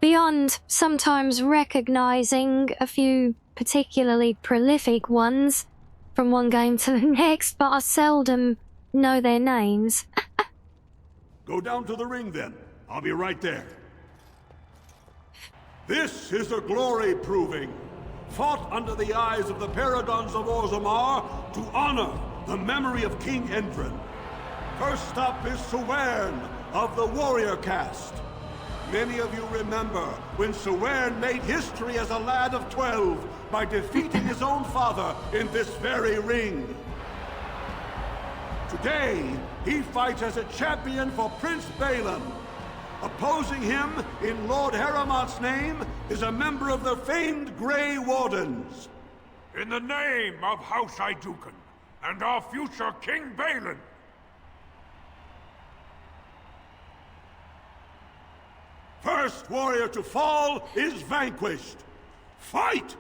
beyond sometimes recognizing a few particularly prolific ones from one game to the next, but I seldom know their names. Go down to the ring then. I'll be right there. This is a glory proving, fought under the eyes of the Paragons of Orzammar to honor the memory of King Endrin. First up is Sewern of the Warrior Caste. Many of you remember when Sewern made history as a lad of 12 by defeating his own father in this very ring. Today, he fights as a champion for Prince Balin. Opposing him, in Lord Haramont's name, is a member of the famed Grey Wardens. In the name of House Iduken and our future King Balin. First warrior to fall is vanquished. Fight!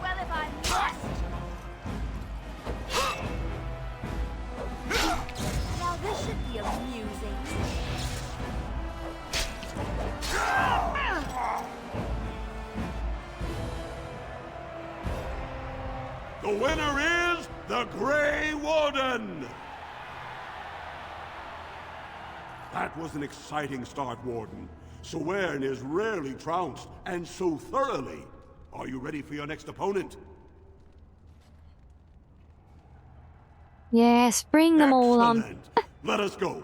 Well, if I must. Now this should be amusing. The winner is the Grey Warden! That was an exciting start, Warden. Sewern is rarely trounced, and so thoroughly. Are you ready for your next opponent? Yes, bring them all on. Let us go.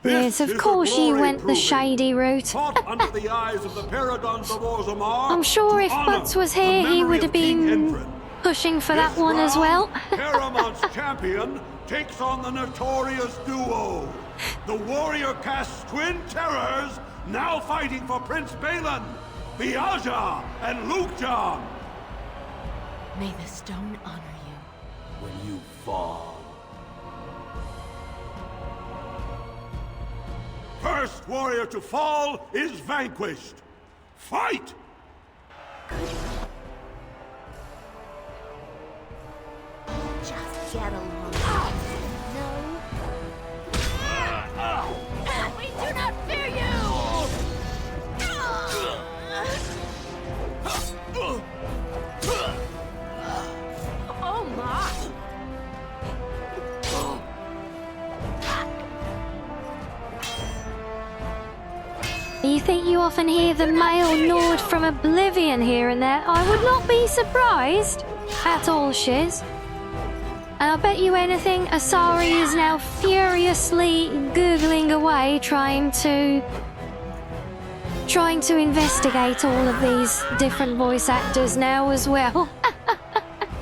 Yes, of course you went the shady route. Under the eyes of the Paragons of Orzammar. I'm sure if Butts was here, he would have been pushing for that one as well. Haramont's champion takes on the notorious duo. The Warrior Caste's twin terrors, now fighting for Prince Balin, Biaja and Lukjan. May the stone honor you. When you fall. First warrior to fall is vanquished. Fight! Just get along. No? We do not fear you! Oh my! You think you often hear the male nod from oblivion here and there? I would not be surprised at all, Shiz. And I bet you anything, Asari is now furiously Googling away, trying to investigate all of these different voice actors now as well.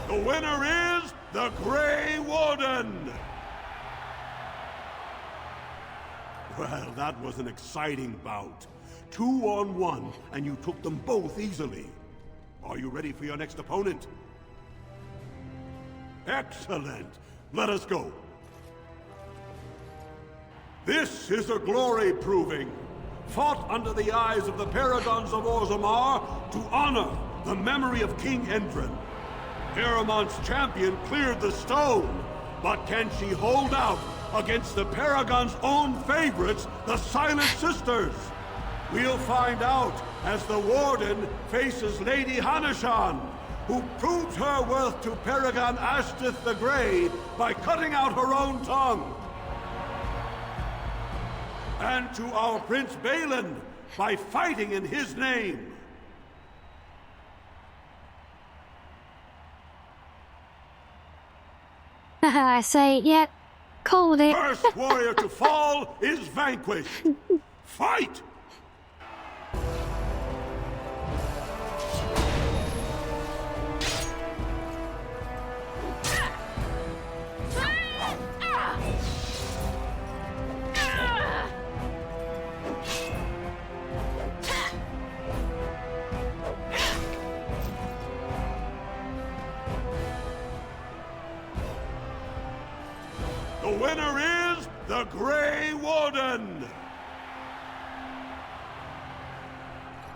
The winner is the Grey Warden! Well, that was an exciting bout. 2-on-1, and you took them both easily. Are you ready for your next opponent? Excellent! Let us go. This is a glory proving, fought under the eyes of the Paragons of Orzammar to honor the memory of King Endrin. Haramont's champion cleared the stone, but can she hold out against the Paragon's own favorites, the Silent Sisters? We'll find out as the Warden faces Lady Hanishan, who proves her worth to Paragon Ashtith the Grey by cutting out her own tongue. And to our Prince Balin by fighting in his name. I say, yep, called it. First warrior to fall is vanquished. Fight! The winner is the Grey Warden!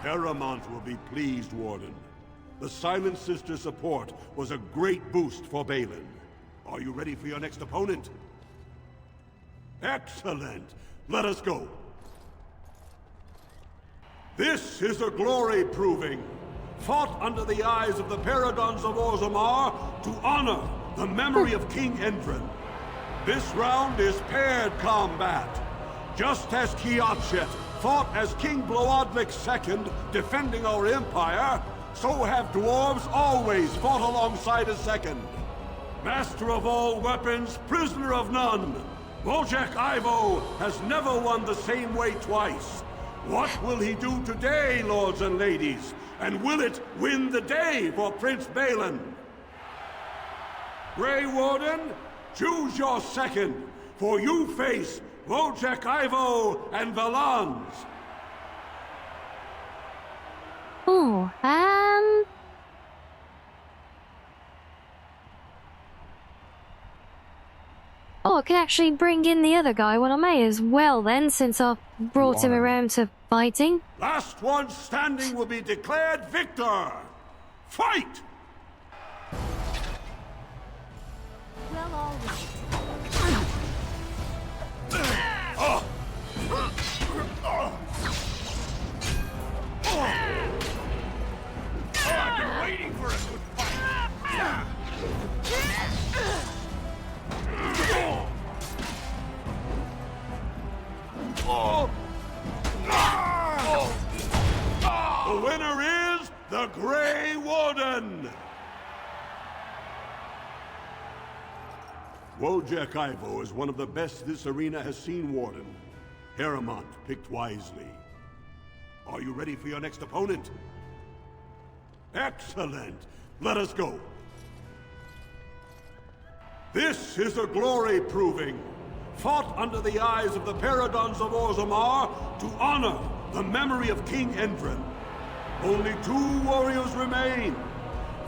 Paramount will be pleased, Warden. The Silent Sister's support was a great boost for Balin. Are you ready for your next opponent? Excellent! Let us go. This is a glory proving, fought under the eyes of the Paragons of Orzammar to honor the memory of King Endrin. This round is paired combat. Just as Kiakshet fought as King Bloodlik II, defending our empire, so have dwarves always fought alongside a second. Master of all weapons, prisoner of none, Wojciech Ivo has never won the same way twice. What will he do today, lords and ladies? And will it win the day for Prince Balin? Grey Warden, choose your second, for you face Wojciech Ivo and Valans. Oh, Oh, I can actually bring in the other guy. Well, I may as well then, since I've brought him around to fighting. Last one standing will be declared victor. Fight! Well, all right. I've been waiting for a good fight. The winner is the Grey Warden! Wojciech Ivo is one of the best this arena has seen, Warden. Paramount picked wisely. Are you ready for your next opponent? Excellent! Let us go. This is a glory proving, fought under the eyes of the Paragons of Orzammar to honor the memory of King Endrin. Only 2 warriors remain.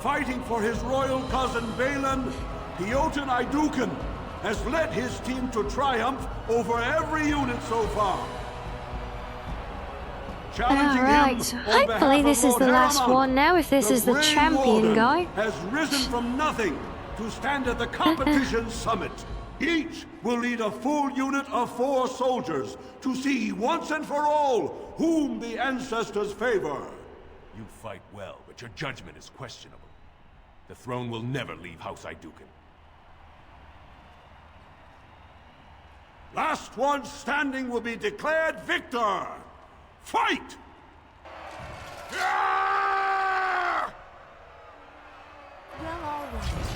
Fighting for his royal cousin Balin, Piotr Idukan has led his team to triumph over every unit so far. Alright, hopefully this is the last one now, if this is the champion guy. Has risen from nothing to stand at the competition summit. Each will lead a full unit of 4 soldiers to see once and for all whom the ancestors favor. You fight well, but your judgment is questionable. The throne will never leave House Idukan. Last one standing will be declared victor. Fight! Well, all right.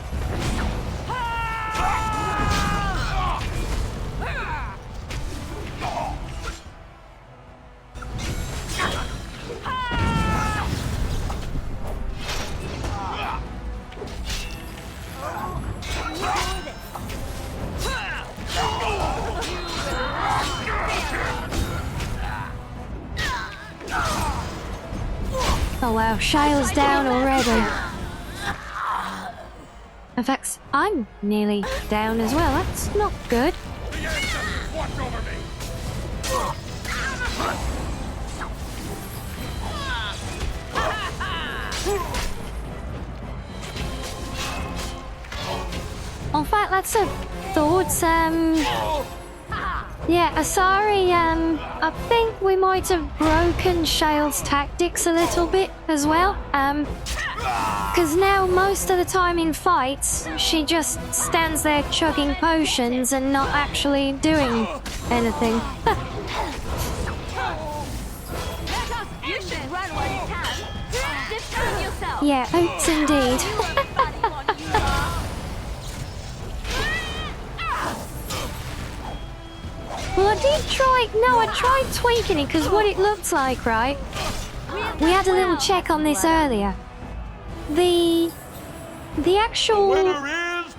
Oh wow, Shaile's down already. In fact, I'm nearly down as well. That's not good. Watch over me. In fact, that's a thought. Yeah, Asari, I think we might have broken Shaile's tactics a little bit as well. Because now most of the time in fights, she just stands there chugging potions and not actually doing anything. You should run while you can. Defend yourself. Yeah, oops indeed. Well, I tried tweaking it, because what it looks like, right? We had a little check on this earlier. The actual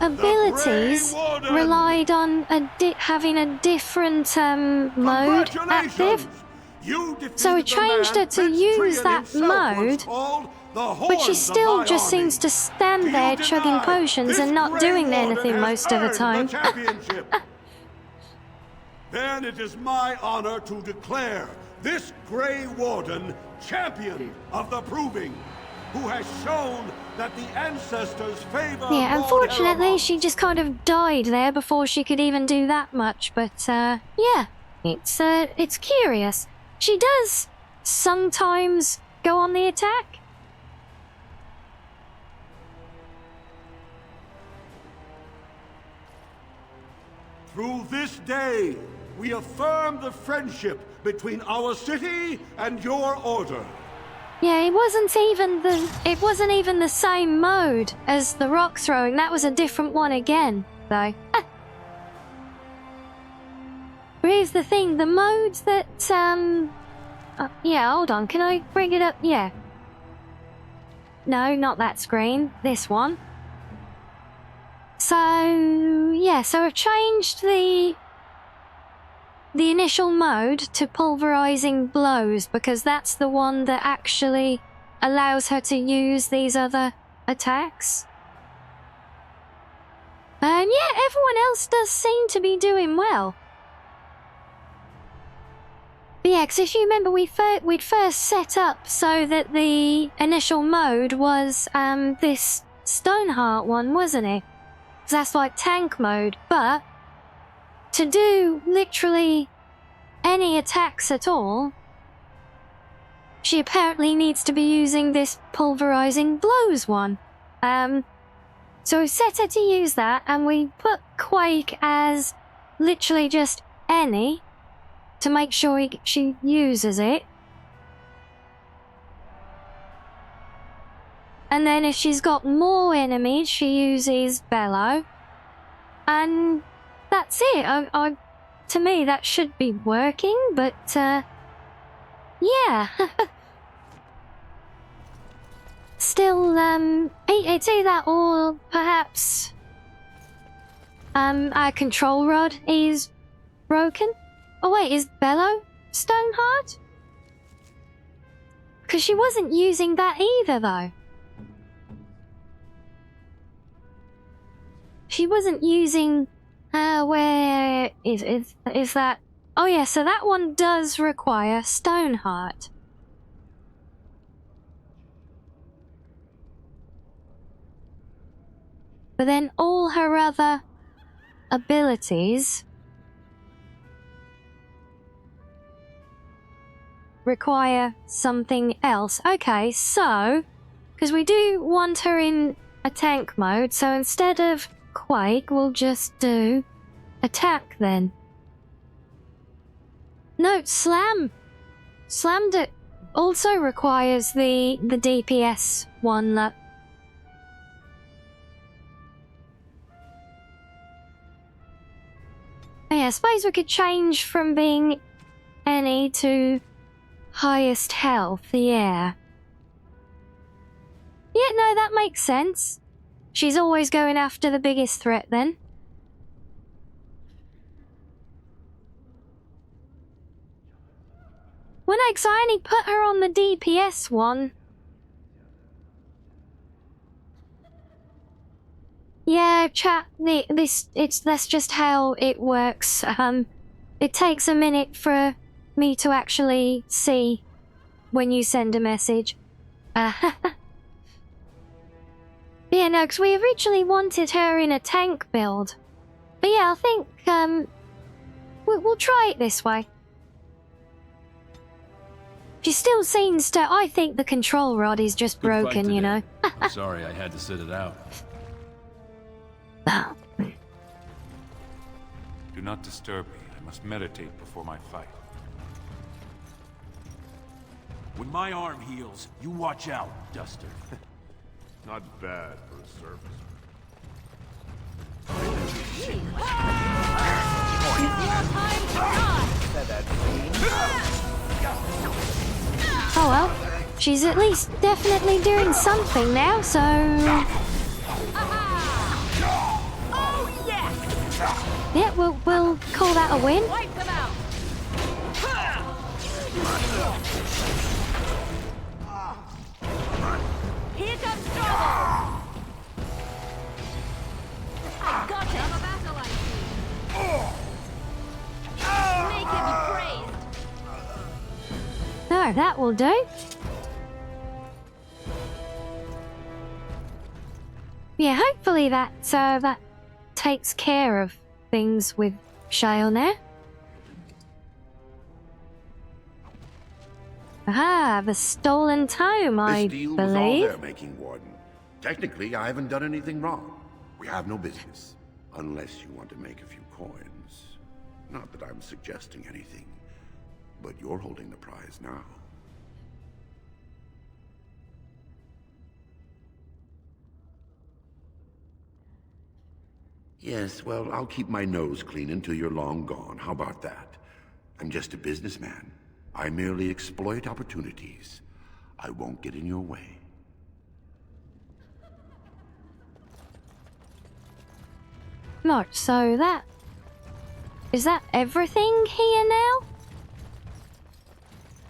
abilities relied on having a different mode active. So I changed it to use that mode, but she still just seems to stand there chugging potions and not doing anything most of the time. Then it is my honor to declare this Grey Warden champion of the Proving, who has shown that the ancestors favor Yeah, Lord unfortunately, Harriman. she just kind of died there before she could even do that much, but, yeah, it's curious. She does sometimes go on the attack. Through this day, we affirm the friendship between our city and your order. Yeah, it wasn't even the same mode as the rock throwing. That was a different one again, though. But here's the thing, the mode that, yeah, hold on, can I bring it up? Yeah. No, not that screen, this one. So, yeah, so I've changed the initial mode to pulverizing blows because that's the one that actually allows her to use these other attacks. And yeah, everyone else does seem to be doing well. But yeah, because if you remember, we'd first set up so that the initial mode was this Stoneheart one, wasn't it? 'Cause that's like tank mode, but to do literally any attacks at all, she apparently needs to be using this pulverizing blows one. So we set her to use that, and we put Quake as literally just any to make sure she uses it. And then if she's got more enemies, she uses Bellow. And that's it. To me, that should be working, but, yeah. Still, it's either or perhaps, our control rod is broken. Oh wait, is Bellow Stoneheart? Because she wasn't using that either, though. She wasn't using, where is that? Oh yeah, so that one does require Stoneheart. But then all her other abilities require something else. Okay, so, because we do want her in a tank mode, so instead of Quake, we'll just do attack then. No, Slam. Slam also requires the DPS one that... Oh yeah, I suppose we could change from being any to highest health, yeah. Yeah, no, that makes sense. She's always going after the biggest threat then. Well, no, 'cause I only put her on the DPS one. Yeah, chat, that's just how it works. It takes a minute for me to actually see when you send a message. Yeah, no, because we originally wanted her in a tank build. But yeah, I think, we'll try it this way. She still seems to... I think the control rod is just broken, you know. Sorry, I had to sit it out. Do not disturb me. I must meditate before my fight. When my arm heals, you watch out, Duster. Not bad for a surface. Oh well, she's at least definitely doing something now, so... Oh, yes! Yeah, we'll call that a win. Wipe them out! Here comes trouble! I got it! I'm a battle I see. Make him be praised! No, No, that will do. Yeah, hopefully that takes care of things with Shale now. Ah, the stolen tome, I This deal was all believe. their making, Warden. Technically, I haven't done anything wrong. We have no business. Unless you want to make a few coins. Not that I'm suggesting anything, but you're holding the prize now. Yes, well, I'll keep my nose clean until you're long gone. How about that? I'm just a businessman. I merely exploit opportunities. I won't get in your way. Right, so that... Is that everything here now?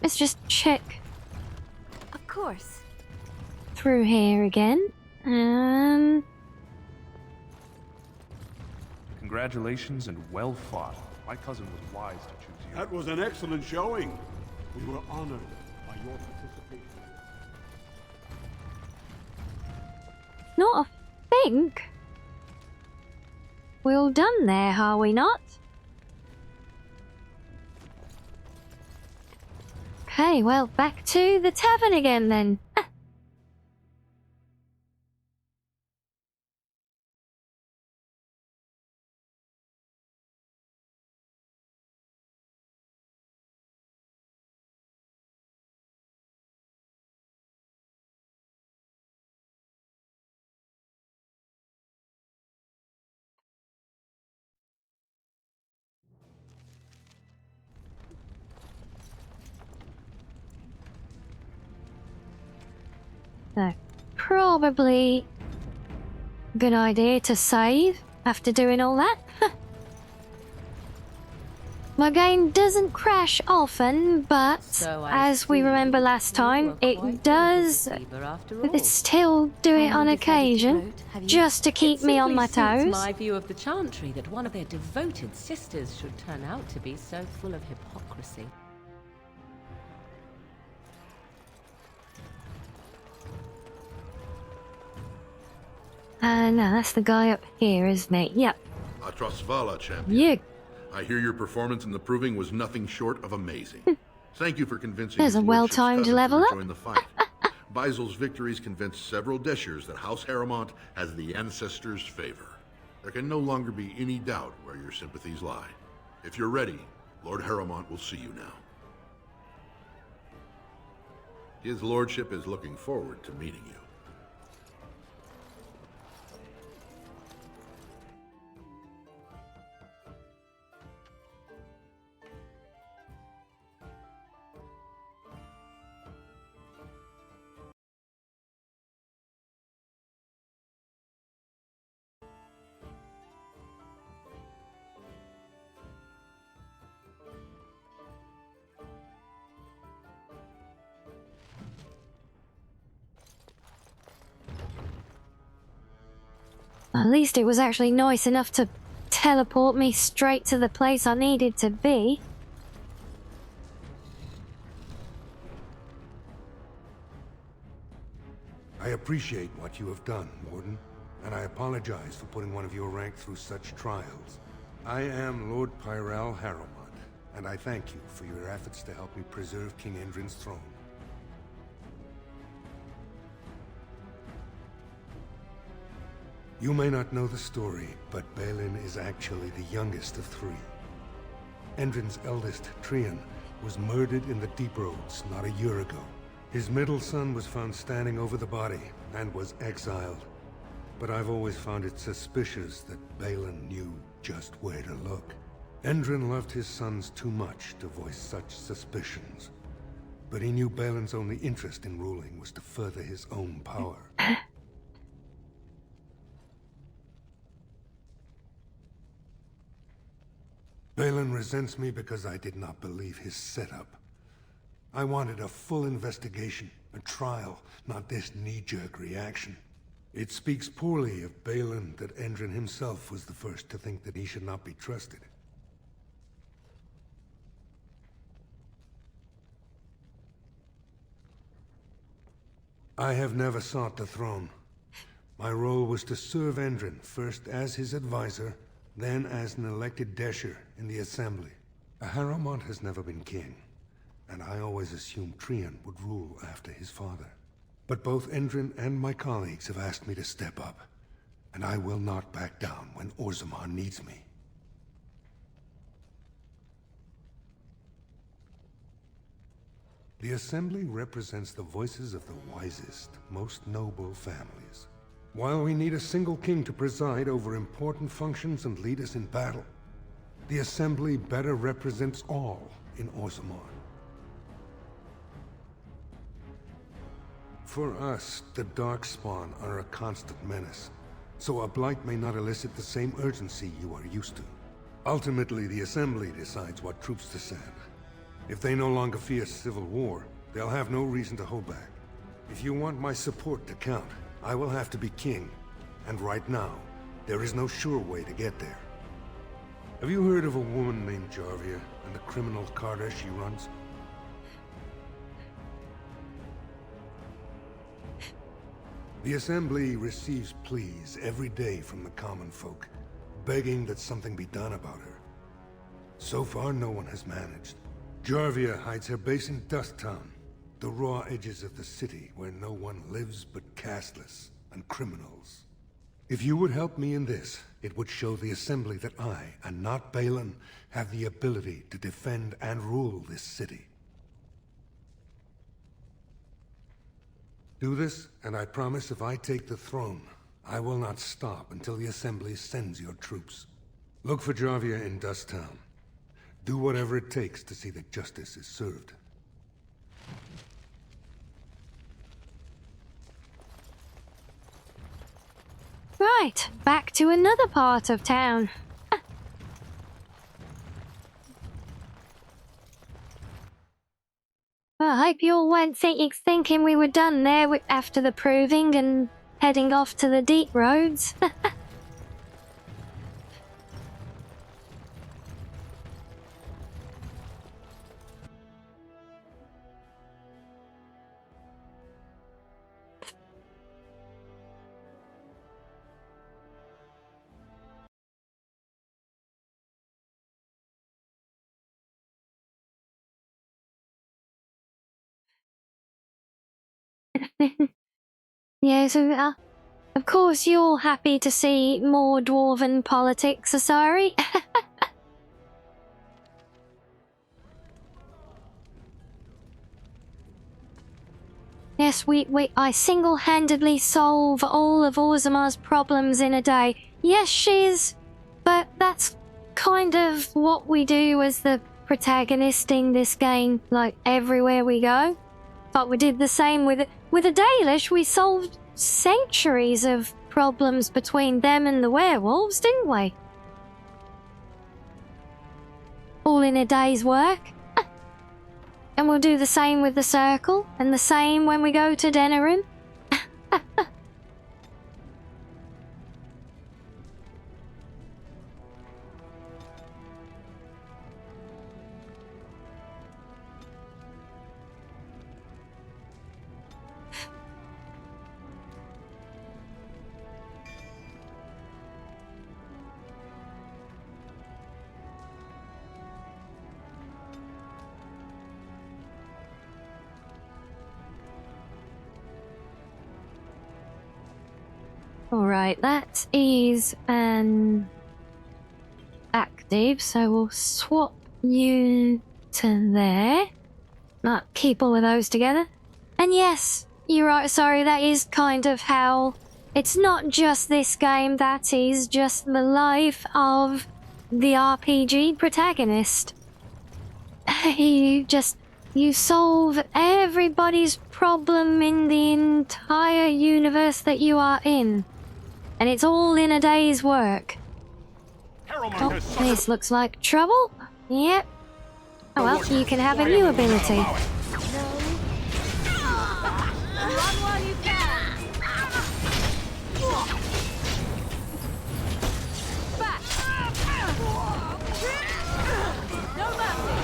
Let's just check Of course. through here again. Congratulations and well fought. My cousin was wise to choose you. That was an excellent showing. We were honored by your participation. Not a think. We're all done there, are we not? Okay, well, back to the tavern again then. So, probably a good idea to save after doing all that. My game doesn't crash often, but as we remember last time, it does still do it on occasion, just to keep me on my toes. It's my view of the Chantry that one of their devoted sisters should turn out to be so full of hypocrisy. No, that's the guy up here, isn't it? Yep. Atrasvala, champion. You. I hear your performance in the proving was nothing short of amazing. Thank you for convincing There's his a lordship's well-timed cousin level to up. join the fight. Baizel's victories convinced several Deshers that House Harrowmont has the ancestors' favor. There can no longer be any doubt where your sympathies lie. If you're ready, Lord Harrowmont will see you now. His lordship is looking forward to meeting you. At least it was actually nice enough to teleport me straight to the place I needed to be. I appreciate what you have done, Warden, and I apologize for putting one of your rank through such trials. I am Lord Pyral Harrowmont, and I thank you for your efforts to help me preserve King Endrin's throne. You may not know the story, but Balin is actually the youngest of three. Endrin's eldest, Trian, was murdered in the Deep Roads not a year ago. His middle son was found standing over the body and was exiled. But I've always found it suspicious that Balin knew just where to look. Endrin loved his sons too much to voice such suspicions. But he knew Balin's only interest in ruling was to further his own power. Balin resents me because I did not believe his setup. I wanted a full investigation, a trial, not this knee-jerk reaction. It speaks poorly of Balin that Endrin himself was the first to think that he should not be trusted. I have never sought the throne. My role was to serve Endrin, first as his advisor, then as an elected Desher in the Assembly. Harrowmont has never been king, and I always assumed Trian would rule after his father. But both Endrin and my colleagues have asked me to step up, and I will not back down when Orzammar needs me. The Assembly represents the voices of the wisest, most noble families. While we need a single king to preside over important functions and lead us in battle, the Assembly better represents all in Orzammar. For us, the Darkspawn are a constant menace, so a blight may not elicit the same urgency you are used to. Ultimately, the Assembly decides what troops to send. If they no longer fear civil war, they'll have no reason to hold back. If you want my support to count, I will have to be king. And right now, there is no sure way to get there. Have you heard of a woman named Jarvia and the criminal carter she runs? The Assembly receives pleas every day from the common folk, begging that something be done about her. So far, no one has managed. Jarvia hides her base in Dust Town, the raw edges of the city where no one lives but castless and criminals. If you would help me in this, it would show the Assembly that I, and not Balin, have the ability to defend and rule this city. Do this, and I promise if I take the throne, I will not stop until the Assembly sends your troops. Look for Jarvia in Dust Town. Do whatever it takes to see that justice is served. Right, back to another part of town. Well, I hope you all weren't thinking we were done there after the proving and heading off to the deep roads. Yeah, so, of course you're all happy to see more dwarven politics, Asari. Yes, I single-handedly solve all of Orzammar's problems in a day. Yes, shiz, but that's kind of what we do as the protagonist in this game, like, everywhere we go. Thought we did the same with the Dalish. We solved centuries of problems between them and the werewolves, didn't we? All in a day's work. And we'll do the same with the Circle, and the same when we go to Denerim. Alright, that is an active, so we'll swap you to there. Not keep all of those together. And yes, you're right, sorry, that is kind of how... It's not just this game, that is just the life of the RPG protagonist. You solve everybody's problem in the entire universe that you are in. And it's all in a day's work. Oh, this looks like trouble. Yep. Oh well, you can have a new ability. Run while you can. Back. No mercy.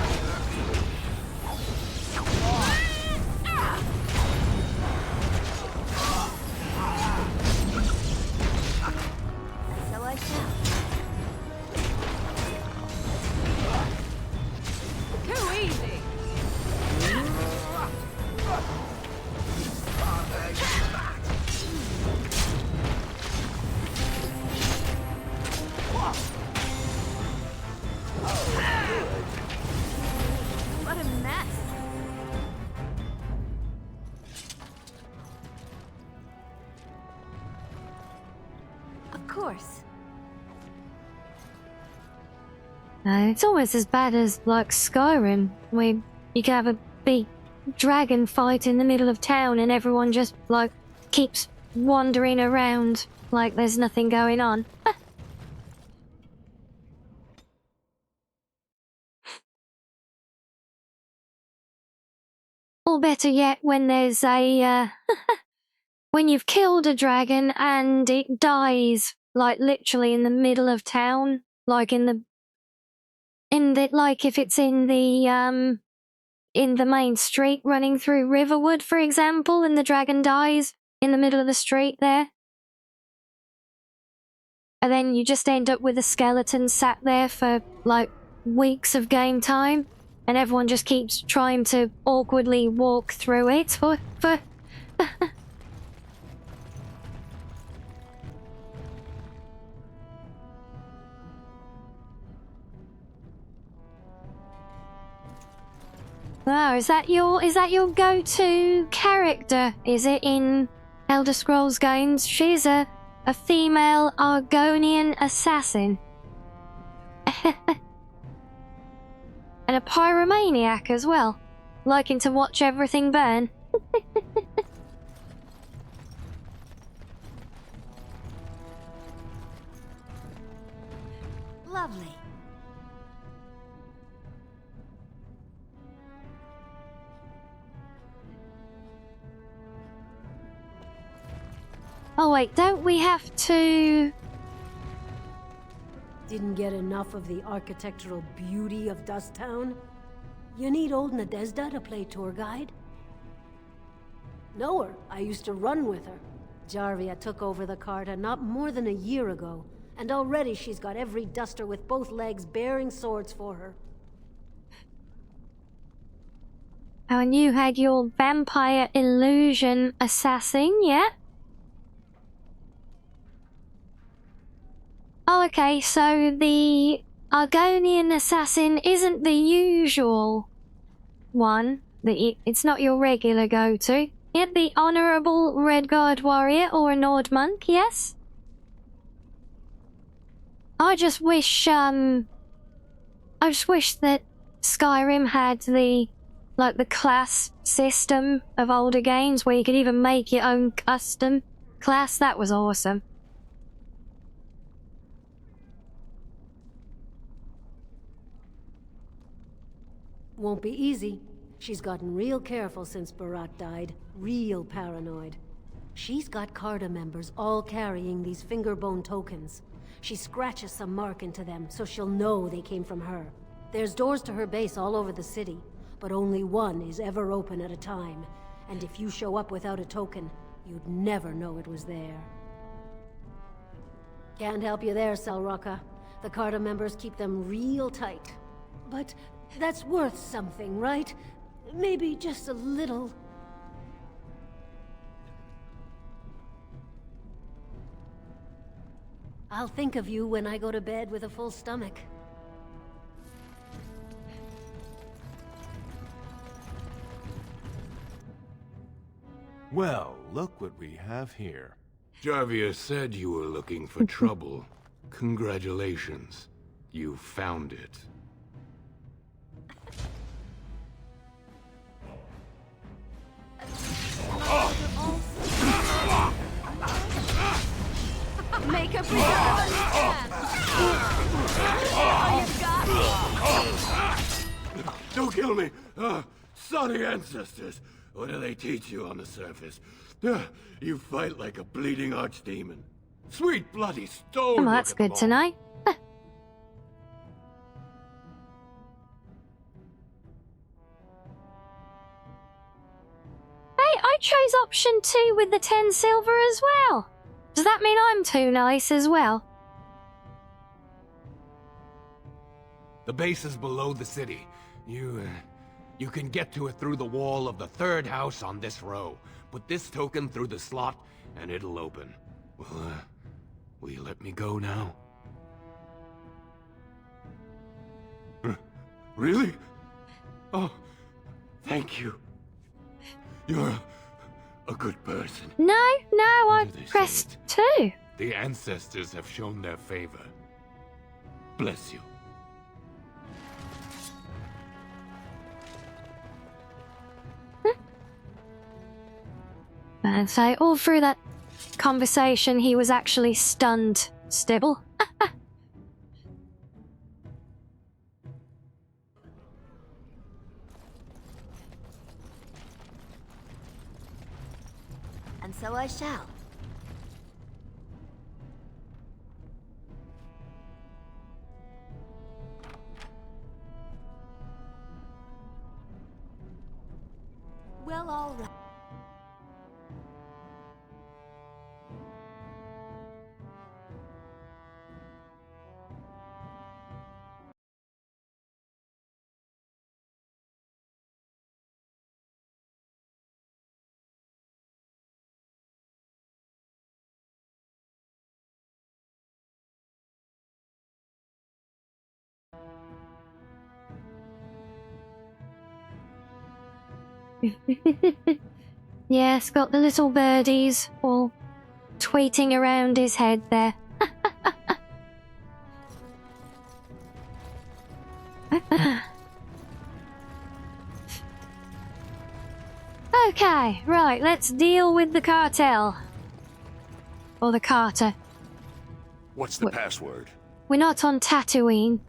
Of course. It's almost as bad as, like, Skyrim, where you can have a big dragon fight in the middle of town and everyone just, like, keeps wandering around like there's nothing going on. Or better yet, when there's a, when you've killed a dragon and it dies, like, literally in the middle of town, like like, if it's in the main street running through Riverwood, for example, and the dragon dies in the middle of the street there. And then you just end up with a skeleton sat there for, like, weeks of game time, and everyone just keeps trying to awkwardly walk through it for Wow, is that your go-to character? Is it in Elder Scrolls games? She's a female Argonian assassin. And a pyromaniac as well, liking to watch everything burn. Lovely. Oh wait, don't we have to... Didn't get enough of the architectural beauty of Dust Town? You need old Nadezda to play tour guide? Know her. I used to run with her. Jarvia took over the Carta not more than a year ago, and already she's got every duster with both legs bearing swords for her. Oh, and you had your vampire illusion assassin, yeah? Oh, okay, so the Argonian assassin isn't the usual one. It's not your regular go-to. Yet the honourable Redguard warrior or a Nord monk, yes? I just wish that Skyrim had the class system of older games where you could even make your own custom class. That was awesome. Won't be easy. She's gotten real careful since Barat died. Real paranoid. She's got Carta members all carrying these fingerbone tokens. She scratches some mark into them so she'll know they came from her. There's doors to her base all over the city, but only one is ever open at a time. And if you show up without a token, you'd never know it was there. Can't help you there, Selrocka. The Carta members keep them real tight. But that's worth something, right? Maybe just a little. I'll think of you when I go to bed with a full stomach. Well, look what we have here. Jarvia said you were looking for trouble. Congratulations. You found it. Make a preserve Don't kill me! Sorry ancestors! What do they teach you on the surface? You fight like a bleeding archdemon. Sweet bloody stone! Well, that's good to know. Hey, I chose option 2 with the 10 silver as well. Does that mean I'm too nice as well? The base is below the city. You can get to it through the wall of the third house on this row. Put this token through the slot, and it'll open. Will you let me go now? Really? Oh, thank you. You're a good person. No, I pressed 2. The ancestors have shown their favor. Bless you. And so all through that conversation, he was actually stunned, Stibble. And so I shall. Well, all right. Yes, got the little birdies all tweeting around his head there. Okay, right, let's deal with the cartel. Or the Carter. What's the password? We're not on Tatooine.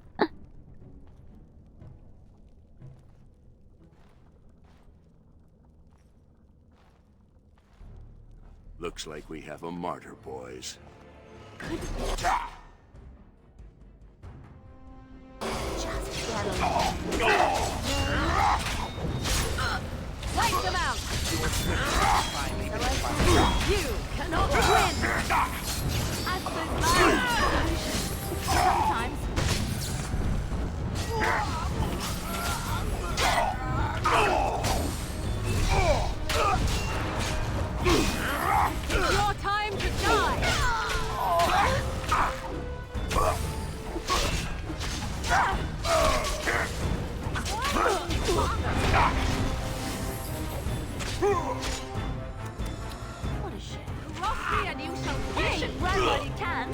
Looks like we have a martyr, boys. Wipe them out! You cannot win! I suppose sometimes. It's your time to die! What a shame. Cross me and you shall pay! You should run while you can!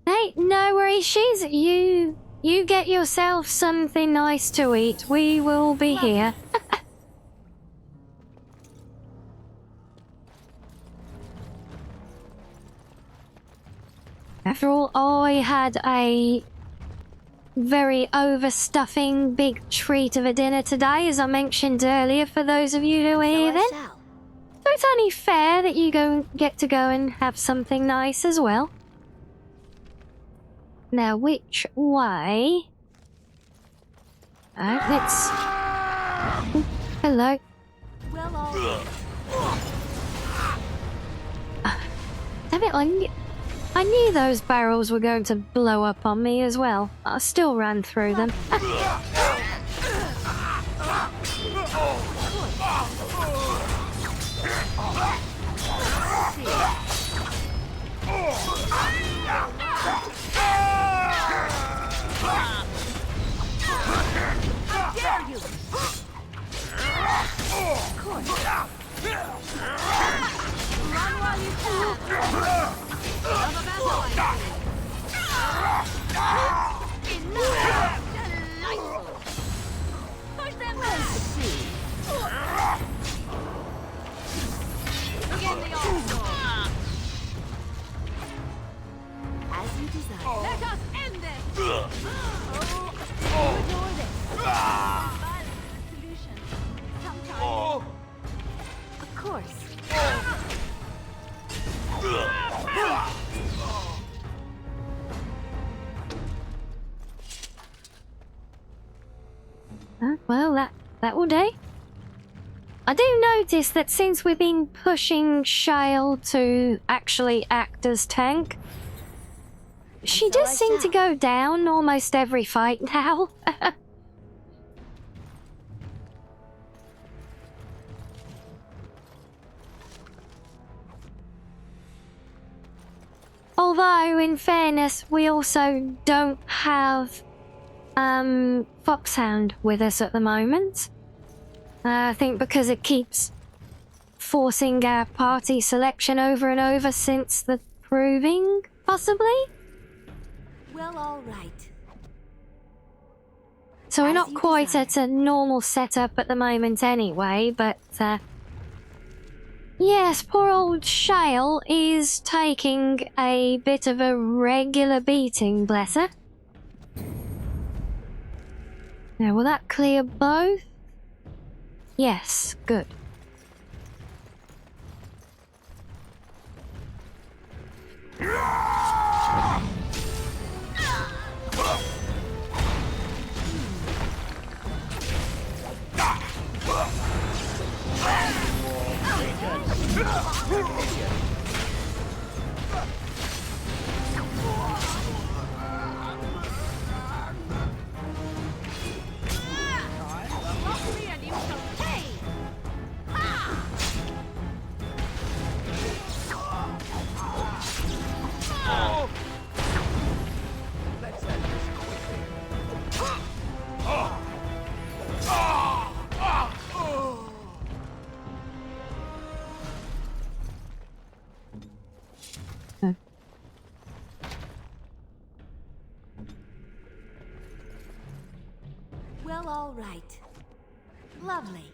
Hey, no worries, she's you get yourself something nice to eat. We will be here. After all, I had a very overstuffing big treat of a dinner today, as I mentioned earlier, for those of you who are here then. So it's only fair that you get to go and have something nice as well. Now, which way? Let's... Oh, hello. Well, all right. Damn it, I knew those barrels were going to blow up on me as well. I still ran through them. How dare you! Of course. Run while you can. Have a battle, I see. Enough! Delightful! Push them back! Begin the onslaught! As you desire. Let us end this! Ignore this. Violence is a solution. Sometimes. Of course. Well, that will do. I do notice that since we've been pushing Shale to actually act as tank, she does seem to go down almost every fight now. Although, in fairness, we also don't have Foxhound with us at the moment. I think because it keeps forcing our party selection over and over since the proving, possibly? Well, all right. So we're As not you quite desire. at a normal setup at the moment anyway, but yes, poor old Shale is taking a bit of a regular beating, bless her. Now, will that clear both? Yes, good. Well, all right. Lovely.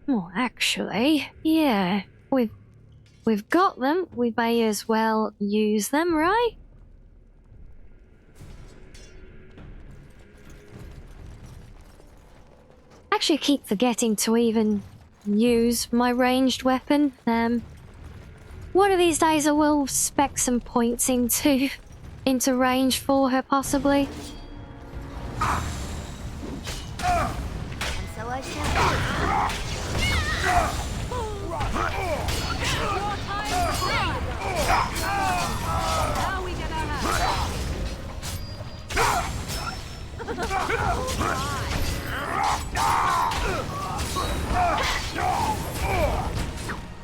Well, actually, yeah, we've got them. We may as well use them, right? Actually, I keep forgetting to even use my ranged weapon. One of these days I will spec some points into range for her, possibly. And so I shall. Now we get our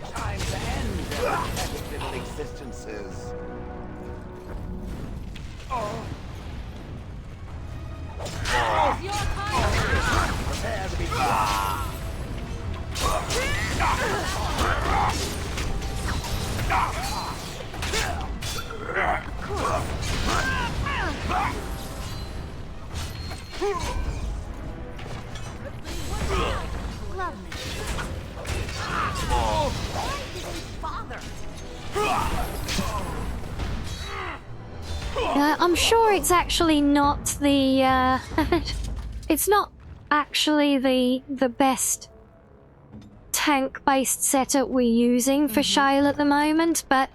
Time to end their pathetic little existences. It's your time. Prepare to be Lovely. Why did they bother? I'm sure it's actually not the it's not actually the best tank-based setup we're using for Shale at the moment, but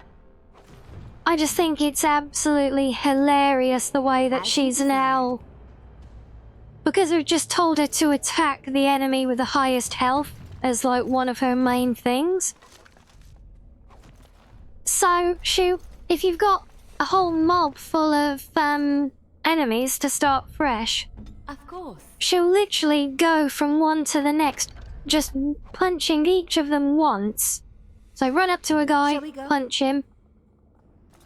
I just think it's absolutely hilarious the way that she's now, because we've just told her to attack the enemy with the highest health as like one of her main things. So if you've got a whole mob full of enemies to start fresh, Of course. she'll literally go from one to the next, just punching each of them once. So run up to a guy, Shall we go? punch him,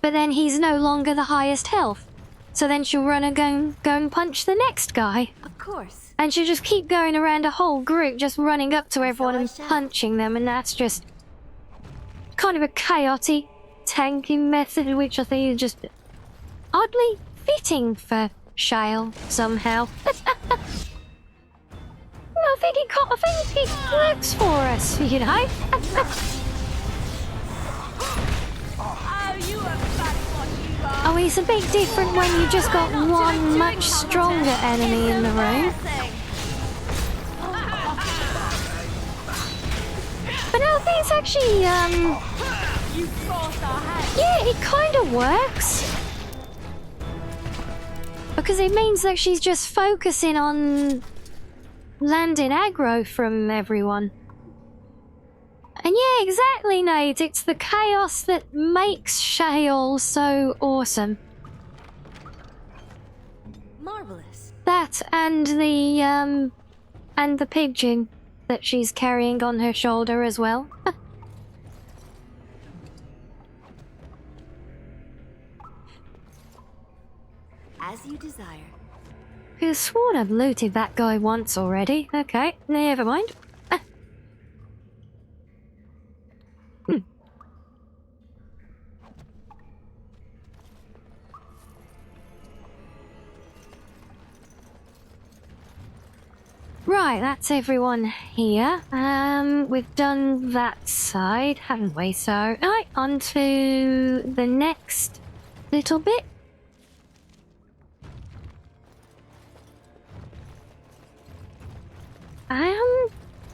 but then he's no longer the highest health. So then she'll run and go and punch the next guy. Of course. And she'll just keep going around a whole group, just running up to everyone I and shall. punching them, and that's just kind of a chaotic tanking method, which I think is just oddly fitting for Shale somehow. I think it works for us, you know. Oh, you are fat what you are. Oh, it's a bit different when you just got one much stronger enemy in the room. But no, I think it's actually, You forced our hand. yeah, it kind of works. Because it means that she's just focusing on landing aggro from everyone. And yeah, exactly, Nate. It's the chaos that makes Shale so awesome. that and the pigeon that she's carrying on her shoulder as well. As you desire. Could have sworn I've looted that guy once already. Okay, never mind. Right, that's everyone here. We've done that side, haven't we? So, right, on to the next little bit.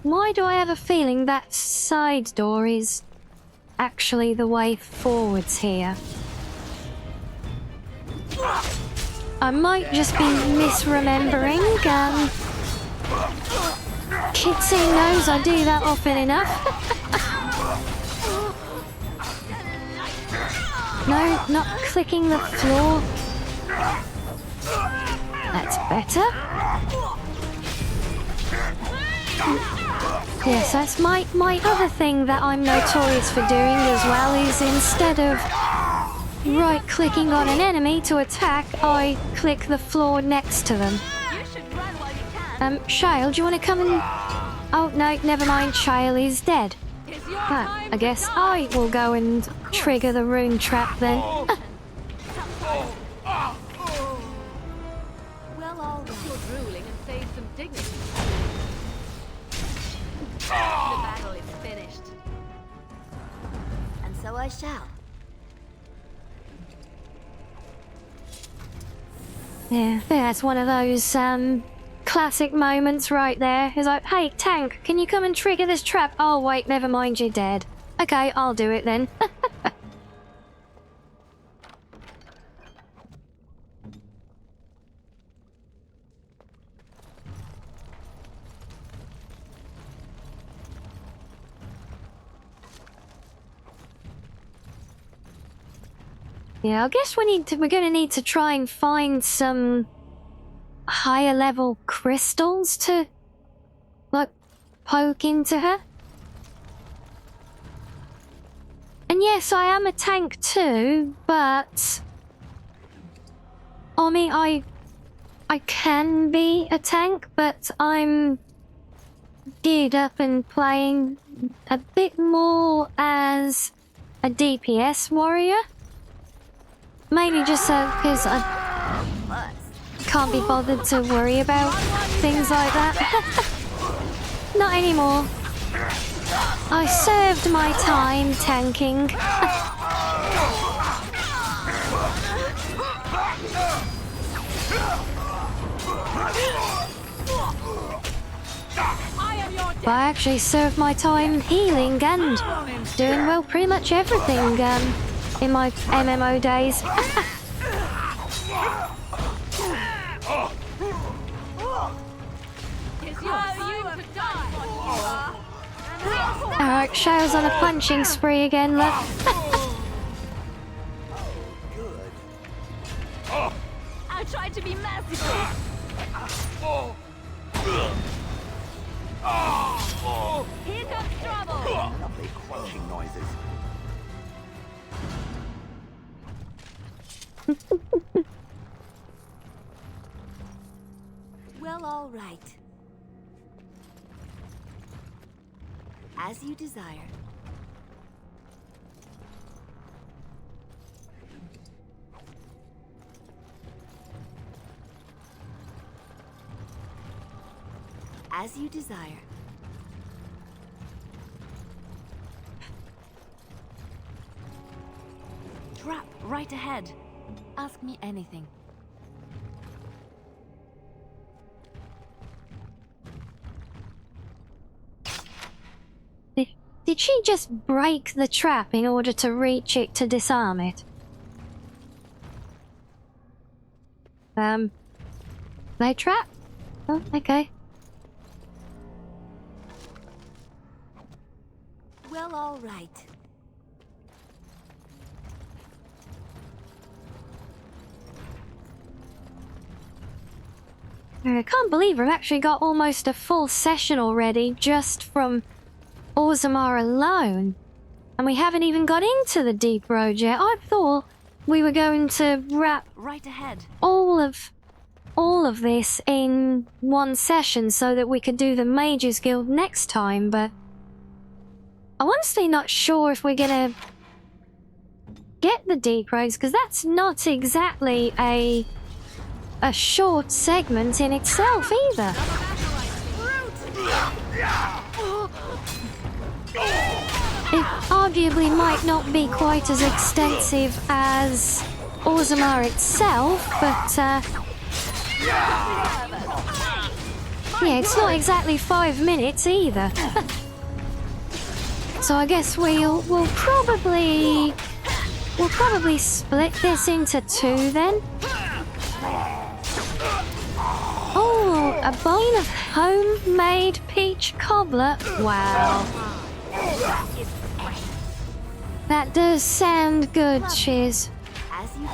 Why do I have a feeling that side door is actually the way forwards here? I might just be misremembering. Kitsy knows I do that often enough. No, not clicking the floor. That's better. Yes, that's my other thing that I'm notorious for doing as well, is instead of right-clicking on an enemy to attack, I click the floor next to them. Shale, do you want to come and... Oh, no, never mind, Shale is dead. Ah, I guess I will go and trigger the rune trap then. Well, all right. You're drooling and save some dignity. The battle is finished. And so I shall. Yeah, that's one of those, classic moments right there. It's like, hey, tank, can you come and trigger this trap? Oh, wait, never mind, you're dead. Okay, I'll do it then. Yeah, I guess we're gonna need to try and find some higher level crystals to, like, poke into her. And yes, I am a tank too, but I mean, I can be a tank, but I'm geared up and playing a bit more as a DPS warrior. Mainly just because I can't be bothered to worry about things like that. Not anymore. I served my time tanking. I actually served my time healing and doing, well, pretty much everything in my MMO days. Alright, Shale's on a punching spree again, look. I tried to be merciful. Here comes trouble. Lovely crunching noises. Well, all right. As you desire. As you desire. Trap right ahead. Ask me anything. Did she just break the trap in order to reach it to disarm it? They trap? Oh, okay. Well, all right. I can't believe we've actually got almost a full session already just from Orzammar alone. And we haven't even got into the Deep Road yet. I thought we were going to wrap Right ahead. all of this in one session so that we could do the Mages Guild next time, but I'm honestly not sure if we're gonna get the Deep Roads, because that's not exactly a short segment in itself either. It arguably might not be quite as extensive as Orzammar itself, but yeah, it's not exactly 5 minutes either. So I guess we'll probably split this into 2 then. Oh, a bowl of homemade peach cobbler. Wow. That does sound good, Chiz. As you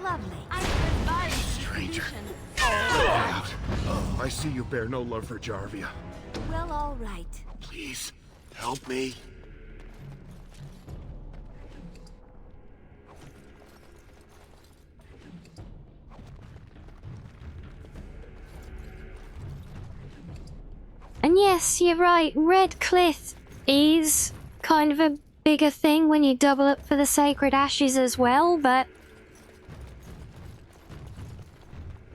Lovely. Stranger. Out. I see you bear no love for Jarvia. Well, all right. Please, help me. And yes, you're right, Red Cliff is kind of a bigger thing when you double up for the Sacred Ashes as well, but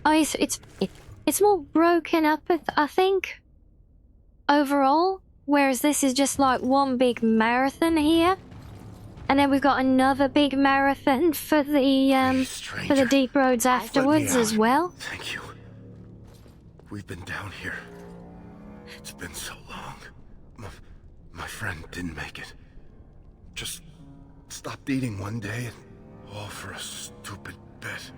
it's more broken up, I think, overall, whereas this is just like one big marathon here. And then we've got another big marathon for the Deep Roads afterwards as well. Thank you. We've been down here. It's been so long. My friend didn't make it. Just stopped eating one day, and all for a stupid bet.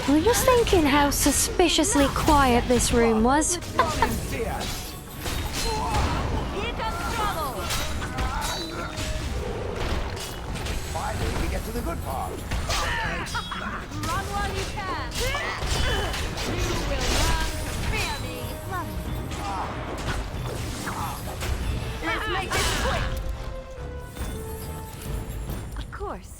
We're just thinking how suspiciously quiet this room was. Here comes trouble. Finally, we get to the good part. Run while you can. You will run. Fear me. Let's make this quick. Of course.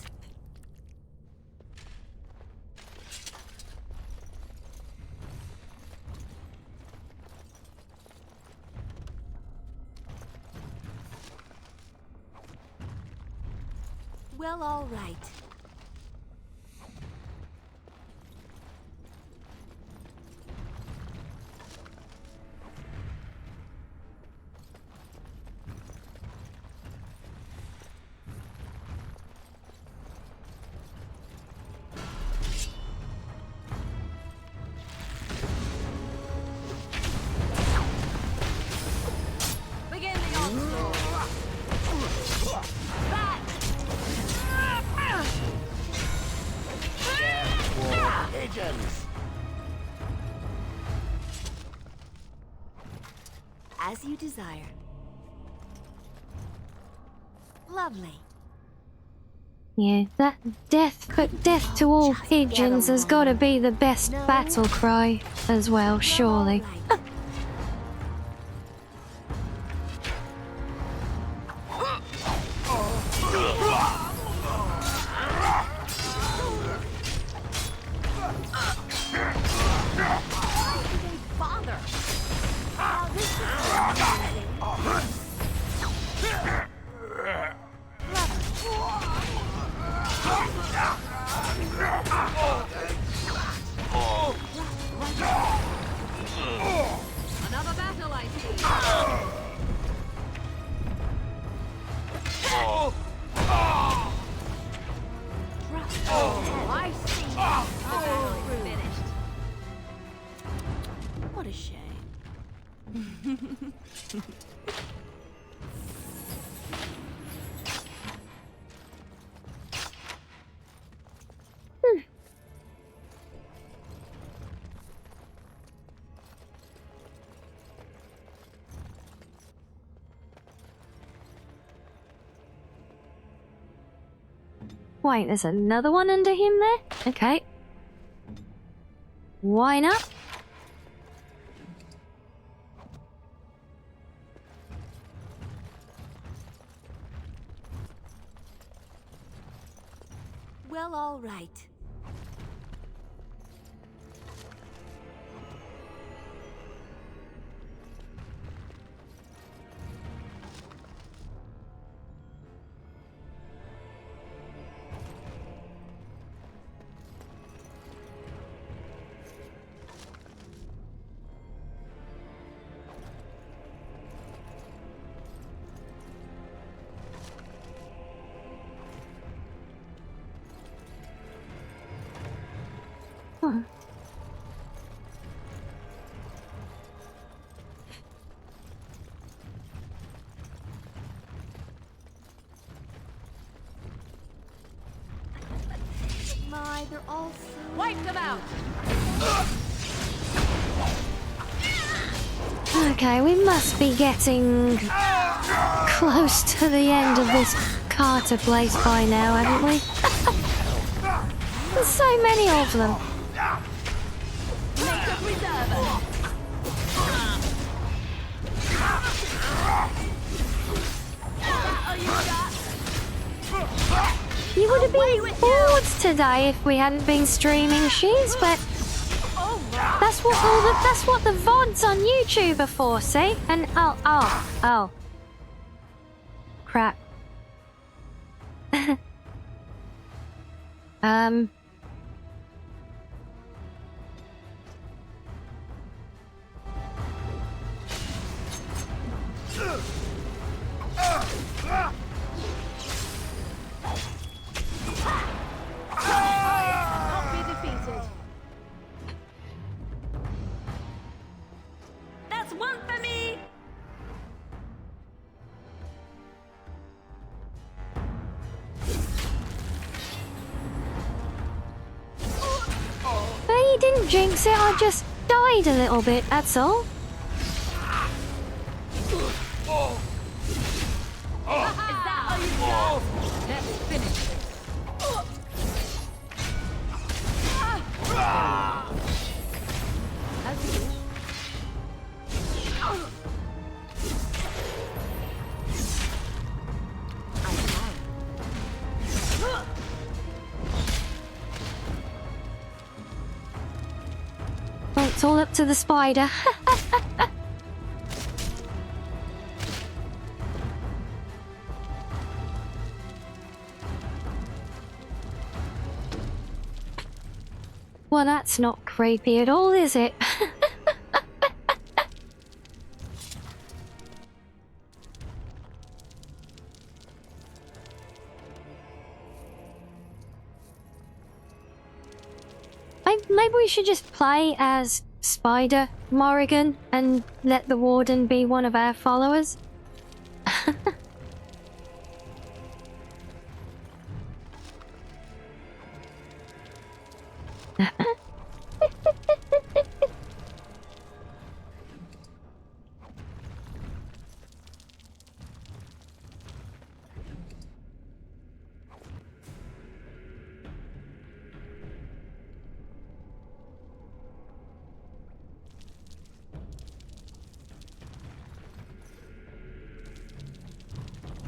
Well, all right. Begin the onslaught. Pigeons. As you desire. Lovely. Yeah, that death to all pigeons has got to be the best battle cry as well, surely. Wait, there's another one under him there? Okay. Why not? Well, all right. Huh. My, they're all so... Wipe them out! Okay, we must be getting close to the end of this Carter place by now, haven't we? There's so many of them. Make a preserver! You would have been bored today if we hadn't been streaming Shiz, but that's what the VODs on YouTube are for, see? And oh. Crap. Not be defeated. That's one for me! Well, you didn't jinx it, I just died a little bit, that's all. Is that all you got? Let's finish this. As you wish. Well, it's all up to the spider. Well, that's not creepy at all, is it? Maybe we should just play as Spider Morrigan and let the Warden be one of our followers.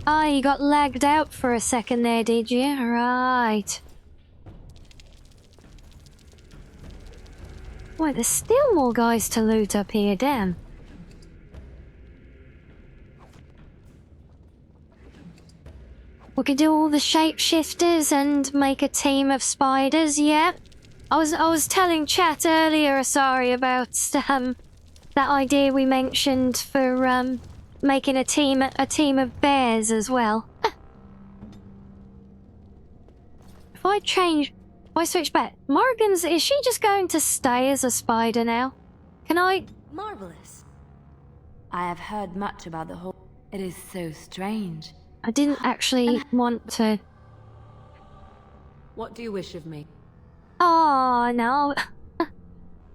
Ah, you got lagged out for a second there, did you? Right. Wait, there's still more guys to loot up here, damn. We could do all the shapeshifters and make a team of spiders, yeah. I was telling chat earlier, sorry, about that idea we mentioned for making a team of bears as well. If I switch back, is she just going to stay as a spider now? Can I? Marvelous. I have heard much about the whole... It is so strange. I didn't actually want to... What do you wish of me? Oh, no.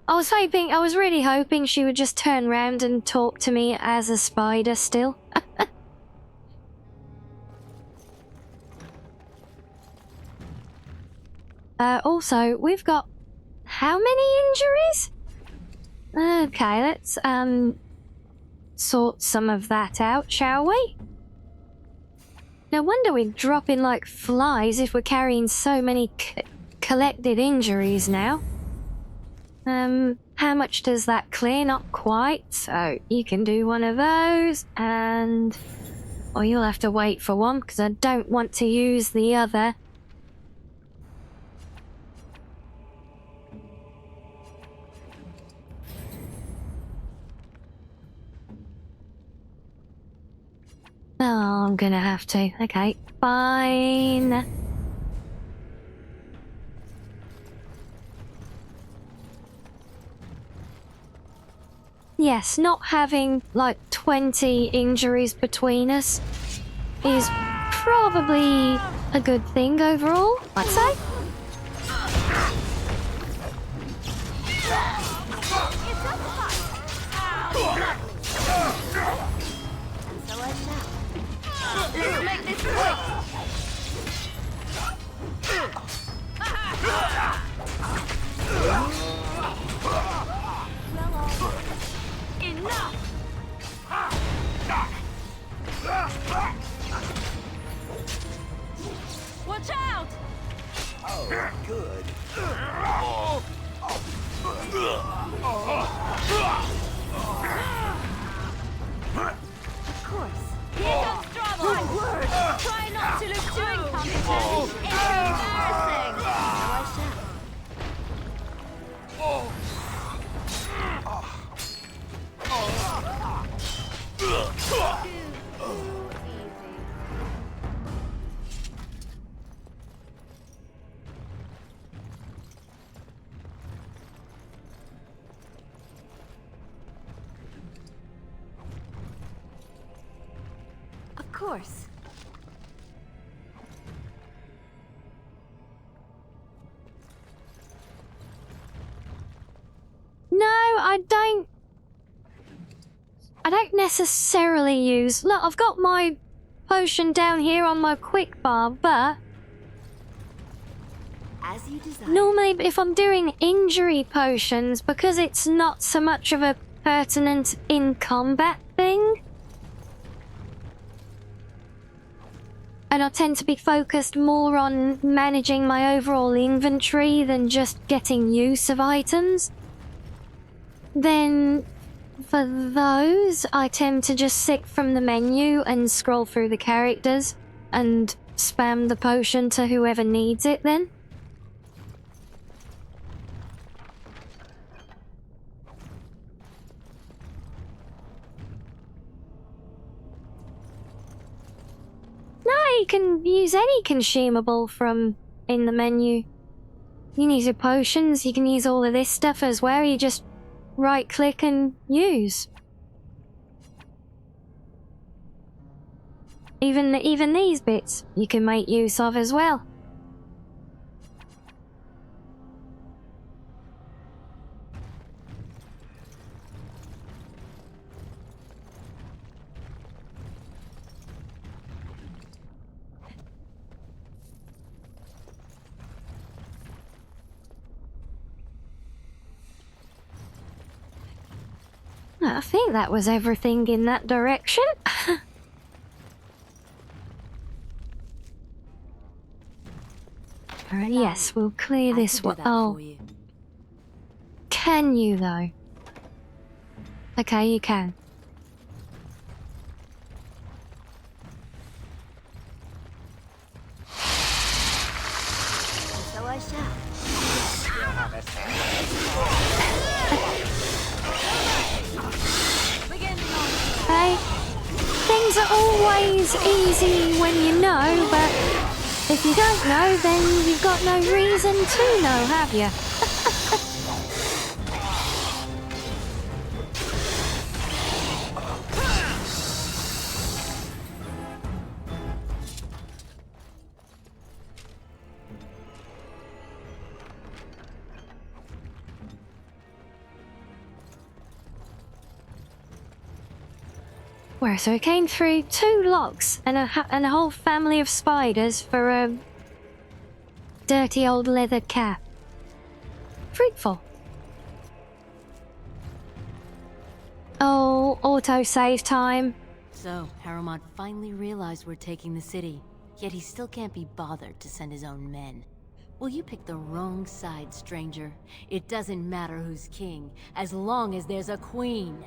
I was really hoping she would just turn around and talk to me as a spider still. Also, we've got how many injuries? Okay, let's sort some of that out, shall we? No wonder we're dropping like flies if we're carrying so many collected injuries now. How much does that clear? Not quite, so you can do one of those, and... Or you'll have to wait for one, because I don't want to use the other. Oh, I'm gonna have to. Okay, fine. Yes, not having like 20 injuries between us is probably a good thing overall, I'd say. Let's make this quick! Enough! Watch out! Oh, good. Of course. Here comes trouble! My word! Try not to look too incompetent! It's embarrassing! So I shall. Of course. No, I don't necessarily use... Look, I've got my potion down here on my quick bar, but... As you desire. Normally, if I'm doing injury potions, because it's not so much of a pertinent in-combat thing, and I tend to be focused more on managing my overall inventory than just getting use of items, then for those, I tend to just sit from the menu and scroll through the characters and spam the potion to whoever needs it then. No, you can use any consumable from in the menu. You can use your potions, you can use all of this stuff as well, you just right click and use. Even these bits you can make use of as well. I think that was everything in that direction. Alright, yes, we'll clear this one. Oh. Can you, though? Okay, you can. So I shall. Okay. Things are always easy when you know, but if you don't know, then you've got no reason to know, have you? Where? So it came through 2 locks and a whole family of spiders for a dirty old leather cap. Fruitful. Oh, autosave time. So, Harrowmont finally realized we're taking the city, yet he still can't be bothered to send his own men. Well, you picked the wrong side, stranger. It doesn't matter who's king, as long as there's a queen.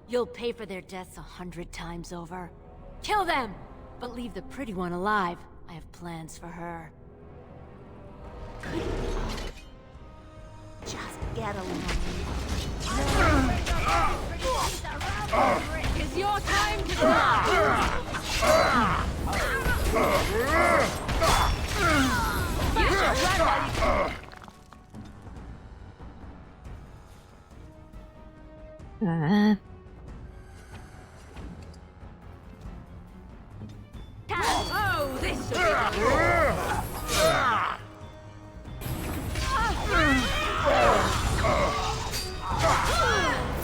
You'll pay for their deaths 100 times over. Kill them! But leave the pretty one alive. I have plans for her. Just get along. It's your time to die! You should run while you... Oh, this should be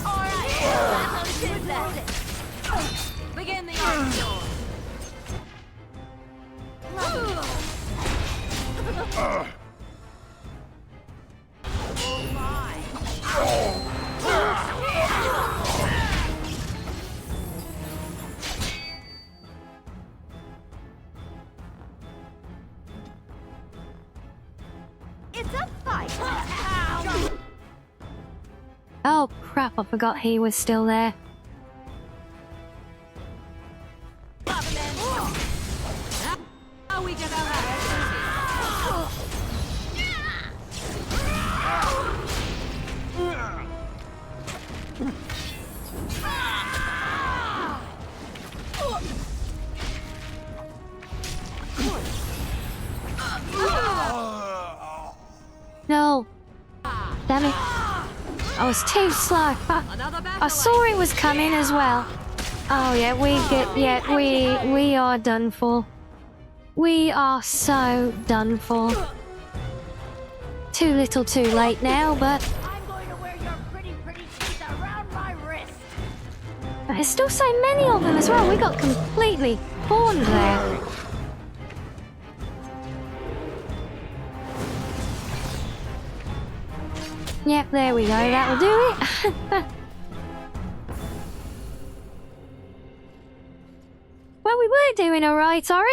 Alright, that's it. Begin the onslaught. Oh my. It's a fight! Oh crap, I forgot he was still there. How we get our No. Damn it. I was too slow. I saw it was coming as well. Oh yeah, we are done for. We are so done for. Too little too late now, but I'm going to wear your pretty teeth around my wrist. there's still so many of them as well. We got completely horned there. Yep, there we go. That'll do it. Well, we were doing all right, sorry.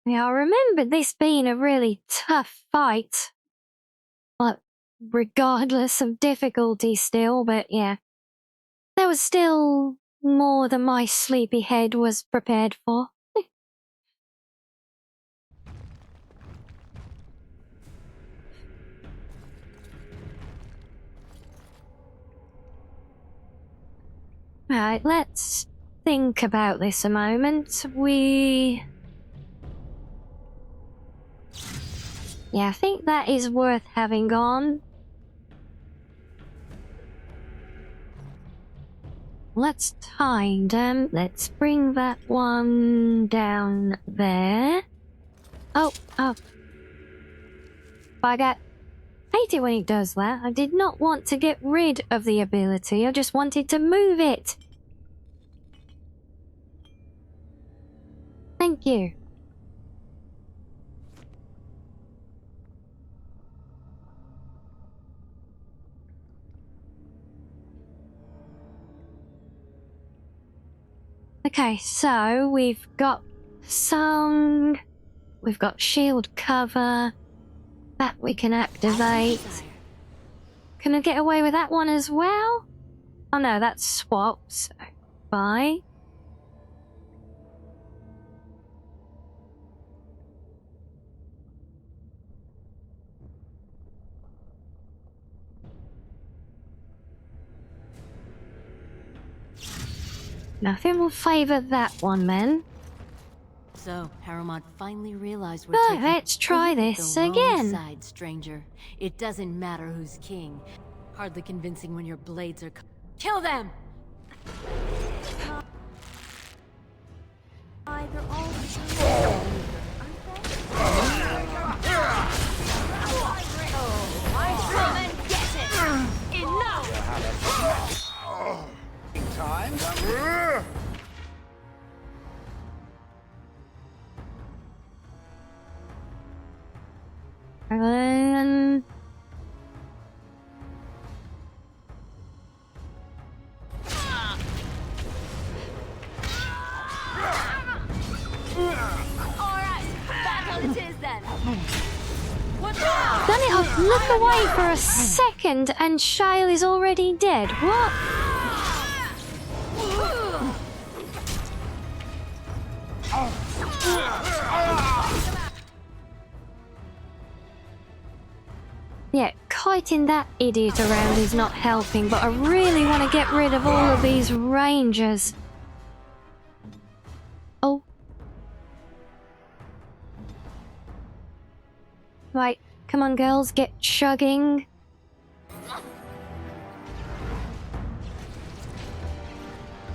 Yeah, I remember this being a really tough fight. Well, regardless of difficulty still, but yeah. There was still more than my sleepy head was prepared for. Right, let's think about this a moment. Yeah, I think that is worth having gone. Let's hide them. Let's bring that one down there. Oh. Bugger. Hate it when it does that. I did not want to get rid of the ability. I just wanted to move it. Thank you. Okay, so we've got song, we've got shield cover, that we can activate. Can I get away with that one as well? Oh no, that's swaps. Bye. Nothing will favour that one, then. So, Harrowmont finally realized we're Right, taking let's try this the wrong again. side, stranger. It doesn't matter who's king. Hardly convincing when your blades are... Kill them! They're all come and get it! Enough! Time. Alright, battle it is then! Then I'll look away for a second and Shale is already dead. What? Yeah, kiting that idiot around is not helping, but I really want to get rid of all of these rangers. Oh. Right, come on girls, get chugging.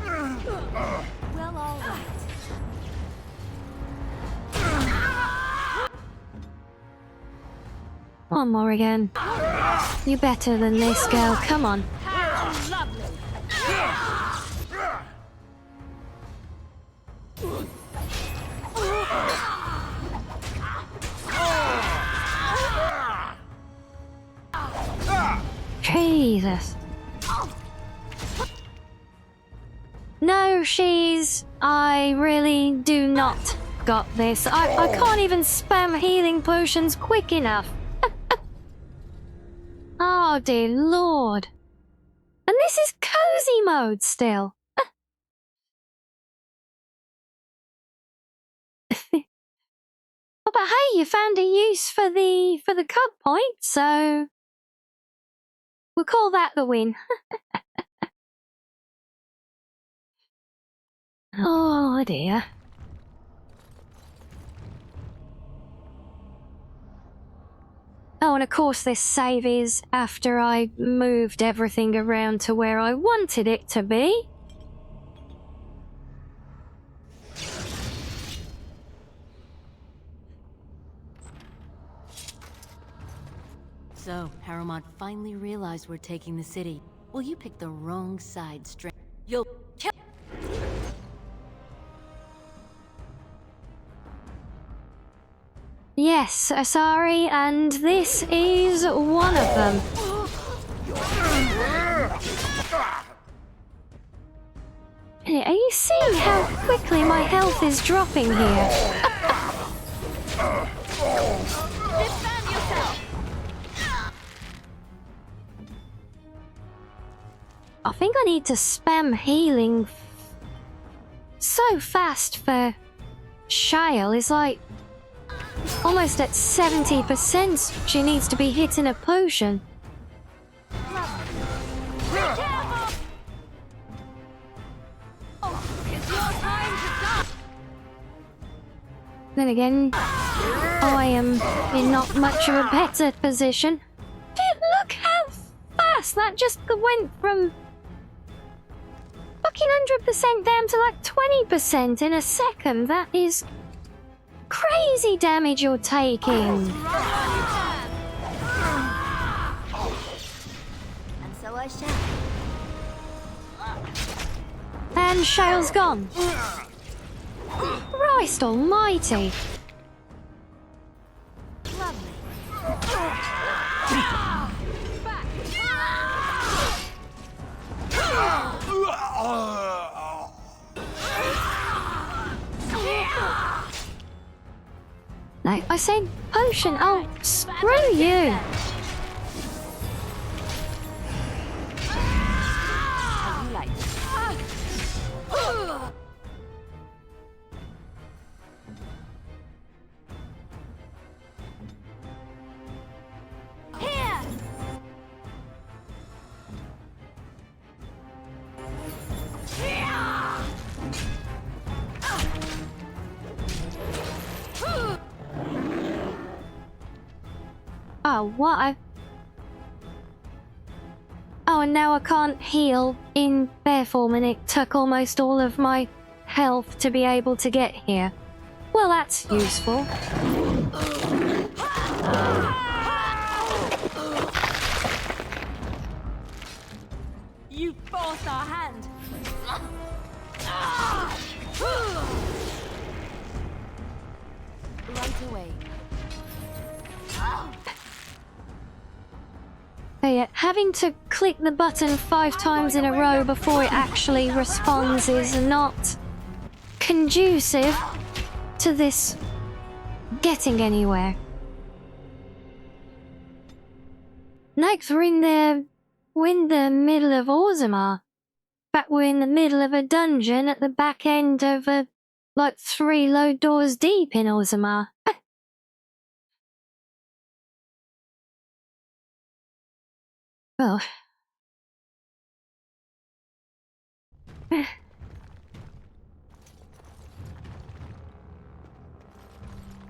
Well, alright. Come on, Morrigan. You're better than this, girl. Come on. Lovely. Jesus. No, I really do not got this. I can't even spam healing potions quick enough. Oh dear lord. And this is cozy mode still. But hey, you found a use for the cub point, so we'll call that the win. Oh dear. Oh, and of course this save is after I moved everything around to where I wanted it to be. So, Harrowmont finally realized we're taking the city. Well, you picked the wrong side, You'll kill... Yes, Asari, and this is one of them. Are you seeing how quickly my health is dropping here? Defend yourself! I think I need to spam healing so fast for Shale. It's like almost at 70% she needs to be hitting a potion. Then again, I am in not much of a better position. Dude, look how fast that just went from fucking 100% down to like 20% in a second. That is crazy damage you're taking. And so I shall. And Shale's gone. Christ almighty. No, I said potion. Oh, screw you. Oh, what? Oh, and now I can't heal in bear form, and it took almost all of my health to be able to get here. Well, that's useful. You forced our hand. Right away. So yeah, having to click the button 5 times in a row before it actually responds is not conducive to this getting anywhere. Next, we're in the middle of Orzammar. In fact, we're in the middle of a dungeon at the back end of like 3 low doors deep in Orzammar. Oh.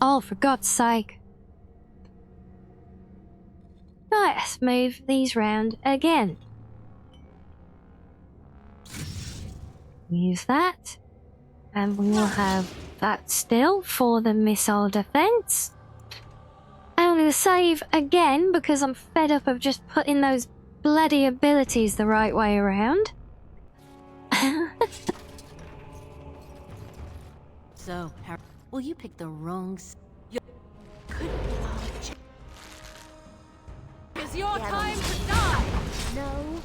Oh, for God's sake. Right, let's move these round again. Use that. And we will have that still for the missile defense. And I'm going to save again because I'm fed up of just putting those bloody abilities the right way around. So, will you pick the wrong... It's your time to die! No.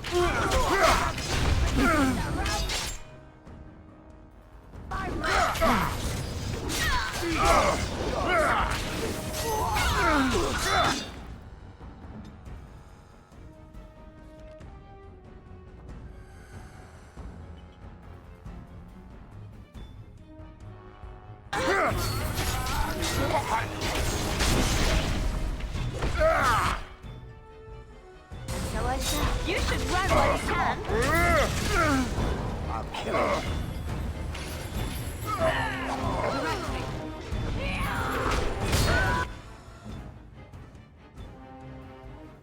So I said, you should run while you can. I'll kill him.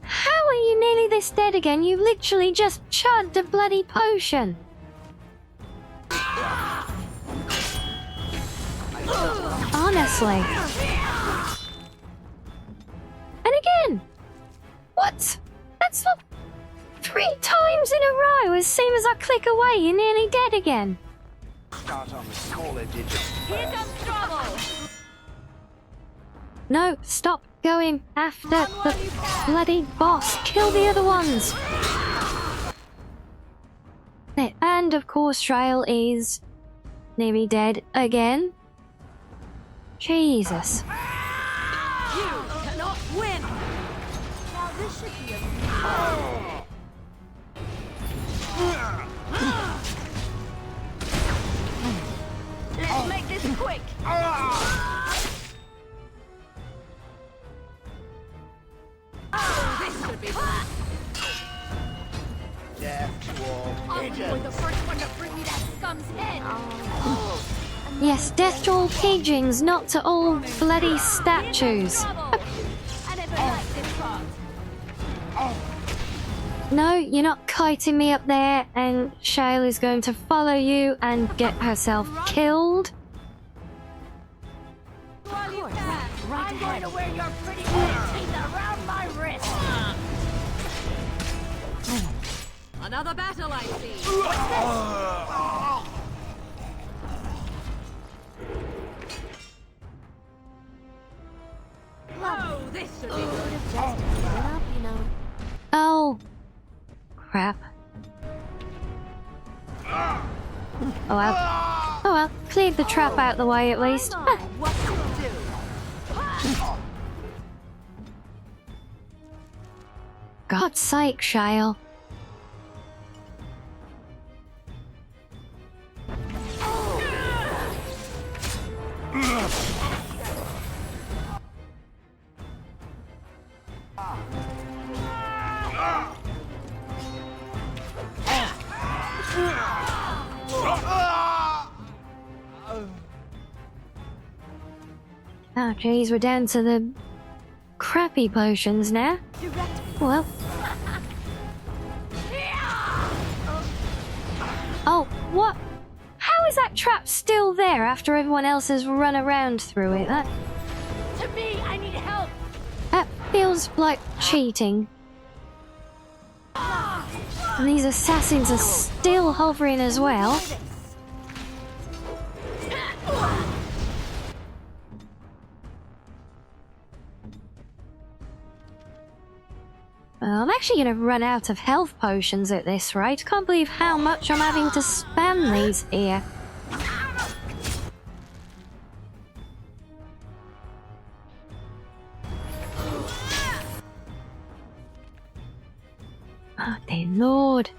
How are you nearly this dead again? You literally just chugged a bloody potion. Honestly. And again. What? That's what? 3 times in a row. As soon as I click away, you're nearly dead again. Start on the smaller digits. Here comes trouble! No, stop going after the bloody boss. Kill the other ones. And of course, Trail is nearly dead again. Jesus. You cannot win! Now this should be a... Let's make this quick! Oh, this should be fun! Death to all pigeons. You're the first one to bring me that scum's head! Yes, death to all pigeons, not to all bloody statues. I never liked this part. No, you're not kiting me up there, and Shale is going to follow you and get herself killed. While you can, I'm going to wear your pretty little teeth around my wrist! Another battle, I see! What's this? Oh, this should be good. Just give it up, you know. Oh, crap. Oh well. Oh well, cleared the trap out the way at least. What will do? God's sake, Shale. Oh geez, we're down to the crappy potions now. Well. Oh, what? How is that trap still there after everyone else has run around through it? To me, I need help! That feels like cheating. And these assassins are still hovering as well. I'm actually going to run out of health potions at this rate. Can't believe how much I'm having to spam these here. Oh, dear Lord.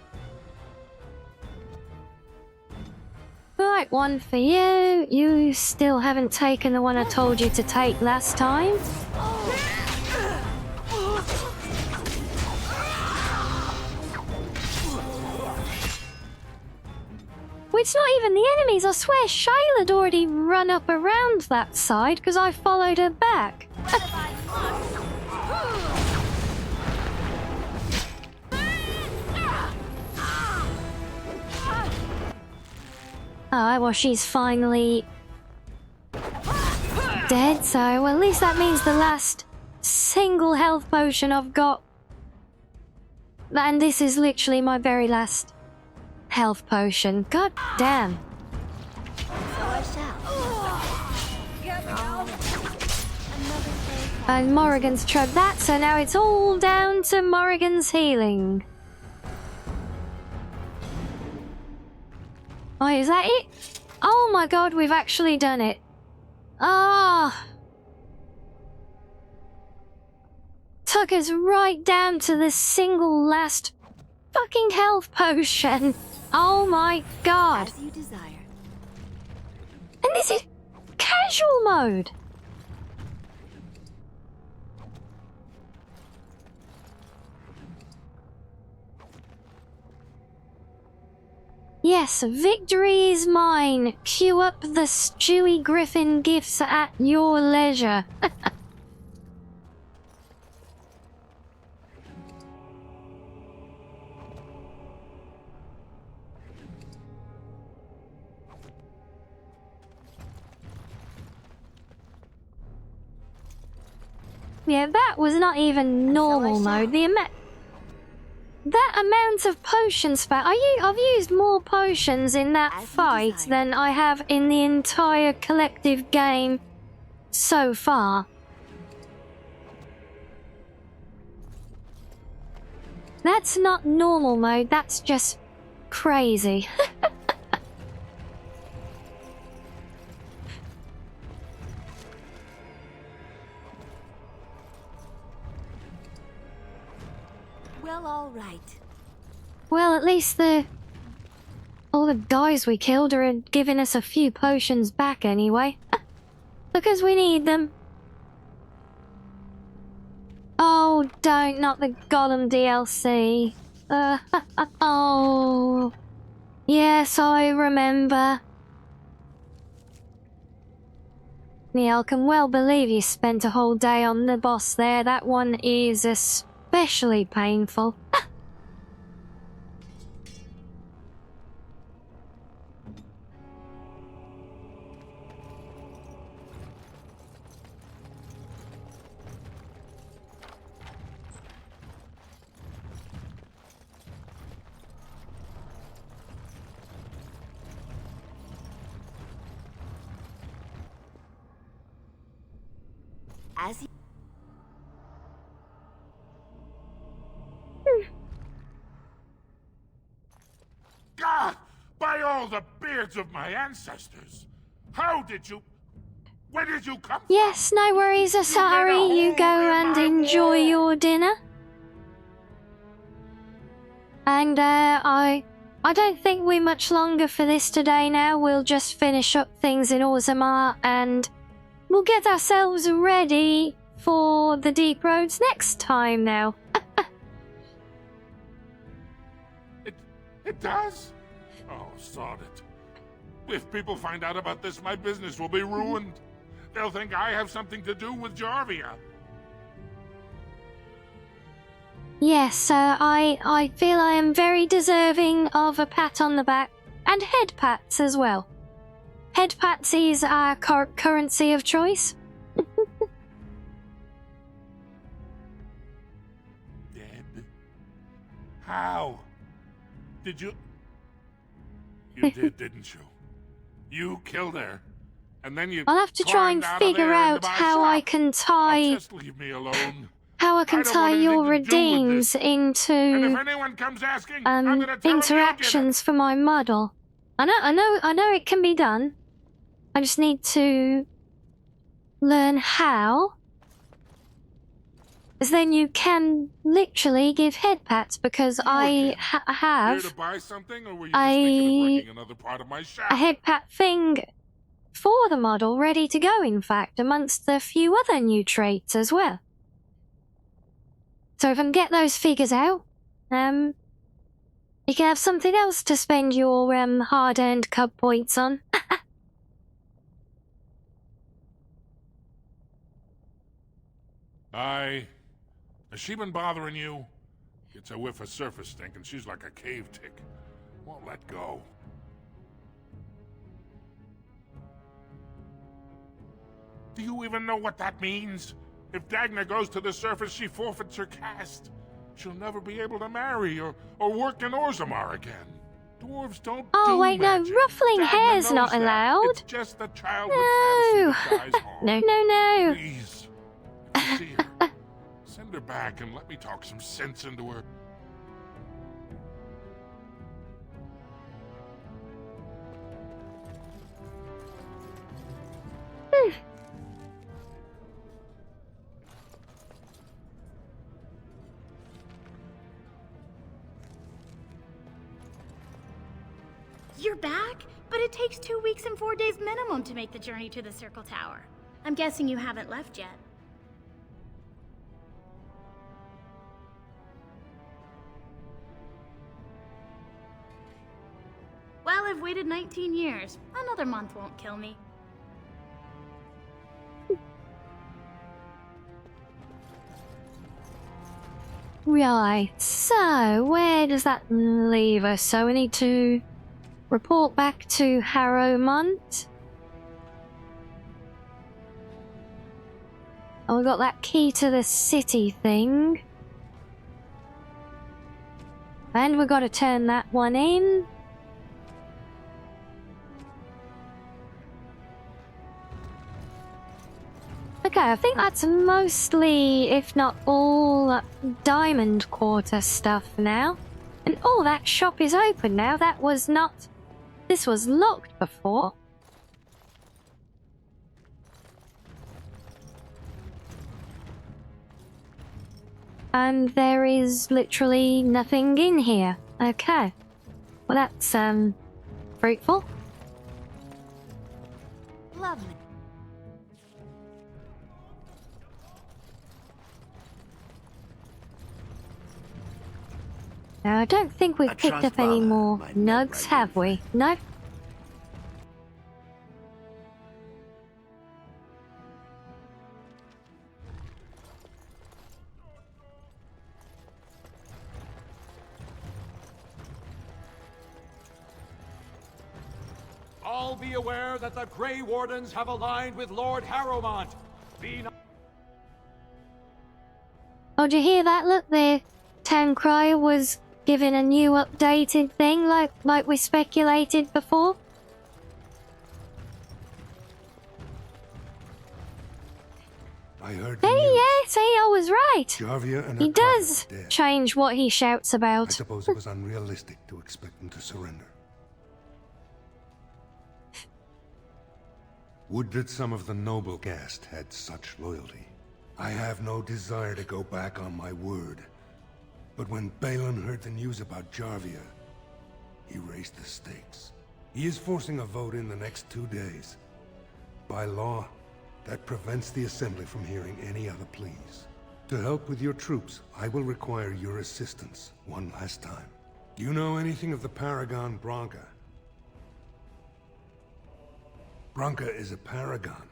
Right, one for you. You still haven't taken the one I told you to take last time. Well, it's not even the enemies. I swear Shayla had already run up around that side because I followed her back. Alright, well, she's finally dead, so well, at least that means the last single health potion I've got. And this is literally my very last health potion. God damn. So I shall. And Morrigan's tried that, so now it's all down to Morrigan's healing. Oh, is that it? Oh my god, we've actually done it. Ah. Took us right down to the single last fucking health potion. Oh my god. As you desire. And this is casual mode. Yes, victory is mine. Queue up the Stewie Griffin gifts at your leisure. Yeah, that was not even normal mode. That amount of potions I've used more potions in that fight than I have in the entire collective game so far. That's not normal mode, that's just crazy. Well, all right. Well, at least all the guys we killed are giving us a few potions back anyway. Because we need them. Oh, don't, not the Gollum DLC. Oh. Yes, I remember. Yeah, I can well believe you spent a whole day on the boss there. That one is especially painful. As you... God! By all the beards of my ancestors! How did you... Where did you come from? Yes, no worries, Asari. You go and enjoy your dinner. And I don't think we're much longer for this today now. We'll just finish up things in Orzammar and we'll get ourselves ready for the Deep Roads next time now. It does? Oh, sod it. If people find out about this, my business will be ruined. They'll think I have something to do with Jarvia. Yes, I feel I am very deserving of a pat on the back And head pats as well. Head pats is our currency of choice. Dead? How? Did you... You did, didn't you? You killed her. And then you I'll have to try and figure out how I can tie... Just leave me alone. How I can tie your redeems into If anyone comes asking, I'm gonna tell interactions for my model. I know it can be done. I just need to learn how. Because then you can literally give head pats, because I have Here to buy something, or were you just thinking of working another part of my shop? a head pat thing for the model ready to go, in fact, amongst a few other new traits as well. So if I can get those figures out, you can have something else to spend your hard-earned cub points on. Has she been bothering you? It's a whiff of surface stink, and she's like a cave tick. Won't let go. Do you even know what that means? If Dagna goes to the surface, she forfeits her caste. She'll never be able to marry or work in Orzammar again. Dwarves don't do wait, magic. no, ruffling Dagna hair's knows not that. allowed. It's just the childhood fantasy that dies hard. No. Please, if you see her, send her back and let me talk some sense into her. You're back? But it takes 2 weeks and 4 days minimum to make the journey to the Circle Tower. I'm guessing you haven't left yet. Well, I've waited 19 years. Another month won't kill me. Right, so where does that leave us? So we need to report back to Harrowmont. Oh, we got that key to the city thing. And we've got to turn that one in. Okay, I think that's mostly, if not all, Diamond Quarter stuff now. And oh, that shop is open now. That was not... This was locked before. And there is literally nothing in here. Okay. Well, that's, fruitful. Lovely. Now, I don't think we've picked up any more nugs, have we? No? All be aware that the Grey Wardens have aligned with Lord Harrowmont. Be not... Oh, did you hear that? Look, the town crier was given a new updated thing, like we speculated before. I heard Hey, yeah, see, I was right. Jarvia and He her does father are dead. change what he shouts I about. suppose it was unrealistic to expect them to surrender. Would that some of the noble caste had such loyalty. I have no desire to go back on my word. But when Balin heard the news about Jarvia, he raised the stakes. He is forcing a vote in the next 2 days. By law, that prevents the Assembly from hearing any other pleas. To help with your troops, I will require your assistance one last time. Do you know anything of the Paragon Branca? Branca is a paragon,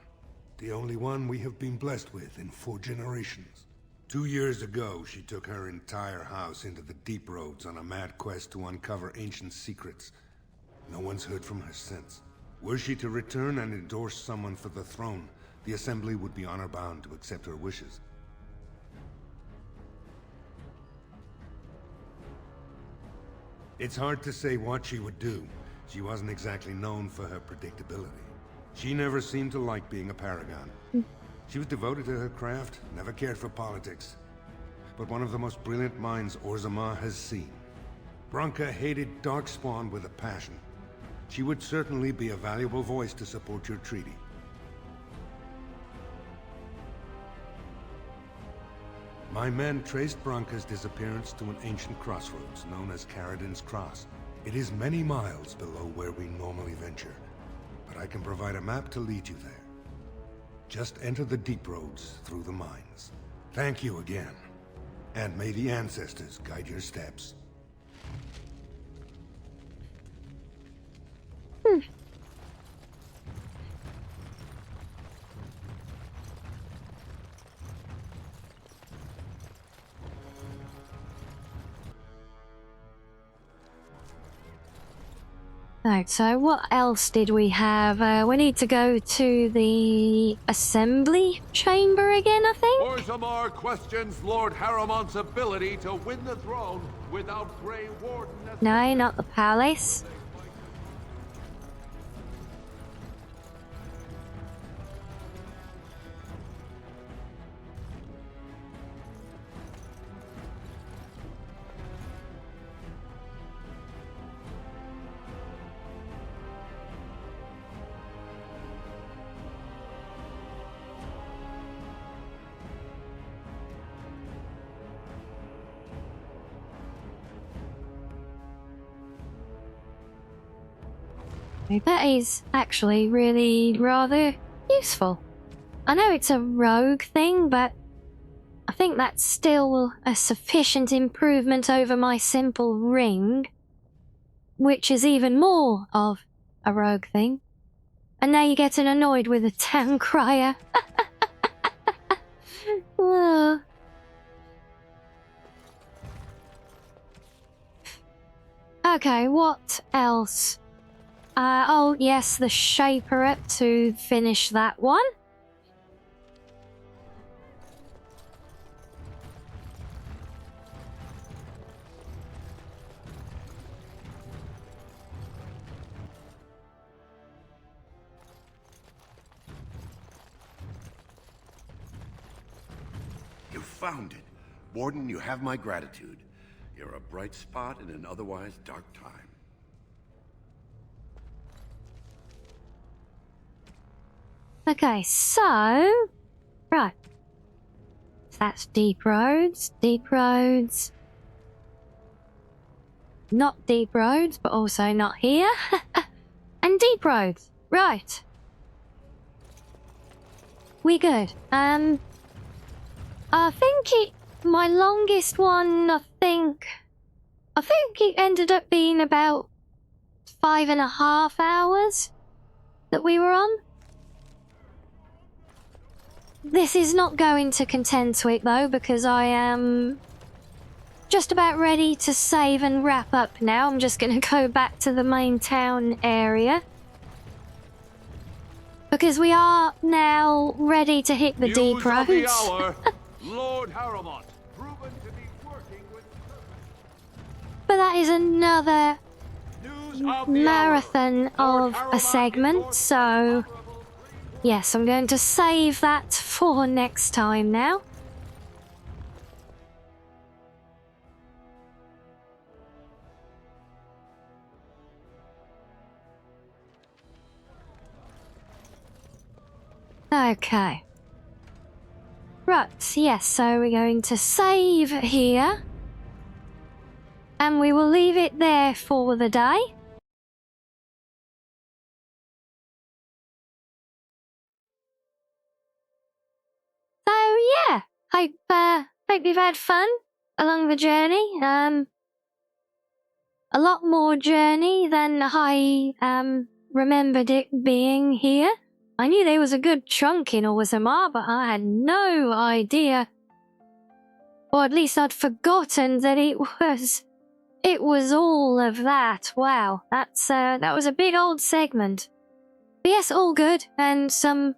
the only one we have been blessed with in 4 generations. 2 years ago, she took her entire house into the deep roads on a mad quest to uncover ancient secrets. No one's heard from her since. Were she to return and endorse someone for the throne, the Assembly would be honor-bound to accept her wishes. It's hard to say what she would do. She wasn't exactly known for her predictability. She never seemed to like being a paragon. She was devoted to her craft, never cared for politics. But one of the most brilliant minds Orzammar has seen. Branka hated Darkspawn with a passion. She would certainly be a valuable voice to support your treaty. My men traced Branka's disappearance to an ancient crossroads known as Caradin's Cross. It is many miles below where we normally venture, but I can provide a map to lead you there. Just enter the deep roads through the mines. Thank you again, and may the ancestors guide your steps. Right, so what else did we have? We need to go to the assembly chamber again, I think? Orzammar questions Lord Harrowmont's ability to win the throne without Grey Warden. No, not the palace. That is actually really rather useful. I know it's a rogue thing, but I think that's still a sufficient improvement over my simple ring, which is even more of a rogue thing. And now you're getting annoyed with a town crier. Oh. Okay, what else? Oh yes, the Shaper to finish that one. You found it. Warden, you have my gratitude. You're a bright spot in an otherwise dark time. Okay, so... Right. So that's deep roads, deep roads. Not deep roads, but also not here. And deep roads. Right. We good. I think my longest one, I think it ended up being about 5.5 hours that we were on. This is not going to contend to it though, because I am just about ready to save and wrap up now. I'm just going to go back to the main town area, because we are now ready to hit the deep roads. News of the hour. Lord Harrowmont, proven to be working with... But that is another marathon of a segment, so yes, I'm going to save that for next time now. Okay. Right, yes, so we're going to save here. And we will leave it there for the day. So yeah, hope you've had fun along the journey. A lot more journey than I remembered it being here. I knew there was a good chunk in Orzammar, but I had no idea, or at least I'd forgotten that it was it was all of that. Wow, that was a big old segment. But yes, all good, and some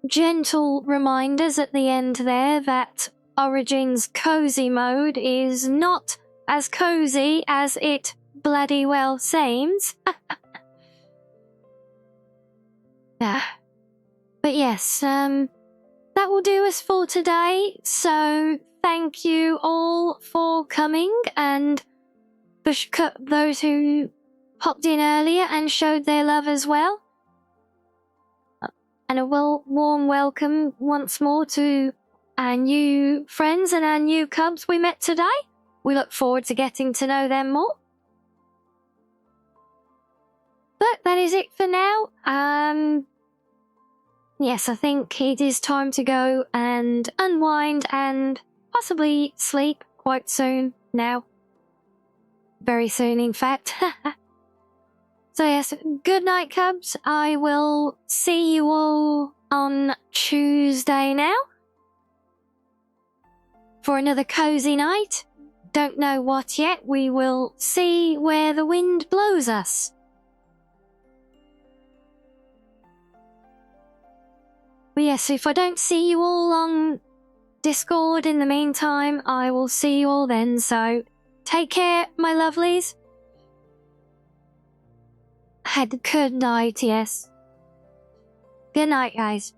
gentle reminders at the end there that Origin's cozy mode is not as cozy as it bloody well seems. But yes, that will do us for today. So thank you all for coming, and for those who popped in earlier and showed their love as well. And a warm welcome once more to our new friends and our new cubs we met today. We look forward to getting to know them more. But that is it for now. Yes, I think it is time to go and unwind and possibly sleep quite soon now. Very soon, in fact. So yes, good night, cubs. I will see you all on Tuesday now for another cozy night. Don't know what yet. We will see where the wind blows us. But yes, if I don't see you all on Discord in the meantime, I will see you all then. So take care, my lovelies. Good night, yes. Good night, guys.